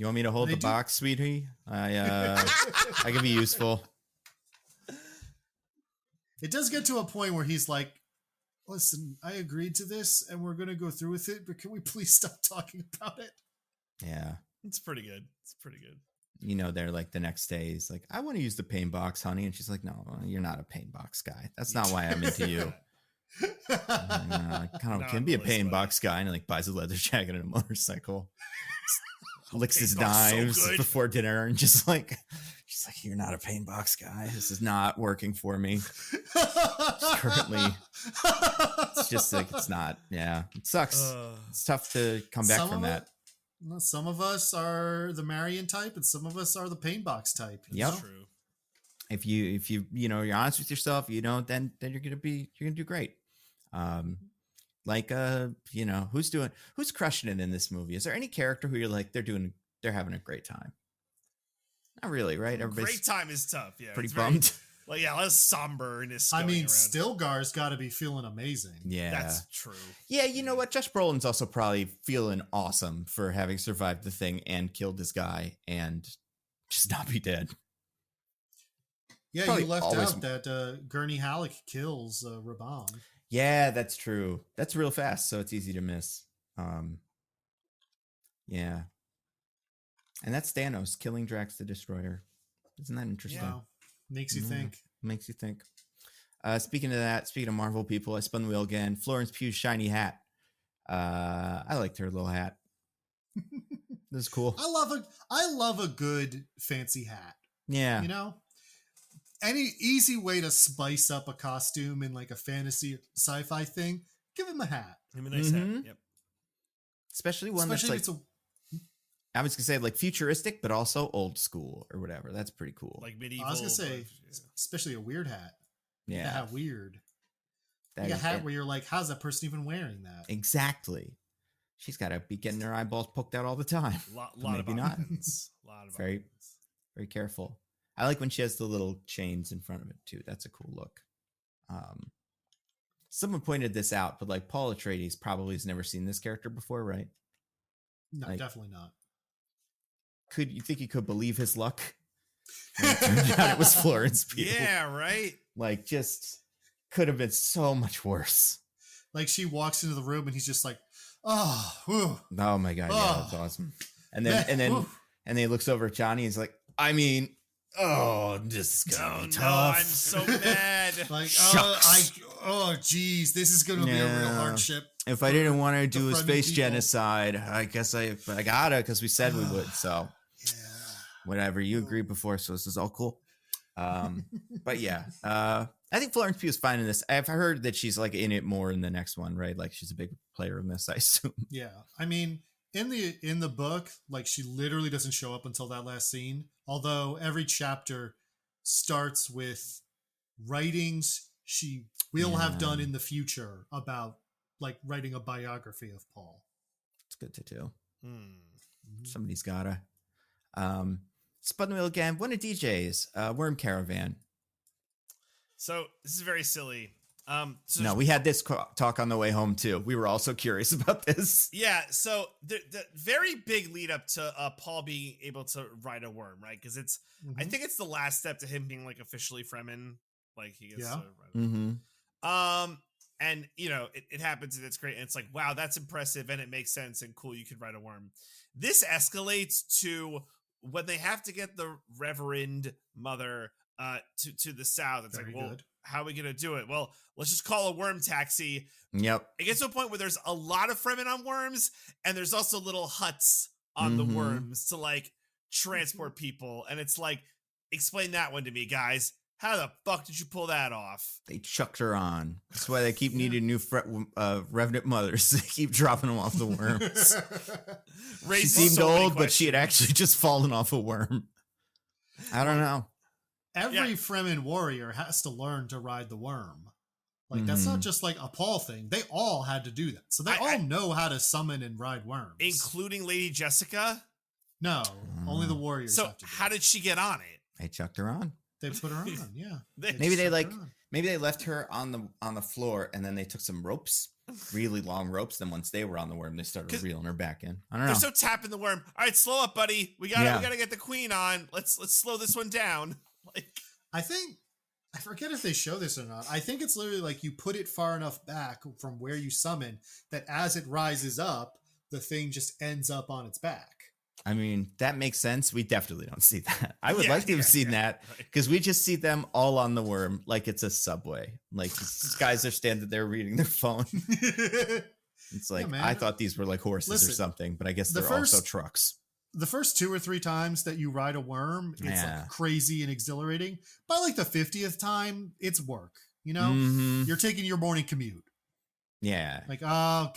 want me to hold the box, sweetie? I can be useful. It does get to a point where he's like, listen, I agreed to this and we're going to go through with it, but can we please stop talking about it? Yeah. It's pretty good. It's pretty good. They're like the next day, he's like, I want to use the pain box, honey. And she's like, no, you're not a pain box guy. That's not why I'm into you. I kind of can be a pain box guy. And like buys a leather jacket and a motorcycle. Licks his knives before dinner and just like, she's like, you're not a pain box guy. This is not working for me. Currently, it's just like, it's not. Yeah, it sucks. It's tough to come back from that. Some of us are the Marion type and some of us are the pain box type. Yep. True. If you you're honest with yourself, then you're gonna do great. Who's crushing it in this movie? Is there any character who you're like they're having a great time? Not really, right? Everybody's great time is tough. Yeah, pretty bummed. Less somber in his. I mean, Stilgar's got to be feeling amazing. Yeah, that's true. Yeah, you know what? Josh Brolin's also probably feeling awesome for having survived the thing and killed this guy and just not be dead. Yeah, probably you left out that Gurney Halleck kills Raban. Yeah, that's true. That's real fast, so it's easy to miss. Yeah. And that's Thanos killing Drax the Destroyer. Isn't that interesting? Yeah. Makes you think. Makes you think. Speaking of Marvel people, I spun the wheel again. Florence Pugh's shiny hat. I liked her little hat. This is cool. I love a good fancy hat. Yeah. Any easy way to spice up a costume in like a fantasy sci-fi thing, give him a hat. Give him a nice hat. Yep. Especially that's like, I was gonna say like futuristic, but also old school or whatever. That's pretty cool. Like medieval. I was gonna say, especially a weird hat. Yeah. That weird. Like a hat where you're like, how's that person even wearing that? Exactly. She's got to be getting her eyeballs poked out all the time. Maybe not. Very, very careful. I like when she has the little chains in front of it too. That's a cool look. Someone pointed this out, but like Paul Atreides probably has never seen this character before, right? No, definitely not. You think he could believe his luck? It turned out it was Florence Pugh. Yeah, right. Like, just could have been so much worse. Like she walks into the room and he's just like, oh, whew. Oh my god, yeah, that's awesome. And then he looks over at Johnny and he's like, I mean, this is gonna be tough. No, I'm so mad. Like, geez, this is gonna be a real hardship. If I didn't want to do a space genocide, I guess I gotta, because we said we would. So whatever, you agreed before, so this is all cool. But yeah, I think Florence Pugh is fine in this. I've heard that she's like in it more in the next one, right? Like she's a big player in this, I assume. Yeah, I mean, in the book, like she literally doesn't show up until that last scene. Although every chapter starts with writings she will have done in the future about like writing a biography of Paul. It's good to do. Somebody's gotta. Spun the wheel again. One of DJ's Worm Caravan. So this is very silly. No, we had this talk on the way home too. We were also curious about this. Yeah, so the very big lead up to Paul being able to ride a worm, right? Because it's, I think it's the last step to him being like officially Fremen, like he gets to ride a worm. And it happens and it's great, and it's like, wow, that's impressive, and it makes sense and cool. You could ride a worm. This escalates to when they have to get the Reverend Mother to the south. It's Very like, well, good. how are we gonna do it? Well, let's just call a worm taxi. Yep. It gets to a point where there's a lot of Fremen on worms, and there's also little huts on the Mhm. worms to like transport people. And it's like, explain that one to me, guys. How the fuck did you pull that off? They chucked her on. That's why they keep needing new revenant mothers. They keep dropping them off the worms. She Raises seemed so many old, but she had questions. actually just fallen off a worm. I don't know. Every Fremen warrior has to learn to ride the worm. Like, that's not just like a Paul thing. They all had to do that. So they all know how to summon and ride worms. Including Lady Jessica? No, only the warriors So have to do how it. did she get on it? They chucked her on. They put her on, yeah. Maybe they just like chucked her on. maybe they left her on the floor and then they took some ropes, really long ropes. Then once they were on the worm, they started reeling her back in. I don't know. They're so tapping the worm. All right, slow up, buddy. We gotta get the queen on. Let's slow this one down. Like, I think, I forget if they show this or not. I think it's literally like you put it far enough back from where you summon that as it rises up, the thing just ends up on its back. I mean, that makes sense. We definitely don't see that. I would like to have seen that because we just see them all on the worm like it's a subway. Like these guys are standing there reading their phone. It's like, man. I thought these were like horses or Listen, something, but I guess the they're first- also trucks. The first 2 or 3 times that you ride a worm, it's like crazy and exhilarating. By like the 50th time, it's work. You know, you're taking your morning commute. Yeah. Like, oh,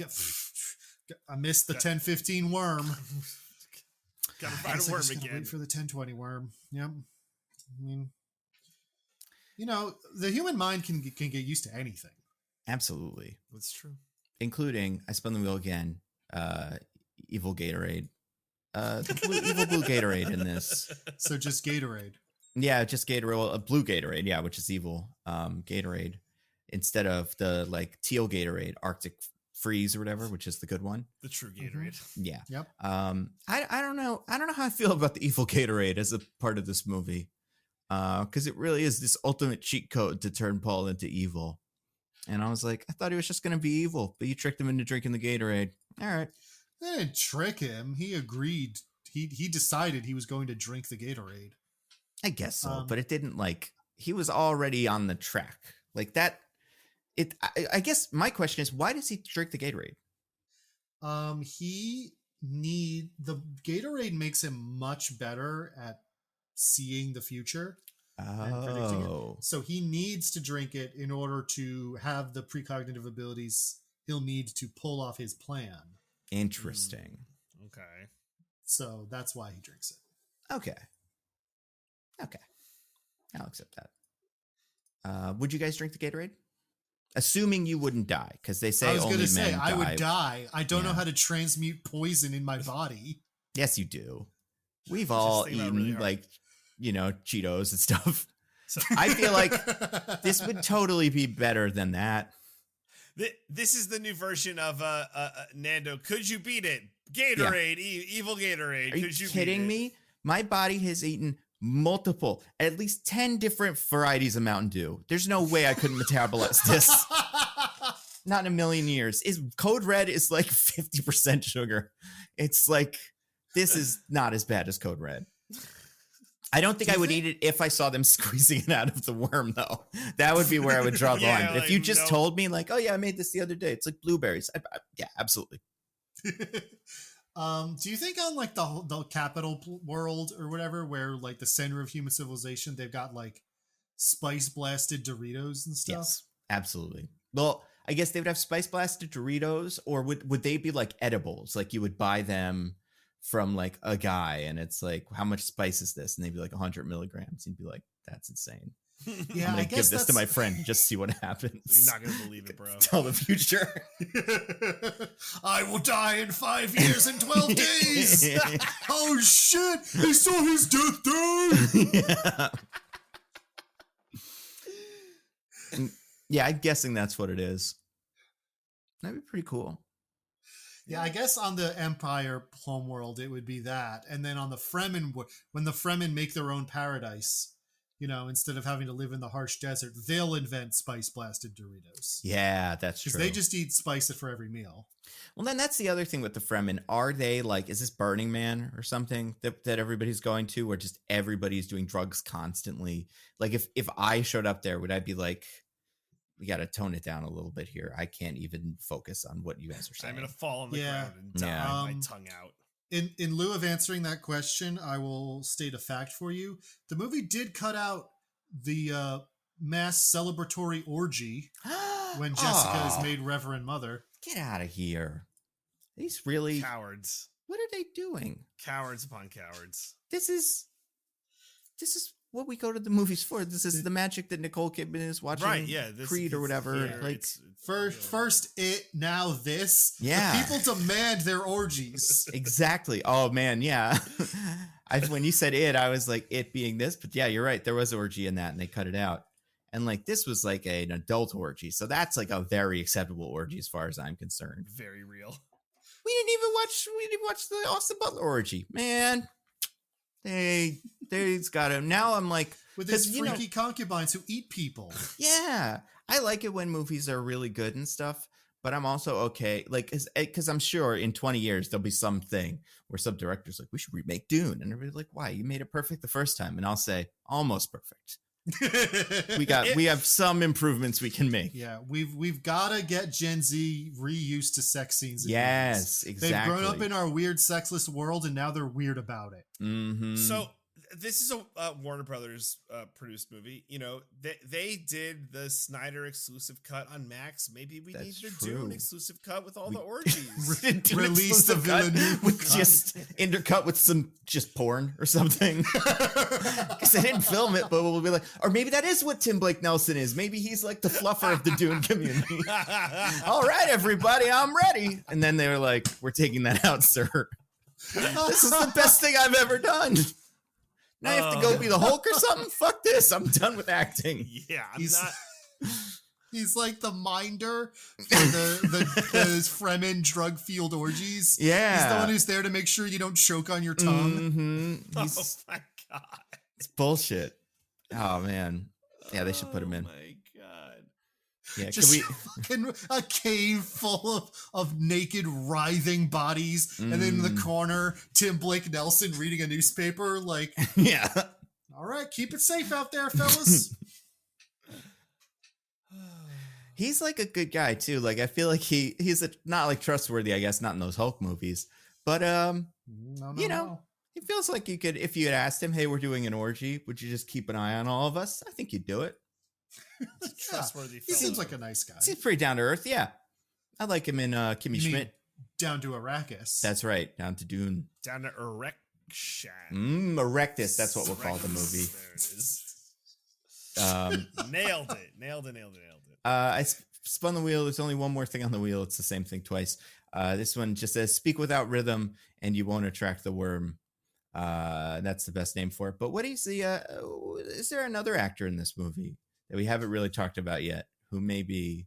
I missed the 10:15 worm. gotta find a worm again. Wait for the 10:20 worm. Yep. I mean, you know, the human mind can get used to anything. Absolutely. That's true. Including, I spun the wheel again, evil Gatorade. Evil blue Gatorade in this. So just Gatorade. Yeah, just Gatorade. Well, a blue Gatorade, yeah, which is evil. Gatorade instead of the like teal Gatorade, Arctic Freeze or whatever, which is the good one. The true Gatorade. Yeah. Yep. I don't know. I don't know how I feel about the evil Gatorade as a part of this movie. Because it really is this ultimate cheat code to turn Paul into evil. And I was like, I thought he was just gonna be evil, but you tricked him into drinking the Gatorade. All right. They didn't trick him. He agreed. He decided he was going to drink the Gatorade. I guess so, but it didn't like he was already on the track like that. I guess my question is, why does he drink the Gatorade? The Gatorade makes him much better at seeing the future and predicting it. So he needs to drink it in order to have the precognitive abilities he'll need to pull off his plan. Interesting. Okay. So that's why he drinks it. Okay. I'll accept that. Would you guys drink the Gatorade? Assuming you wouldn't die, because they say I was only going to say men I die. would die. I don't know how to transmute poison in my body. Yes, you do. We've all eaten really hard. like, Cheetos and stuff. So I feel like this would totally be better than that. This is the new version of Nando. Could you beat it? Gatorade, evil Gatorade. Are you kidding me? My body has eaten multiple, at least 10 different varieties of Mountain Dew. There's no way I couldn't metabolize this. Not in a million years. Code Red is like 50% sugar. It's like, this is not as bad as Code Red. I don't think I would eat it if I saw them squeezing it out of the worm, though. That would be where I would draw the line. But if you just told me, like, oh yeah, I made this the other day, it's like blueberries. Yeah, absolutely. Do you think on like the capital world or whatever, where like the center of human civilization, they've got like spice blasted Doritos and stuff? Yes, absolutely. Well, I guess they would have spice blasted Doritos, or would they be like edibles? Like you would buy them from like a guy, and it's like, how much spice is this? And they'd be like 100 milligrams. And you'd be like, that's insane. Yeah, I'm gonna give this to my friend and just see what happens. You're not gonna believe it, bro. Tell the future. I will die in 5 years and 12 days. Oh shit! He saw his death day. Yeah, I'm guessing that's what it is. That'd be pretty cool. Yeah, I guess on the Empire homeworld it would be that, and then on the Fremen, when the Fremen make their own paradise, instead of having to live in the harsh desert, they'll invent spice blasted Doritos. Yeah, that's true. Because they just eat spice for every meal. Well, then that's the other thing with the Fremen. Are they like, is this Burning Man or something that everybody's going to, or just everybody's doing drugs constantly? Like if I showed up there, would I be like, we got to tone it down a little bit here. I can't even focus on what you guys are saying. I'm going to fall on the ground and die with my tongue out. In lieu of answering that question, I will state a fact for you. The movie did cut out the mass celebratory orgy when Jessica is made Reverend Mother. Get out of here. These really... Cowards. What are they doing? Cowards upon cowards. This is what we go to the movies for. This is the magic that Nicole Kidman is watching. Right, yeah. Creed or whatever. Yeah, like it's first it, now this. Yeah. The people demand their orgies. Exactly. Oh man, yeah. When you said it, I was like, it being this, but yeah, you're right. There was orgy in that and they cut it out. And like this was like an adult orgy. So that's like a very acceptable orgy as far as I'm concerned. Very real. We didn't even watch the Austin Butler orgy. Man. They's got him. Now I'm like, with his freaky concubines who eat people. Yeah. I like it when movies are really good and stuff, but I'm also okay. Like, because I'm sure in 20 years, there'll be something where some director's like, we should remake Dune. And everybody's like, why? You made it perfect the first time. And I'll say, almost perfect. we have some improvements we can make. Yeah, we've got to get Gen Z reused to sex scenes. Yes, exactly. They've grown up in our weird sexless world, and now they're weird about it. Mm-hmm. So this is a Warner Brothers produced movie. They did the Snyder exclusive cut on Max. Maybe we need to do an exclusive cut with all the orgies. Release the villain with just intercut with some just porn or something. Because they didn't film it, but we'll be like, or maybe that is what Tim Blake Nelson is. Maybe he's like the fluffer of the Dune community. All right, everybody, I'm ready. And then they were like, we're taking that out, sir. This is the best thing I've ever done. Now I have to go be the Hulk or something? Fuck this. I'm done with acting. Yeah, He's like the minder for the Fremen drug fueled orgies. Yeah. He's the one who's there to make sure you don't choke on your tongue. Mm-hmm. Oh my God. It's bullshit. Oh man. Yeah, they should put him in. Oh my God. Yeah, just a cave full of naked, writhing bodies, and then in the corner, Tim Blake Nelson reading a newspaper. Like, yeah. All right, keep it safe out there, fellas. He's like a good guy too. Like, I feel like he's not like trustworthy. I guess not in those Hulk movies, but no. He feels like you could, if you had asked him, "Hey, we're doing an orgy. Would you just keep an eye on all of us?" I think you'd do it. Trustworthy. He seems like a nice guy. Seems pretty down to earth. Yeah, I like him in Kimmy Schmidt. Down to Arrakis. That's right. Down to Dune. Down to Erection. Erectus. That's what we'll call the movie. There it is. Nailed it. I spun the wheel. There's only one more thing on the wheel. It's the same thing twice. This one just says, "Speak without rhythm, and you won't attract the worm." That's the best name for it. But what is the? Is there another actor in this movie that we haven't really talked about yet, who may be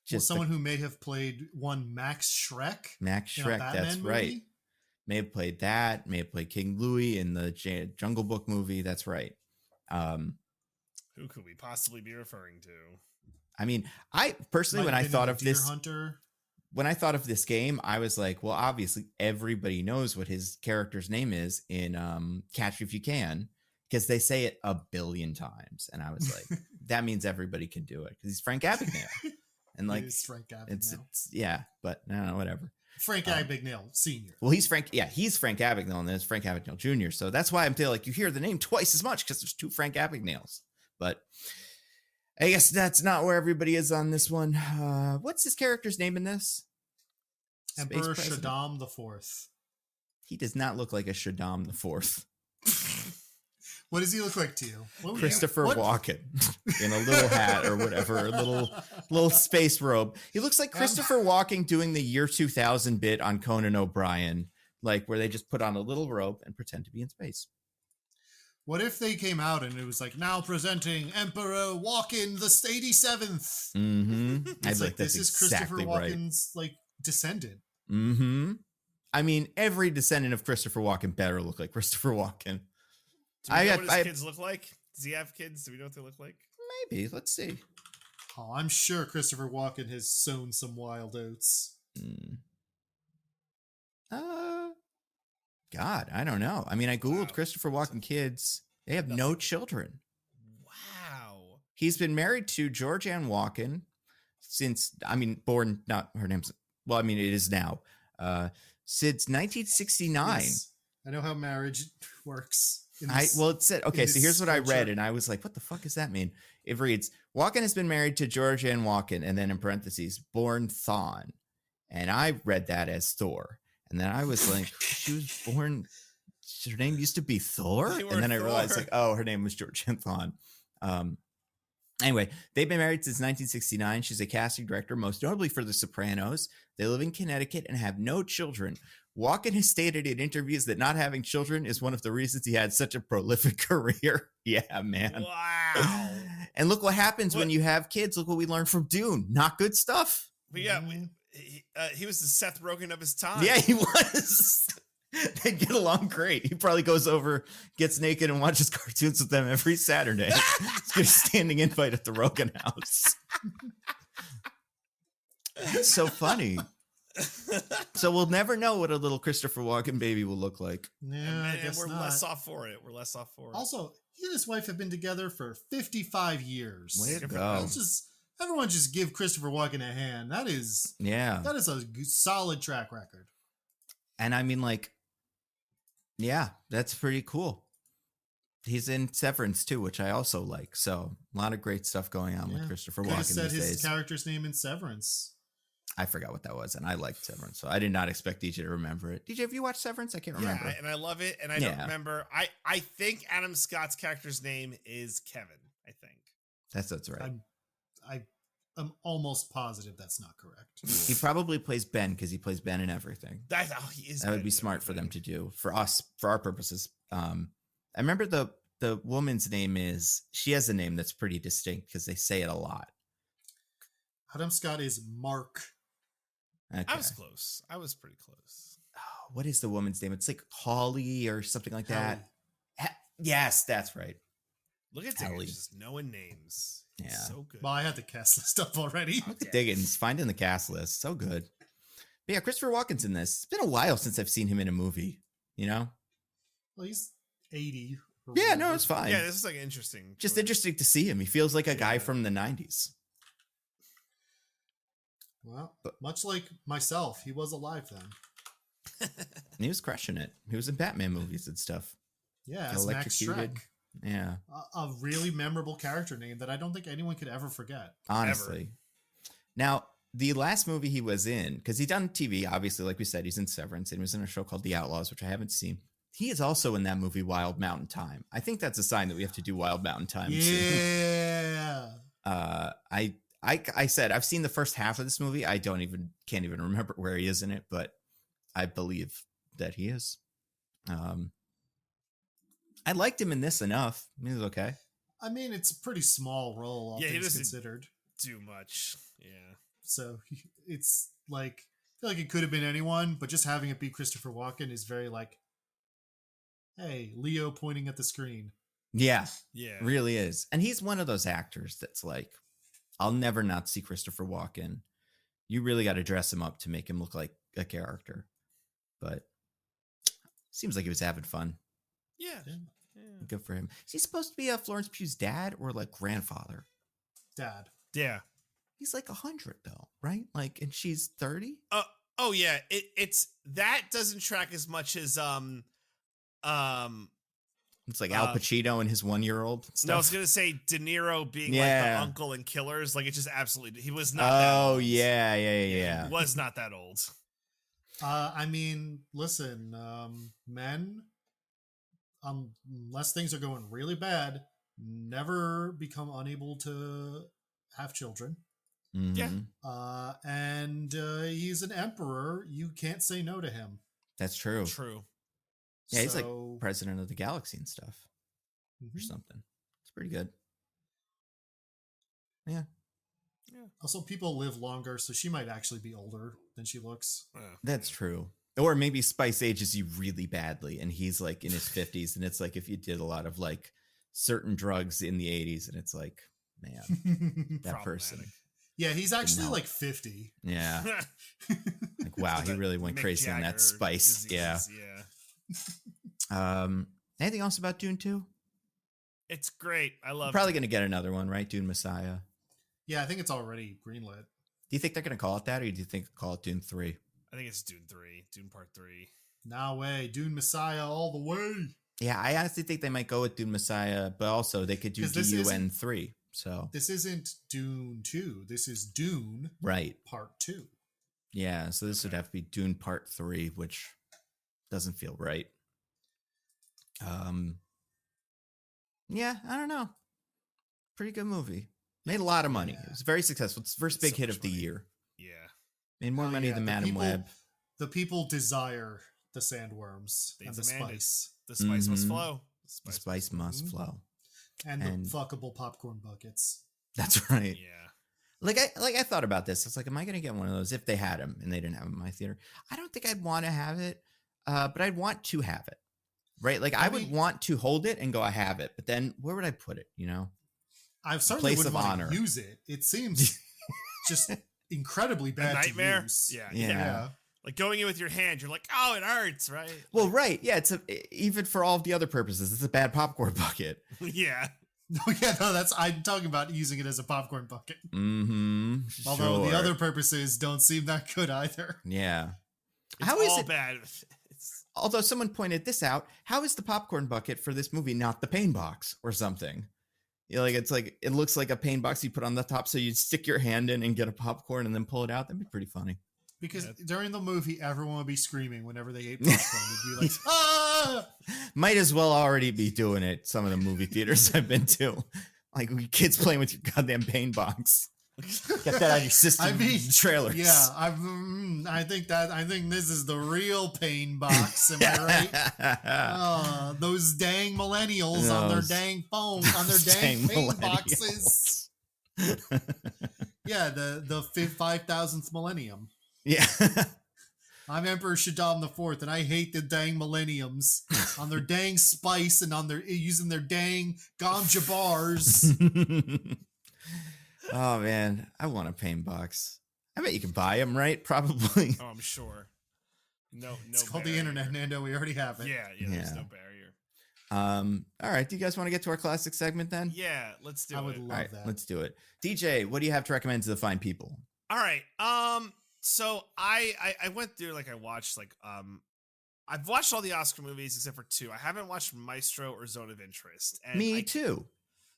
just someone who may have played one Max Shrek? Max Shrek, that's movie? right. May have played that. May have played King Louis in the Jungle Book movie. That's right. Who could we possibly be referring to? I mean, I personally, when I thought of this, Hunter. When I thought of this game, I was like, well, obviously everybody knows what his character's name is in Catch Me If You Can, because they say it a billion times. And I was like, that means everybody can do it because he's Frank Abagnale. And like, Frank Abagnale. It's yeah, but no, whatever. Frank Abagnale Sr. Well, he's Frank Abagnale, and there's Frank Abagnale Jr. So that's why I'm feeling like you hear the name twice as much because there's two Frank Abagnales. But I guess that's not where everybody is on this one. What's his character's name in this? Emperor Shaddam IV. He does not look like a Shaddam IV. What does he look like to you? Christopher Walken in a little hat or whatever, a little space robe. He looks like Christopher Walken doing the year 2000 bit on Conan O'Brien, like where they just put on a little robe and pretend to be in space. What if they came out and it was like, now presenting Emperor Walken the 87th? Mm-hmm. It's like, this is Christopher Walken's like descendant. Mm-hmm. I mean, every descendant of Christopher Walken better look like Christopher Walken. Do you know what his kids look like? Does he have kids? Do we know what they look like? Maybe. Let's see. Oh, I'm sure Christopher Walken has sown some wild oats. God, I don't know. I mean, I Googled Wow. Christopher Walken kids. They have no children. Wow. He's been married to Georgianne Walken since, born, not her name's, well, I mean, it is now, since 1969. Yes. I know how marriage works. It said, okay, so here's what I read, culture. and I was like, what the fuck does that mean? It reads, Walken has been married to Georgianne Walken, and then in parentheses, born Thawne. And I read that as Thor. And then I was like, she was born, her name used to be Thor? And then I realized, like, oh, her name was Georgianne Thawne. Anyway, they've been married since 1969. She's a casting director, most notably for The Sopranos. They live in Connecticut and have no children. Walken has stated in interviews that not having children is one of the reasons he had such a prolific career. Yeah, man. Wow. And look what happens when you have kids. Look what we learned from Dune. Not good stuff. But yeah, he was the Seth Rogen of his time. Yeah, he was. They get along great. He probably goes over, gets naked, and watches cartoons with them every Saturday. He's got a standing invite at the Rogan house. It's so funny. So we'll never know what a little Christopher Walken baby will look like. Yeah, I guess we're not. less off for it. We're less off for it. Also, he and his wife have been together for 55 years. Way to go. Everyone just give Christopher Walken a hand. That is a solid track record. And I mean, like, yeah, that's pretty cool. He's in Severance too, which I also like. So a lot of great stuff going on with Christopher Walken said these his days. character's name in Severance. I forgot what that was, and I liked Severance, so I did not expect DJ to remember it. DJ, have you watched Severance? I can't remember. Yeah, and I love it, and I don't remember. I think Adam Scott's character's name is Kevin. I think that's right. I'm almost positive that's not correct. He probably plays Ben because he plays Ben in everything. He is. That would be smart for them to do for us, for our purposes. I remember the woman's name she has a name that's pretty distinct because they say it a lot. Adam Scott is Mark. Okay. I was close. I was pretty close. Oh, what is the woman's name? It's like Holly or something like that. Yes, that's right. Look at Diggins just knowing names. Yeah. So good. Well, I had the cast list up already. Look at Diggins finding the cast list. So good. But yeah, Christopher Walken's in this. It's been a while since I've seen him in a movie, you know? Well, he's 80. Yeah, no, it's fine. Yeah, this is like interesting. Just interesting to see him. He feels like a guy from the 90s. Well, much like myself, he was alive then. And he was crushing it. He was in Batman movies and stuff. Yeah, as Max Schreck. Yeah. A really memorable character name that I don't think anyone could ever forget. Honestly. Ever. Now, the last movie he was in, because he's done TV, obviously, like we said, he's in Severance, and he was in a show called The Outlaws, which I haven't seen. He is also in that movie Wild Mountain Time. I think that's a sign that we have to do Wild Mountain Time soon. I said I've seen the first half of this movie. I can't even remember where he is in it, but I believe that he is. I liked him in this enough. He was okay. I mean, it's a pretty small role, all things considered. Do much, yeah. So it's like I feel like it could have been anyone, but just having it be Christopher Walken is very like, hey, Leo pointing at the screen. Yeah, yeah, really is. And he's one of those actors that's like, I'll never not see Christopher Walken. You really got to dress him up to make him look like a character. But seems like he was having fun. Yeah. Good for him. Is he supposed to be Florence Pugh's dad or like grandfather? Dad. Yeah. He's like 100 though, right? Like, and she's 30. Oh yeah. It's that doesn't track as much as It's like Al Pacino and his 1-year-old stuff. No, I was gonna say De Niro being like the uncle in Killers. Like it just absolutely he was not. That old. Yeah. He was not that old. I mean, listen, men, unless things are going really bad, never become unable to have children. Mm-hmm. Yeah. And he's an emperor. You can't say no to him. That's true. True. Yeah, he's like president of the galaxy and stuff or something. It's pretty good. Yeah. Also, people live longer, so she might actually be older than she looks. That's true. Or maybe Spice ages you really badly, and he's like in his 50s, and it's like if you did a lot of like certain drugs in the 80s, and it's like, man, that person. Yeah, he's actually No. like 50. Yeah. Like, wow, he really went Mick crazy on that Jagger spice. disease, Yeah. Anything else about Dune 2? It's great. I love Probably going to get another one, right? Dune Messiah. Yeah, I think it's already greenlit. Do you think they're going to call it that, or do you think they'll call it Dune 3? I think it's Dune 3, Dune Part 3. No way, Dune Messiah all the way. Yeah, I honestly think they might go with Dune Messiah, but also they could do 'Cause this DUN 3. So This isn't Dune 2. This is Dune right. Part 2. Yeah, so this would have to be Dune Part 3, which doesn't feel right. Yeah, I don't know. Pretty good movie. Made a lot of money. Yeah. It was very successful. It's the first big So hit much of the money. year. Yeah. Made more money Yeah, than the Madam people- Web. The people desire the sandworms They and the demand it. spice. The spice must Mhm. flow. The spice must Mhm. flow. And And- the fuckable popcorn buckets. That's right. Yeah. Like I thought about this. I was like, am I going to get one of those if they had them and they didn't have them in my theater? I don't think I'd want to have it, but I'd want to have it, right? Like I would mean- want to hold it and go, I have it, but then where would I put it? You know, I certainly place wouldn't of want honor. to use it. It seems just incredibly bad nightmare? to use. Yeah. Yeah. Like going in with your hand, you're like, oh, it hurts, right? well, right, yeah. It's even for all of the other purposes, it's a bad popcorn bucket. Yeah. No, yeah, no, I'm talking about using it as a popcorn bucket. Mm-hmm. Although the Sure. other purposes don't seem that good either. Yeah. It's How is all it? bad. It's, Although someone pointed this out, how is the popcorn bucket for this movie not the pain box or something? You know, like it looks like a pain box you put on the top, so you stick your hand in and get a popcorn and then pull it out. That'd be pretty funny. Because Yeah. during the movie, everyone would be screaming whenever they ate popcorn. They'd be like, ah! Might as well already be doing it. Some of the movie theaters I've been to, like kids playing with your goddamn pain box. Get that out of your system. I mean, trailers. Yeah, I think this is the real pain box. Am I right? Those dang millennials on their Those dang phone, on their dang pain boxes. Yeah, the 5,000th millennium. Yeah. I'm Emperor Shaddam IV, and I hate the dang millenniums on their dang spice and on their using their dang ganja bars. Oh man, I want a pain box. I bet you can buy them, right? Probably. oh, I'm sure. No, It's called the barrier. internet, Nando. We already have it. Yeah, there's Yeah. no barrier. All right. Do you guys want to get to our classic segment then? Yeah, let's do I would it. love All right, that. let's do it. DJ, what do you have to recommend to the fine people? All right. So I went through I watched I've watched all the Oscar movies except for 2. I haven't watched Maestro or Zone of Interest. And Me too.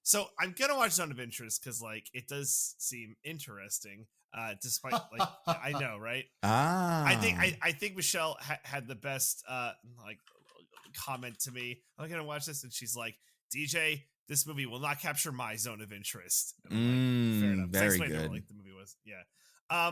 So I'm gonna watch Zone of Interest because it does seem interesting. Despite I know, right? Ah. I think Michelle had the best comment to me. I'm gonna watch this, and she's like, DJ, this movie will not capture my zone of interest. And I'm like, fair enough. So I very explained to her, good. the movie was, yeah.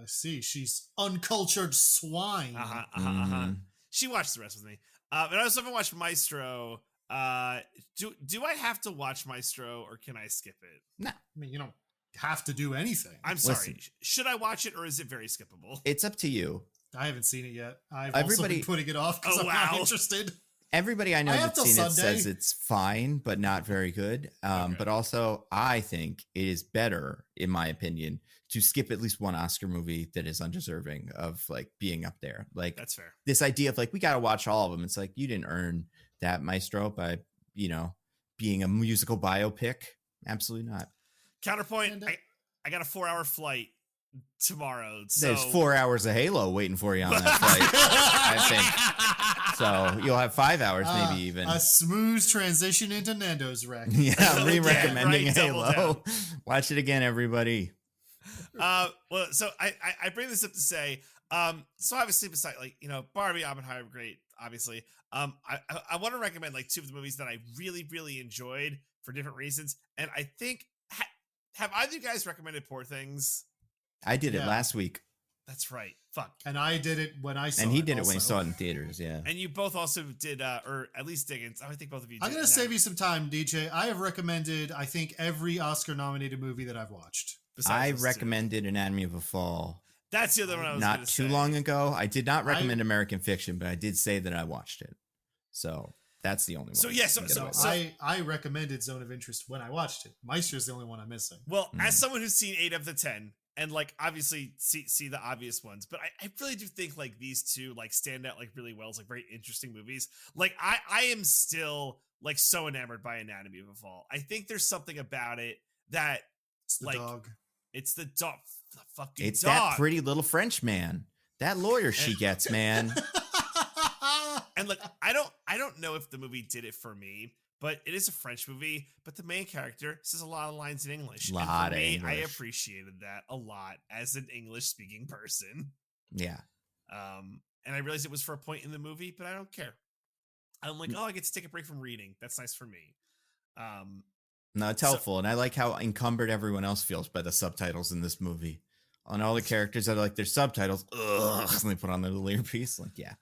See, she's uncultured swine. Mhm. She watched the rest with me. And I also haven't watched Maestro. Do I have to watch Maestro or can I skip it? No, I mean, you don't have to do anything. I'm sorry. Listen. Should I watch it or is it very skippable? it's up to you. I haven't seen it yet. I've also Everybody- been putting it off because Oh, I'm not wow. interested. Everybody I know I have that's till seen it Sunday. says it's fine, but not very good. Okay. But also, I think it is better, in my opinion, to skip at least one Oscar movie that is undeserving of being up there. Like That's fair. this idea of we got to watch all of them. It's like you didn't earn that, Maestro, by being a musical biopic. Absolutely not. Counterpoint. And, I got a 4-hour flight tomorrow. So There's 4 hours of Halo waiting for you on that flight. I think. So you'll have 5 hours, maybe even. A smooth transition into Nando's rec. Yeah, re-recommending right, double Halo. Watch it again, everybody. well, so I bring this up to say, so obviously beside Barbie, Oppenheimer, great, obviously. I want to recommend 2 of the movies that I really, really enjoyed for different reasons. And I think have either of you guys recommended Poor Things? I did it Yeah. last week, That's right. Fuck. And I did it when I saw it. and he did it when he also. saw it in theaters. Yeah. And you both also did, or at least Diggins. I think both of you did. I'm going to save you some time, DJ. I have recommended, I think, every Oscar-nominated movie that I've watched. I recommended Anatomy of a Fall That's the other one I was not gonna too say. long ago. I did not recommend American Fiction, but I did say that I watched it. So That's the only one. So, yeah, I can get so- away with. so- I recommended Zone of Interest when I watched it. Meister's the only one I'm missing. Well, as someone who's seen 8 of the 10, and like obviously see the obvious ones, but I really do think like these two like stand out like really well as like very interesting movies. Like I am still like so enamored by Anatomy of a Fall. I think there's something about it that It's the like dog. it's the dog, the fucking It's dog. that pretty little French man. That lawyer she gets, man. And like I don't know if the movie did it for me, but it is a French movie. But the main character says a lot of lines in English. And Lot for of me, I English. appreciated that a lot as an English speaking person. Yeah. And I realized it was for a point in the movie, but I don't care. I'm like, oh, I get to take a break from reading. That's nice for me. No, it's So- helpful. And I like how encumbered everyone else feels by the subtitles in this movie. And all the characters that are like their subtitles, ugh, and they put on their little earpiece. Like, yeah,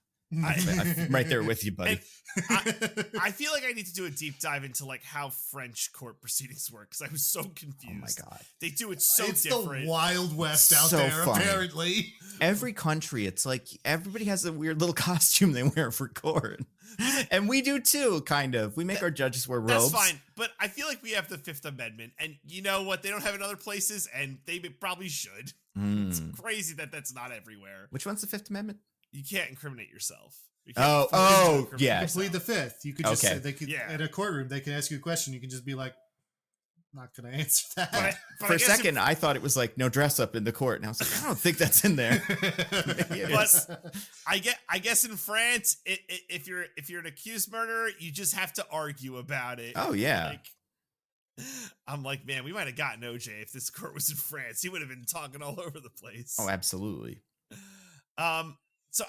I'm right there with you, buddy. I feel like I need to do a deep dive into like how French court proceedings work because I was so confused. Oh my God. They do it so it's different. the Wild West out So there, funny. apparently. Every country, it's like everybody has a weird little costume they wear for court. And we do too, kind of. We make our judges wear robes. That's fine, but I feel like we have the Fifth Amendment, and you know what? They don't have it in other places, and they probably should. It's Hmm. crazy that that's not everywhere. Which one's the Fifth Amendment? You can't incriminate yourself. You Oh, can't fully incriminate yeah. You plead the yourself. fifth. You could just Okay. say they could Yeah. in a courtroom. They can ask you a question. You can just be like, "Not going to answer that." But For I a guess second, I thought it was like no dress up in the court. And I was like, I don't think that's in there. I guess in France, if you're an accused murderer, you just have to argue about it. Oh, yeah. Like, I'm like, man, we might have gotten OJ if this court was in France. He would have been talking all over the place. Oh, absolutely. So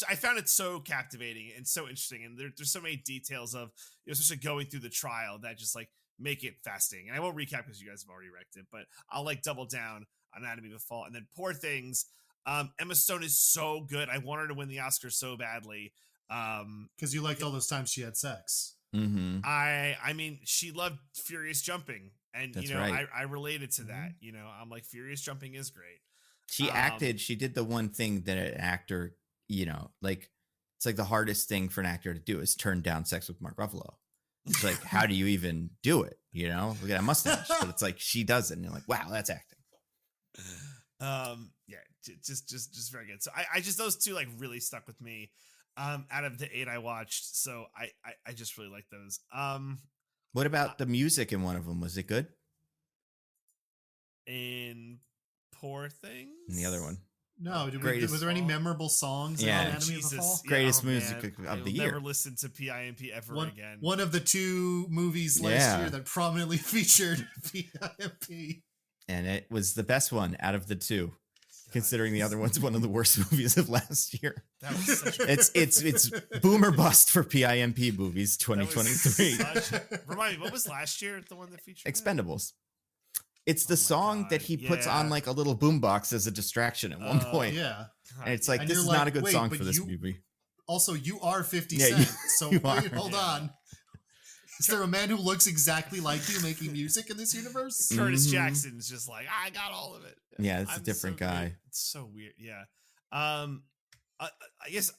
I found it so captivating and so interesting, and there's so many details of especially going through the trial that just like make it fascinating. And I won't recap because you guys have already wrecked it, but I'll like double down on Anatomy of a Fall, and then Poor Things. Emma Stone is so good. I want her to win the Oscar so badly. Because you liked all those times she had sex. Mm-hmm. I mean, she loved furious jumping, and That's you know, right. I related to that. You know, I'm like, furious jumping is great. She acted, she did the one thing that an actor, you know, like it's like the hardest thing for an actor to do is turn down sex with Mark Ruffalo. It's like, how do you even do it? You know, look at that mustache. But it's like she does it, and you're like, wow, that's acting. Yeah, just very good. So I just those two like really stuck with me. Out of the 8 I watched, so I just really like those. What about the music in one of them? Was it good? In Poor Things, In the other one, No, Greatest was there any song? memorable songs Yeah. in Anatomy of a Fall? Greatest oh, music man. of I the will year. Never listen to PIMP ever again. One of the two movies last Yeah. year that prominently featured PIMP. And it was the best one out of the two, considering the other one's one of the worst movies of last year. That was such a It's boom or bust for PIMP movies that was 2023. such- Remind me, what was last year? The one that featured it? Expendables. It's the Oh my song that God, he puts yeah. on like a little boombox as a distraction at one Oh, point. Yeah. God, And it's like, And this you're is like, not a good wait, song but for this you- movie. Also, you are 50 Yeah, Cent. you- So you wait, are. hold Yeah. on. Is there a man who looks exactly like you making music in this universe? Curtis Mhm. Jackson's just like, I got all of it. Yeah, it's a I'm different so guy. weird. It's so weird. Yeah. I guess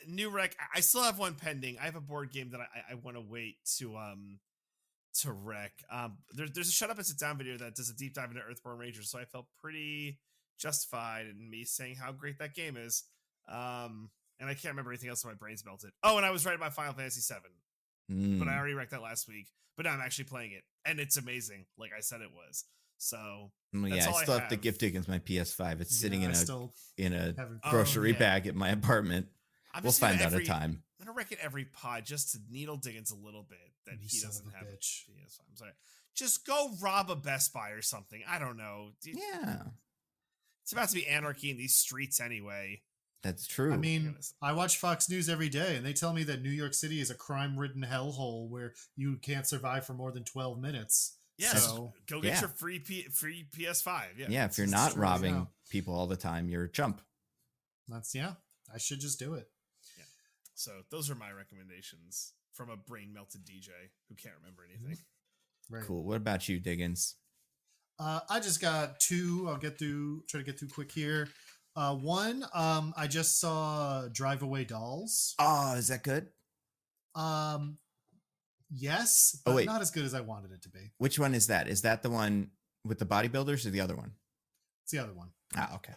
new rec. I still have one pending. I have a board game that I want to wait to rec. There's a shut up and sit down video that does a deep dive into Earthborn Rangers, so I felt pretty justified in me saying how great that game is. And I can't remember anything else, so my brain's melted. Oh, and I was right about Final Fantasy VII, but I already wrecked that last week. But now I'm actually playing it, and it's amazing, like I said it was. So Well, that's yeah, all I I still have to have. give Diggins my PS5. It's sitting Yeah, in I a still haven't. grocery yeah. bag at my apartment. I'm We'll just gonna find out a every- time. I'm gonna wreck it every pod just to needle Diggins a little bit that You he son doesn't of a have. bitch. PS5. I'm sorry. Just go rob a Best Buy or something. I don't know. Yeah, It's about to be anarchy in these streets anyway. that's true. I mean, Goodness. I watch Fox News every day, and they tell me that New York City is a crime-ridden hellhole where you can't survive for more than 12 minutes. Yeah, So, go get yeah. your free PS5. Yeah. yeah, if you're it's not true, robbing yeah. people all the time, you're a chump. I should just do it. So those are my recommendations from a brain melted DJ who can't remember anything. Right. Cool. What about you, Diggins? I just got two. I'll try to get through quick here. One, I just saw Drive Away Dolls. Oh, is that good? Yes, Oh, but wait. not as good as I wanted it to be. Which one is that? Is that the one with the bodybuilders or the other one? It's the other one. Ah, okay.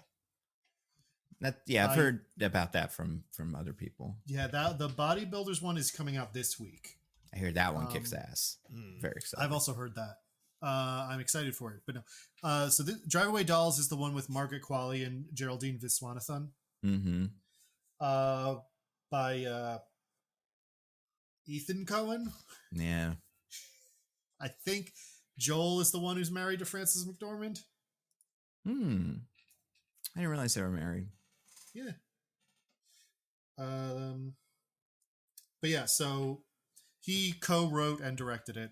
I've heard about that from other people. Yeah, the bodybuilders one is coming out this week. I hear that one kicks ass. Very excited. I've also heard that. I'm excited for it, but no. So Drive Away Dolls is the one with Margaret Qualley and Geraldine Viswanathan. Mm-hmm. By Ethan Coen. Yeah. I think Joel is the one who's married to Frances McDormand. I didn't realize they were married. Yeah. But yeah, so he co-wrote and directed it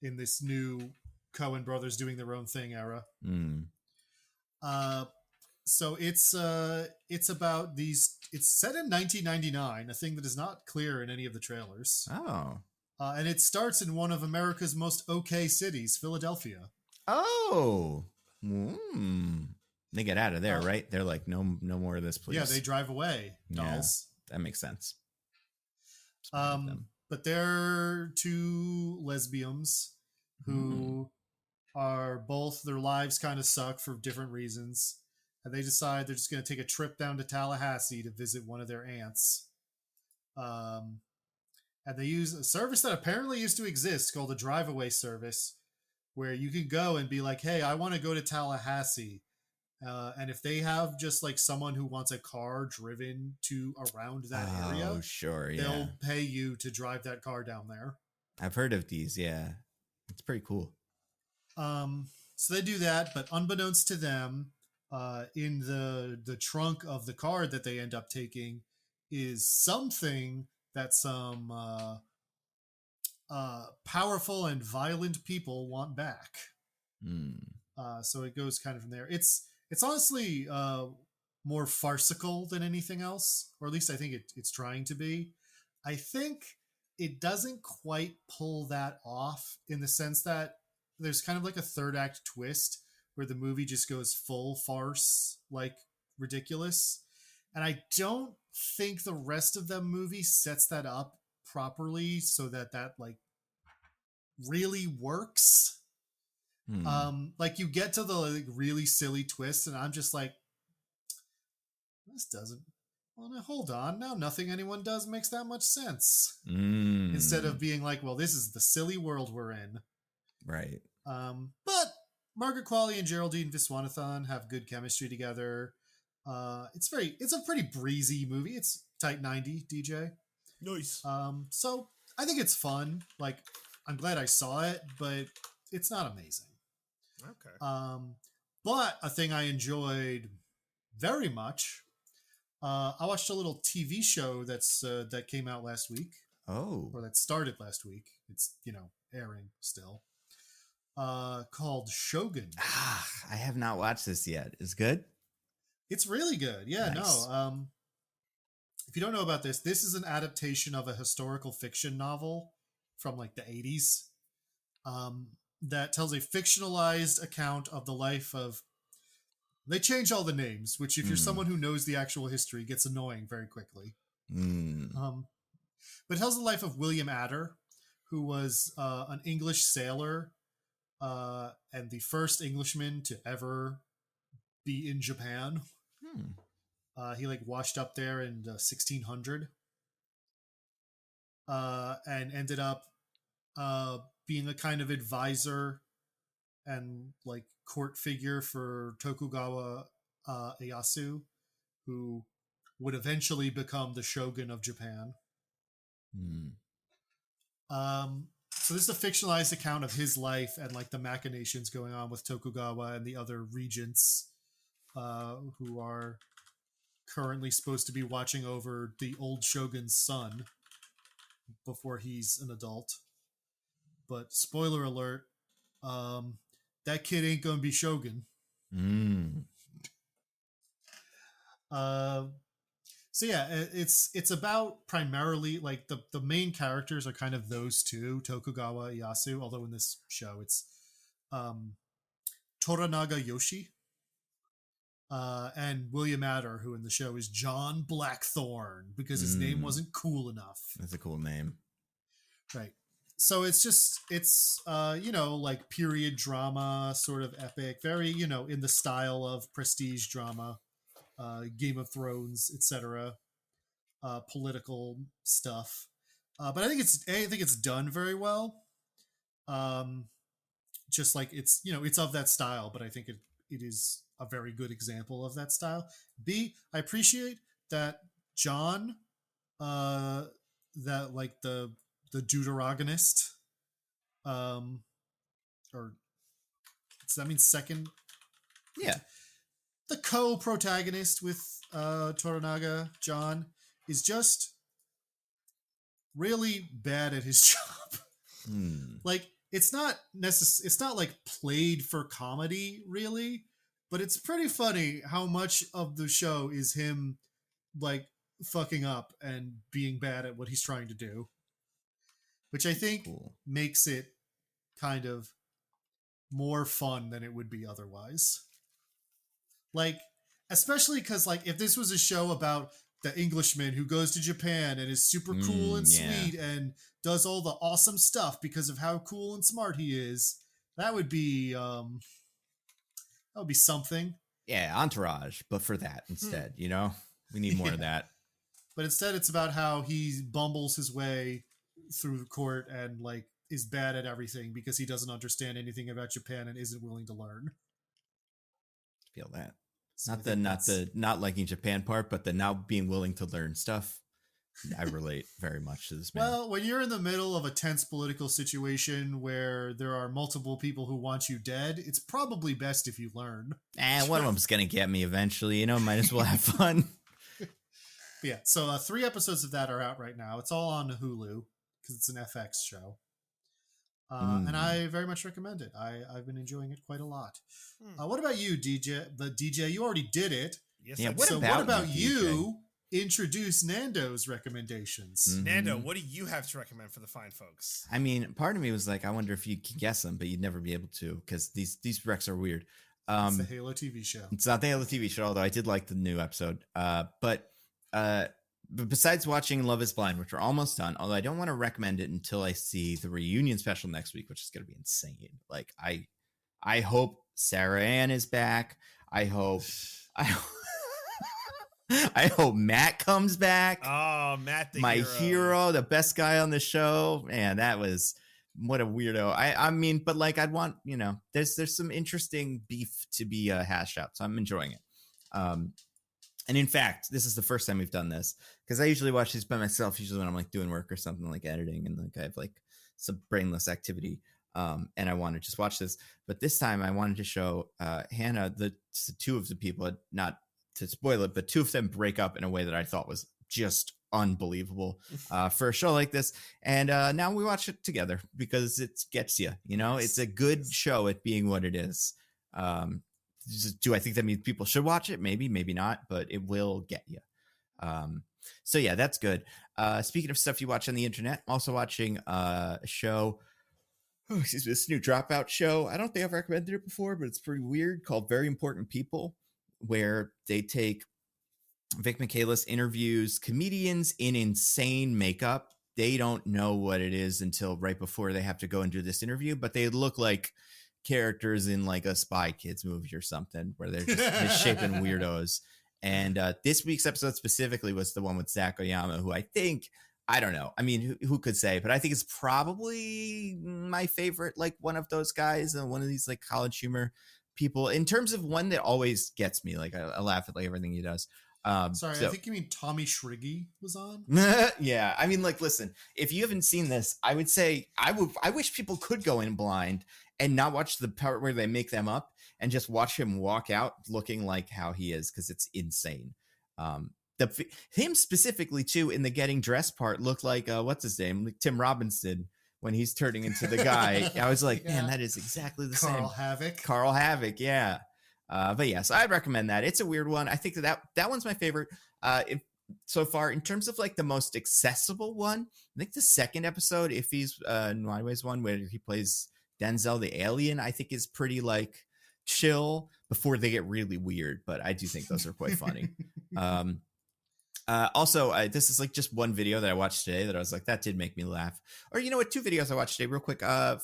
in this new Coen brothers doing their own thing era. So it's about these. It's set in 1999, a thing that is not clear in any of the trailers. Oh. And it starts in one of America's most okay cities, Philadelphia. Oh. They get out of there, right? They're like, no more of this, please. Yeah, they drive away, dolls. Yeah, that makes sense. But they're two lesbians who are both, their lives kind of suck for different reasons. And they decide they're just going to take a trip down to Tallahassee to visit one of their aunts. And they use a service that apparently used to exist called a drive-away service, where you can go and be like, hey, I want to go to Tallahassee. And if they have just like someone who wants a car driven to around that area, sure, yeah, they'll pay you to drive that car down there. I've heard of these, yeah. It's pretty cool. So they do that, but unbeknownst to them, in the trunk of the car that they end up taking is something that some powerful and violent people want back. So it goes kind of from there. It's honestly more farcical than anything else, or at least I think it's trying to be. I think it doesn't quite pull that off in the sense that there's kind of like a third act twist where the movie just goes full farce, like ridiculous. And I don't think the rest of the movie sets that up properly so that like really works. Like you get to the like really silly twist and I'm just like, this doesn't, well, now hold on, now nothing anyone does makes that much sense. Instead of being like, well, this is the silly world we're in. Right. But Margaret Qualley and Geraldine Viswanathan have good chemistry together. It's a pretty breezy movie. It's tight 90 DJ. Nice. So I think it's fun. Like, I'm glad I saw it, but it's not amazing. Okay. But a thing I enjoyed very much, I watched a little TV show that came out last week. Oh. Or that started last week. It's, airing still. Called Shogun. I have not watched this yet. Is it good? It's really good. Yeah, nice. No. If you don't know about this is an adaptation of a historical fiction novel from like the 80s. That tells a fictionalized account of the life of. They change all the names, which if you're someone who knows the actual history gets annoying very quickly. But it tells the life of William Adder, who was an English sailor and the first Englishman to ever be in Japan. He like washed up there in 1600 and ended up being a kind of advisor and like court figure for Tokugawa Ieyasu, who would eventually become the shogun of Japan. So this is a fictionalized account of his life and like the machinations going on with Tokugawa and the other regents who are currently supposed to be watching over the old shogun's son before he's an adult. But spoiler alert, that kid ain't gonna be shogun. So yeah, it's about primarily like the main characters are kind of those two, Tokugawa Ieyasu, although in this show it's Toranaga Yoshi and William Adder, who in the show is John Blackthorne because his name wasn't cool enough. That's a cool name. Right. So it's like period drama, sort of epic, very in the style of prestige drama, Game of Thrones, etc. Political stuff. But I think it's done very well. Um, just like it's of that style, but I think it is a very good example of that style. B, I appreciate that John, that like the deuteragonist, or does that mean second? Yeah. The co-protagonist with Toranaga, John, is just really bad at his job. Like it's not like played for comedy really, but it's pretty funny how much of the show is him like fucking up and being bad at what he's trying to do, which I think makes it kind of more fun than it would be otherwise. Like, especially because like if this was a show about the Englishman who goes to Japan and is super cool and sweet and does all the awesome stuff because of how cool and smart he is, that would be something. Yeah, Entourage, but for that instead, we need more of that. But instead, it's about how he bumbles his way through the court and like is bad at everything because he doesn't understand anything about Japan and isn't willing to learn. Feel that. So Not liking Japan part, but the not being willing to learn stuff. I relate very much to this man. Well, when you're in the middle of a tense political situation where there are multiple people who want you dead, it's probably best if you learn. One of them's gonna get me eventually. Might as well have fun. Yeah. So 3 episodes of that are out right now. It's all on Hulu because it's an FX show. And I very much recommend it. I've been enjoying it quite a lot. What about you, DJ? The DJ, you already did it. Yes. Yeah. What about you? Introduce Nando's recommendations. Nando, what do you have to recommend for the fine folks? I mean, part of me was like, I wonder if you can guess them, but you'd never be able to because these recs are weird. It's the Halo TV show. It's not the Halo TV show, although I did like the new episode. But besides watching Love is Blind, which we're almost done, although I don't want to recommend it until I see the reunion special next week, which is going to be insane. Like I hope Sarah Ann is back. I hope Matt comes back. Oh, Matt, my hero, the best guy on the show. Man, what a weirdo. I mean, but like I'd want, there's some interesting beef to be hashed out. So I'm enjoying it. And in fact, this is the first time we've done this because I usually watch these by myself, usually when I'm like doing work or something like editing and like I have like some brainless activity. And I want to just watch this. But this time I wanted to show Hannah the two of the people, not to spoil it, but 2 of them break up in a way that I thought was just unbelievable for a show like this. And now we watch it together because it gets you, it's a good show at being what it is. Do I think that means people should watch it? Maybe, maybe not, but it will get you. So yeah, that's good. Speaking of stuff you watch on the internet, I'm also watching a show. This new Dropout show. I don't think I've recommended it before, but it's pretty weird, called Very Important People, where they take Vic Michaelis interviews comedians in insane makeup. They don't know what it is until right before they have to go and do this interview, but they look like characters in like a Spy Kids movie or something where they're just misshapen weirdos. And this week's episode specifically was the one with Zach Oyama, who I don't know. I mean, who could say, but I think it's probably my favorite, like one of those guys and one of these like college humor people in terms of one that always gets me. Like I laugh at like everything he does. Sorry, I think you mean Tommy Shriggy was on. Yeah, I mean, like, listen, if you haven't seen this, I would say I wish people could go in blind and not watch the part where they make them up and just watch him walk out looking like how he is, because it's insane. Him specifically too in the getting dressed part looked like what's his name, like Tim Robbins did when he's turning into the guy. I was like, man, that is exactly the same. Carl Havoc, yeah. But yeah, so I'd recommend that. It's a weird one. I think that one's my favorite. So far, in terms of like the most accessible one, I think the second episode, if he's Nwaiwe's one where he plays Denzel the alien, I think is pretty like chill before they get really weird. But I do think those are quite funny. Also, this is like just one video that I watched today that I was like, that did make me laugh. Or you know what? 2 videos I watched today, real quick.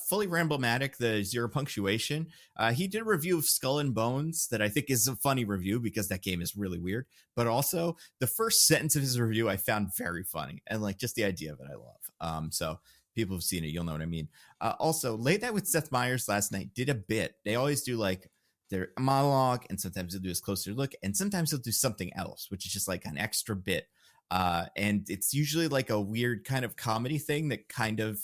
Fully Ramblomatic, the Zero Punctuation. He did a review of Skull and Bones that I think is a funny review because that game is really weird. But also, the first sentence of his review I found very funny, and like just the idea of it, I love. So people who've seen it, you'll know what I mean. Also, Late Night with Seth Meyers last night did a bit. They always do like their monologue, and sometimes they'll do a closer look, and sometimes they'll do something else, which is just like an extra bit. And it's usually like a weird kind of comedy thing that kind of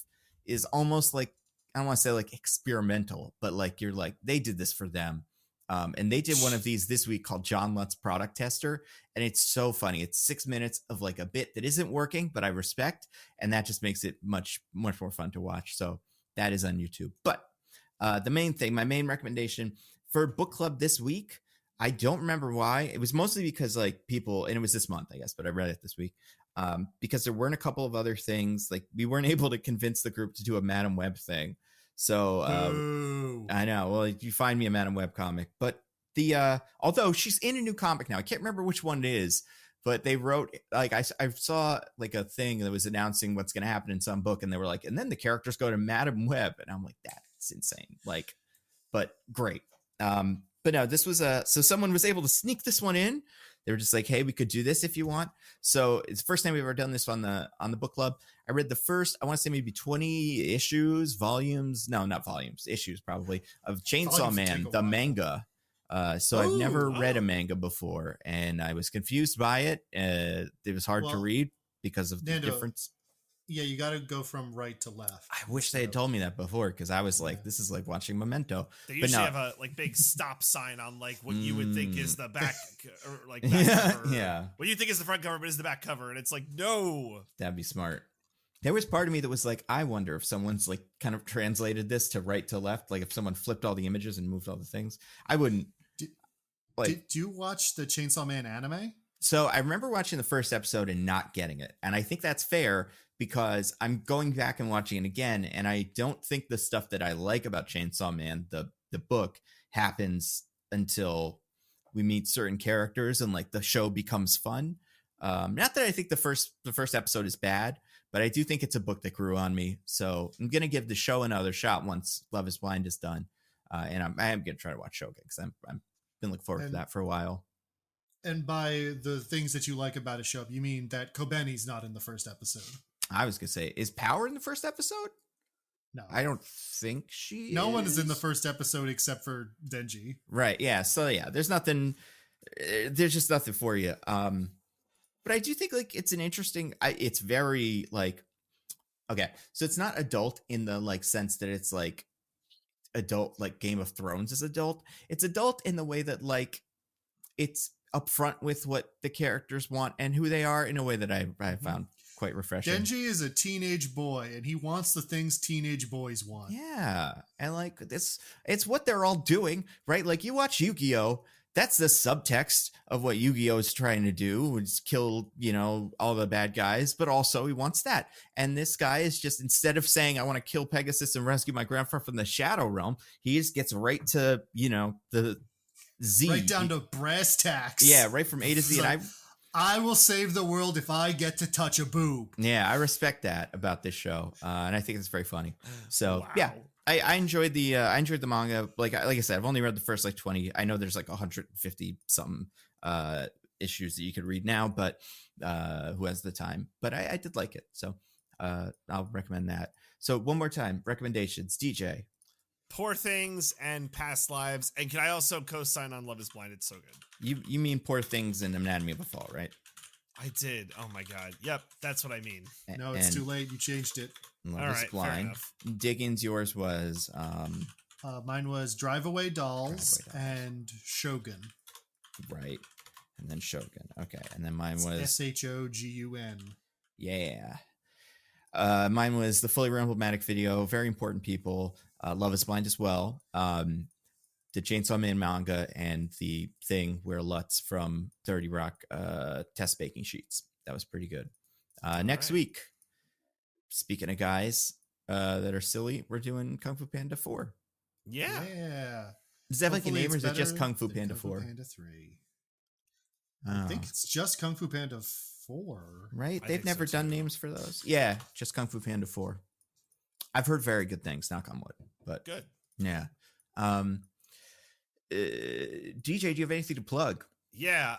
is almost like, I don't want to say like experimental, but like you're like, they did this for them. And they did one of these this week called John Lutz Product Tester. And it's so funny. It's 6 minutes of like a bit that isn't working, but I respect. And that just makes it much more fun to watch. So that is on YouTube. But the main thing, my main recommendation for book club this week, I don't remember why. It was mostly because like people, and it was this month, I guess, but I read it this week because there weren't a couple of other things. Like we weren't able to convince the group to do a Madam Web thing. So I know. Well, you find me a Madam Web comic, but although she's in a new comic now, I can't remember which one it is, but they wrote like I saw like a thing that was announcing what's going to happen in some book, and they were like, and then the characters go to Madam Web, and I'm like, that's insane. Like, but great. But no, this was so someone was able to sneak this one in. They were just like, hey, we could do this if you want. So it's the first time we've ever done this on the book club. I read the first, I want to say maybe 20 issues, volumes. No, not volumes, issues probably of Chainsaw Man, the manga. So I've never read a manga before, and I was confused by it. It was hard to read because of the difference. Yeah, you got to go from right to left. I wish they had told me that before, because I was like, this is like watching Memento. They usually have a like big stop sign on like what you would think is the back or like back cover. Yeah. What you think is the front cover, but is the back cover, and it's like, no. That'd be smart. There was part of me that was like, I wonder if someone's like kind of translated this to right to left, like if someone flipped all the images and moved all the things. I wouldn't. Did you watch the Chainsaw Man anime? So I remember watching the first episode and not getting it. And I think that's fair because I'm going back and watching it again. And I don't think the stuff that I like about Chainsaw Man, the book, happens until we meet certain characters and like the show becomes fun. Not that I think the first episode is bad, but I do think it's a book that grew on me. So I'm going to give the show another shot once Love is Blind is done. And I am going to try to watch Shogun because I'm been looking forward to that for a while. And by the things that you like about a show, you mean that Kobeni's not in the first episode? I was going to say, is Power in the first episode? No. I don't think she No one is in the first episode except for Denji. Right, yeah. So, yeah, there's just nothing for you. But I do think, like, it's an interesting, it's very, like, okay, so it's not adult in the, like, sense that it's, like, adult, like Game of Thrones is adult. It's adult in the way that, like, it's upfront with what the characters want and who they are in a way that I found quite refreshing. Denji is a teenage boy and he wants the things teenage boys want. Yeah. And like it's what they're all doing, right? Like you watch Yu-Gi-Oh! That's the subtext of what Yu-Gi-Oh! Is trying to do, is kill, all the bad guys, but also he wants that. And this guy is just, instead of saying, I want to kill Pegasus and rescue my grandfather from the Shadow Realm, he just gets right to, the Z. Right down to brass tacks. Yeah, right from A to Z. And I will save the world if I get to touch a boob. Yeah, I respect that about this show. And I think it's very funny. So, yeah. I enjoyed the manga. Like I said, I've only read the first like 20. I know there's like 150 something issues that you could read now, but who has the time? But I did like it, so I'll recommend that. So one more time, recommendations, DJ. Poor Things and Past Lives, and can I also co-sign on Love is Blind? It's so good. You mean Poor Things and Anatomy of a Fall, right? I did. Oh my god. Yep, that's what I mean. No, it's too late. You changed it. Love is Blind. Diggins, yours was mine was Drive Away Dolls and Shogun. Right. And then Shogun. Okay. And then mine was Shogun. Yeah. Mine was the Fully Ramblomatic video. Very important people. Love is Blind as well. The Chainsaw Man manga and the thing where Lutz from 30 Rock test baking sheets. That was pretty good. Next week, speaking of guys that are silly, we're doing Kung Fu Panda 4. Yeah. Does that have like a name, or is it just Kung Fu Panda 4? Panda 3. I think it's just Kung Fu Panda 4. right? I They've think never so, done too. names for those. Yeah, just Kung Fu Panda 4. I've heard very good things, knock on wood. But Good. yeah. DJ, do you have anything to plug? Yeah.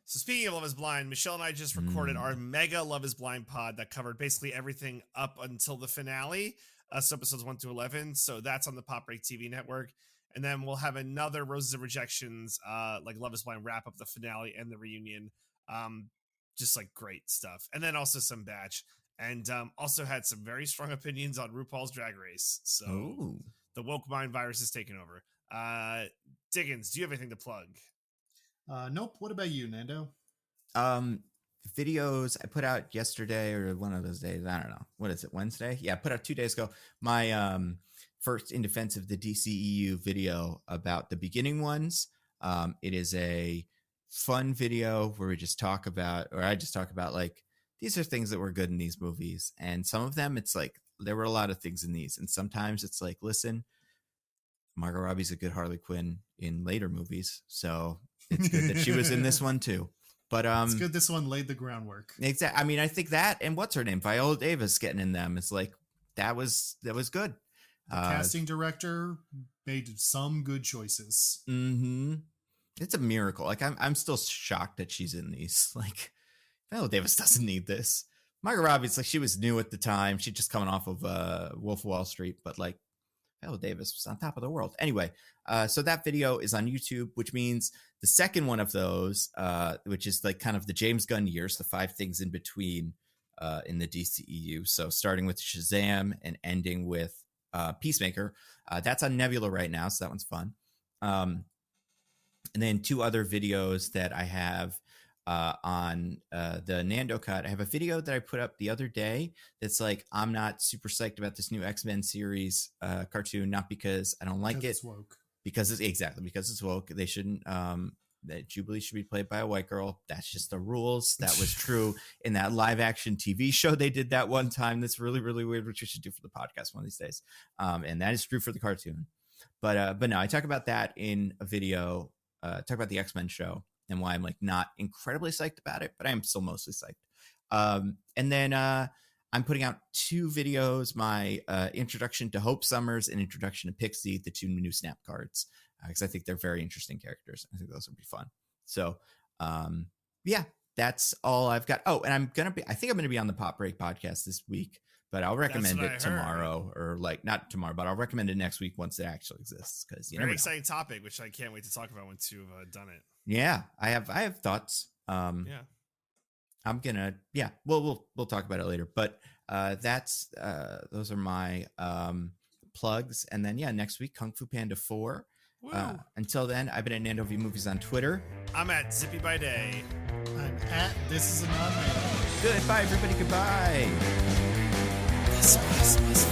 So speaking of Love is Blind, Michelle and I just recorded our mega Love is Blind pod that covered basically everything up until the finale. So episodes 1 to 11. So that's on the Pop Break TV network. And then we'll have another Roses of Rejections, like Love is Blind wrap up the finale and the reunion. Just like great stuff. And then also some batch. And also had some very strong opinions on RuPaul's Drag Race. So Ooh. the woke mind virus is taking over. Diggins, do you have anything to plug? Nope. What about you, Nando? Videos I put out yesterday or one of those days. I don't know. What is it? Wednesday? Yeah, I put out 2 days ago. My first In Defense of the DCEU video about the beginning ones. It is a fun video where I just talk about like, these are things that were good in these movies. And some of them, it's like, there were a lot of things in these. And sometimes it's like, listen, Margot Robbie's a good Harley Quinn in later movies. So it's good that she was in this one too. But it's good this one laid the groundwork. Exactly. I mean, I think that, and what's her name? Viola Davis getting in them. It's like, that was good. The casting director made some good choices. Mm-hmm. It's a miracle. Like, I'm still shocked that she's in these. Like, Viola Davis doesn't need this. Margot Robbie's like, she was new at the time. She's just coming off of Wolf of Wall Street, but like, Viola Davis was on top of the world. Anyway, so that video is on YouTube, which means the second one of those, which is like kind of the James Gunn years, the 5 things in between in the DCEU. So starting with Shazam and ending with Peacemaker. That's on Nebula right now, so that one's fun. And then 2 other videos that I have on the Nando Cut. I have a video that I put up the other day that's like, I'm not super psyched about this new X-Men series cartoon, not because I don't like it, it's woke. because it's woke. They shouldn't that Jubilee should be played by a white girl. That's just the rules. That was true in that live action TV show they did that one time. That's really, really weird, which we should do for the podcast one of these days. And that is true for the cartoon. But no, I talk about that in a video, talk about the X-Men show and why I'm like not incredibly psyched about it, but I am still mostly psyched. And then I'm putting out 2 videos, my introduction to Hope Summers and introduction to Pixie, the 2 new Snap cards, because I think they're very interesting characters. I think those would be fun. So yeah, that's all I've got. Oh, and I think I'm going to be on the Pop Break podcast this week, but I'll recommend it tomorrow, or like not tomorrow, but I'll recommend it next week once it actually exists. Because very exciting topic, which I can't wait to talk about once you've done it. Yeah, I have thoughts. I'm gonna, we'll talk about it later, but that's those are my plugs. And then next week, Kung Fu Panda 4. Until then, I've been at Nando V Movies on Twitter. I'm at Zippy by Day. I'm at This Is a Non-Man. Goodbye, everybody. Goodbye. This was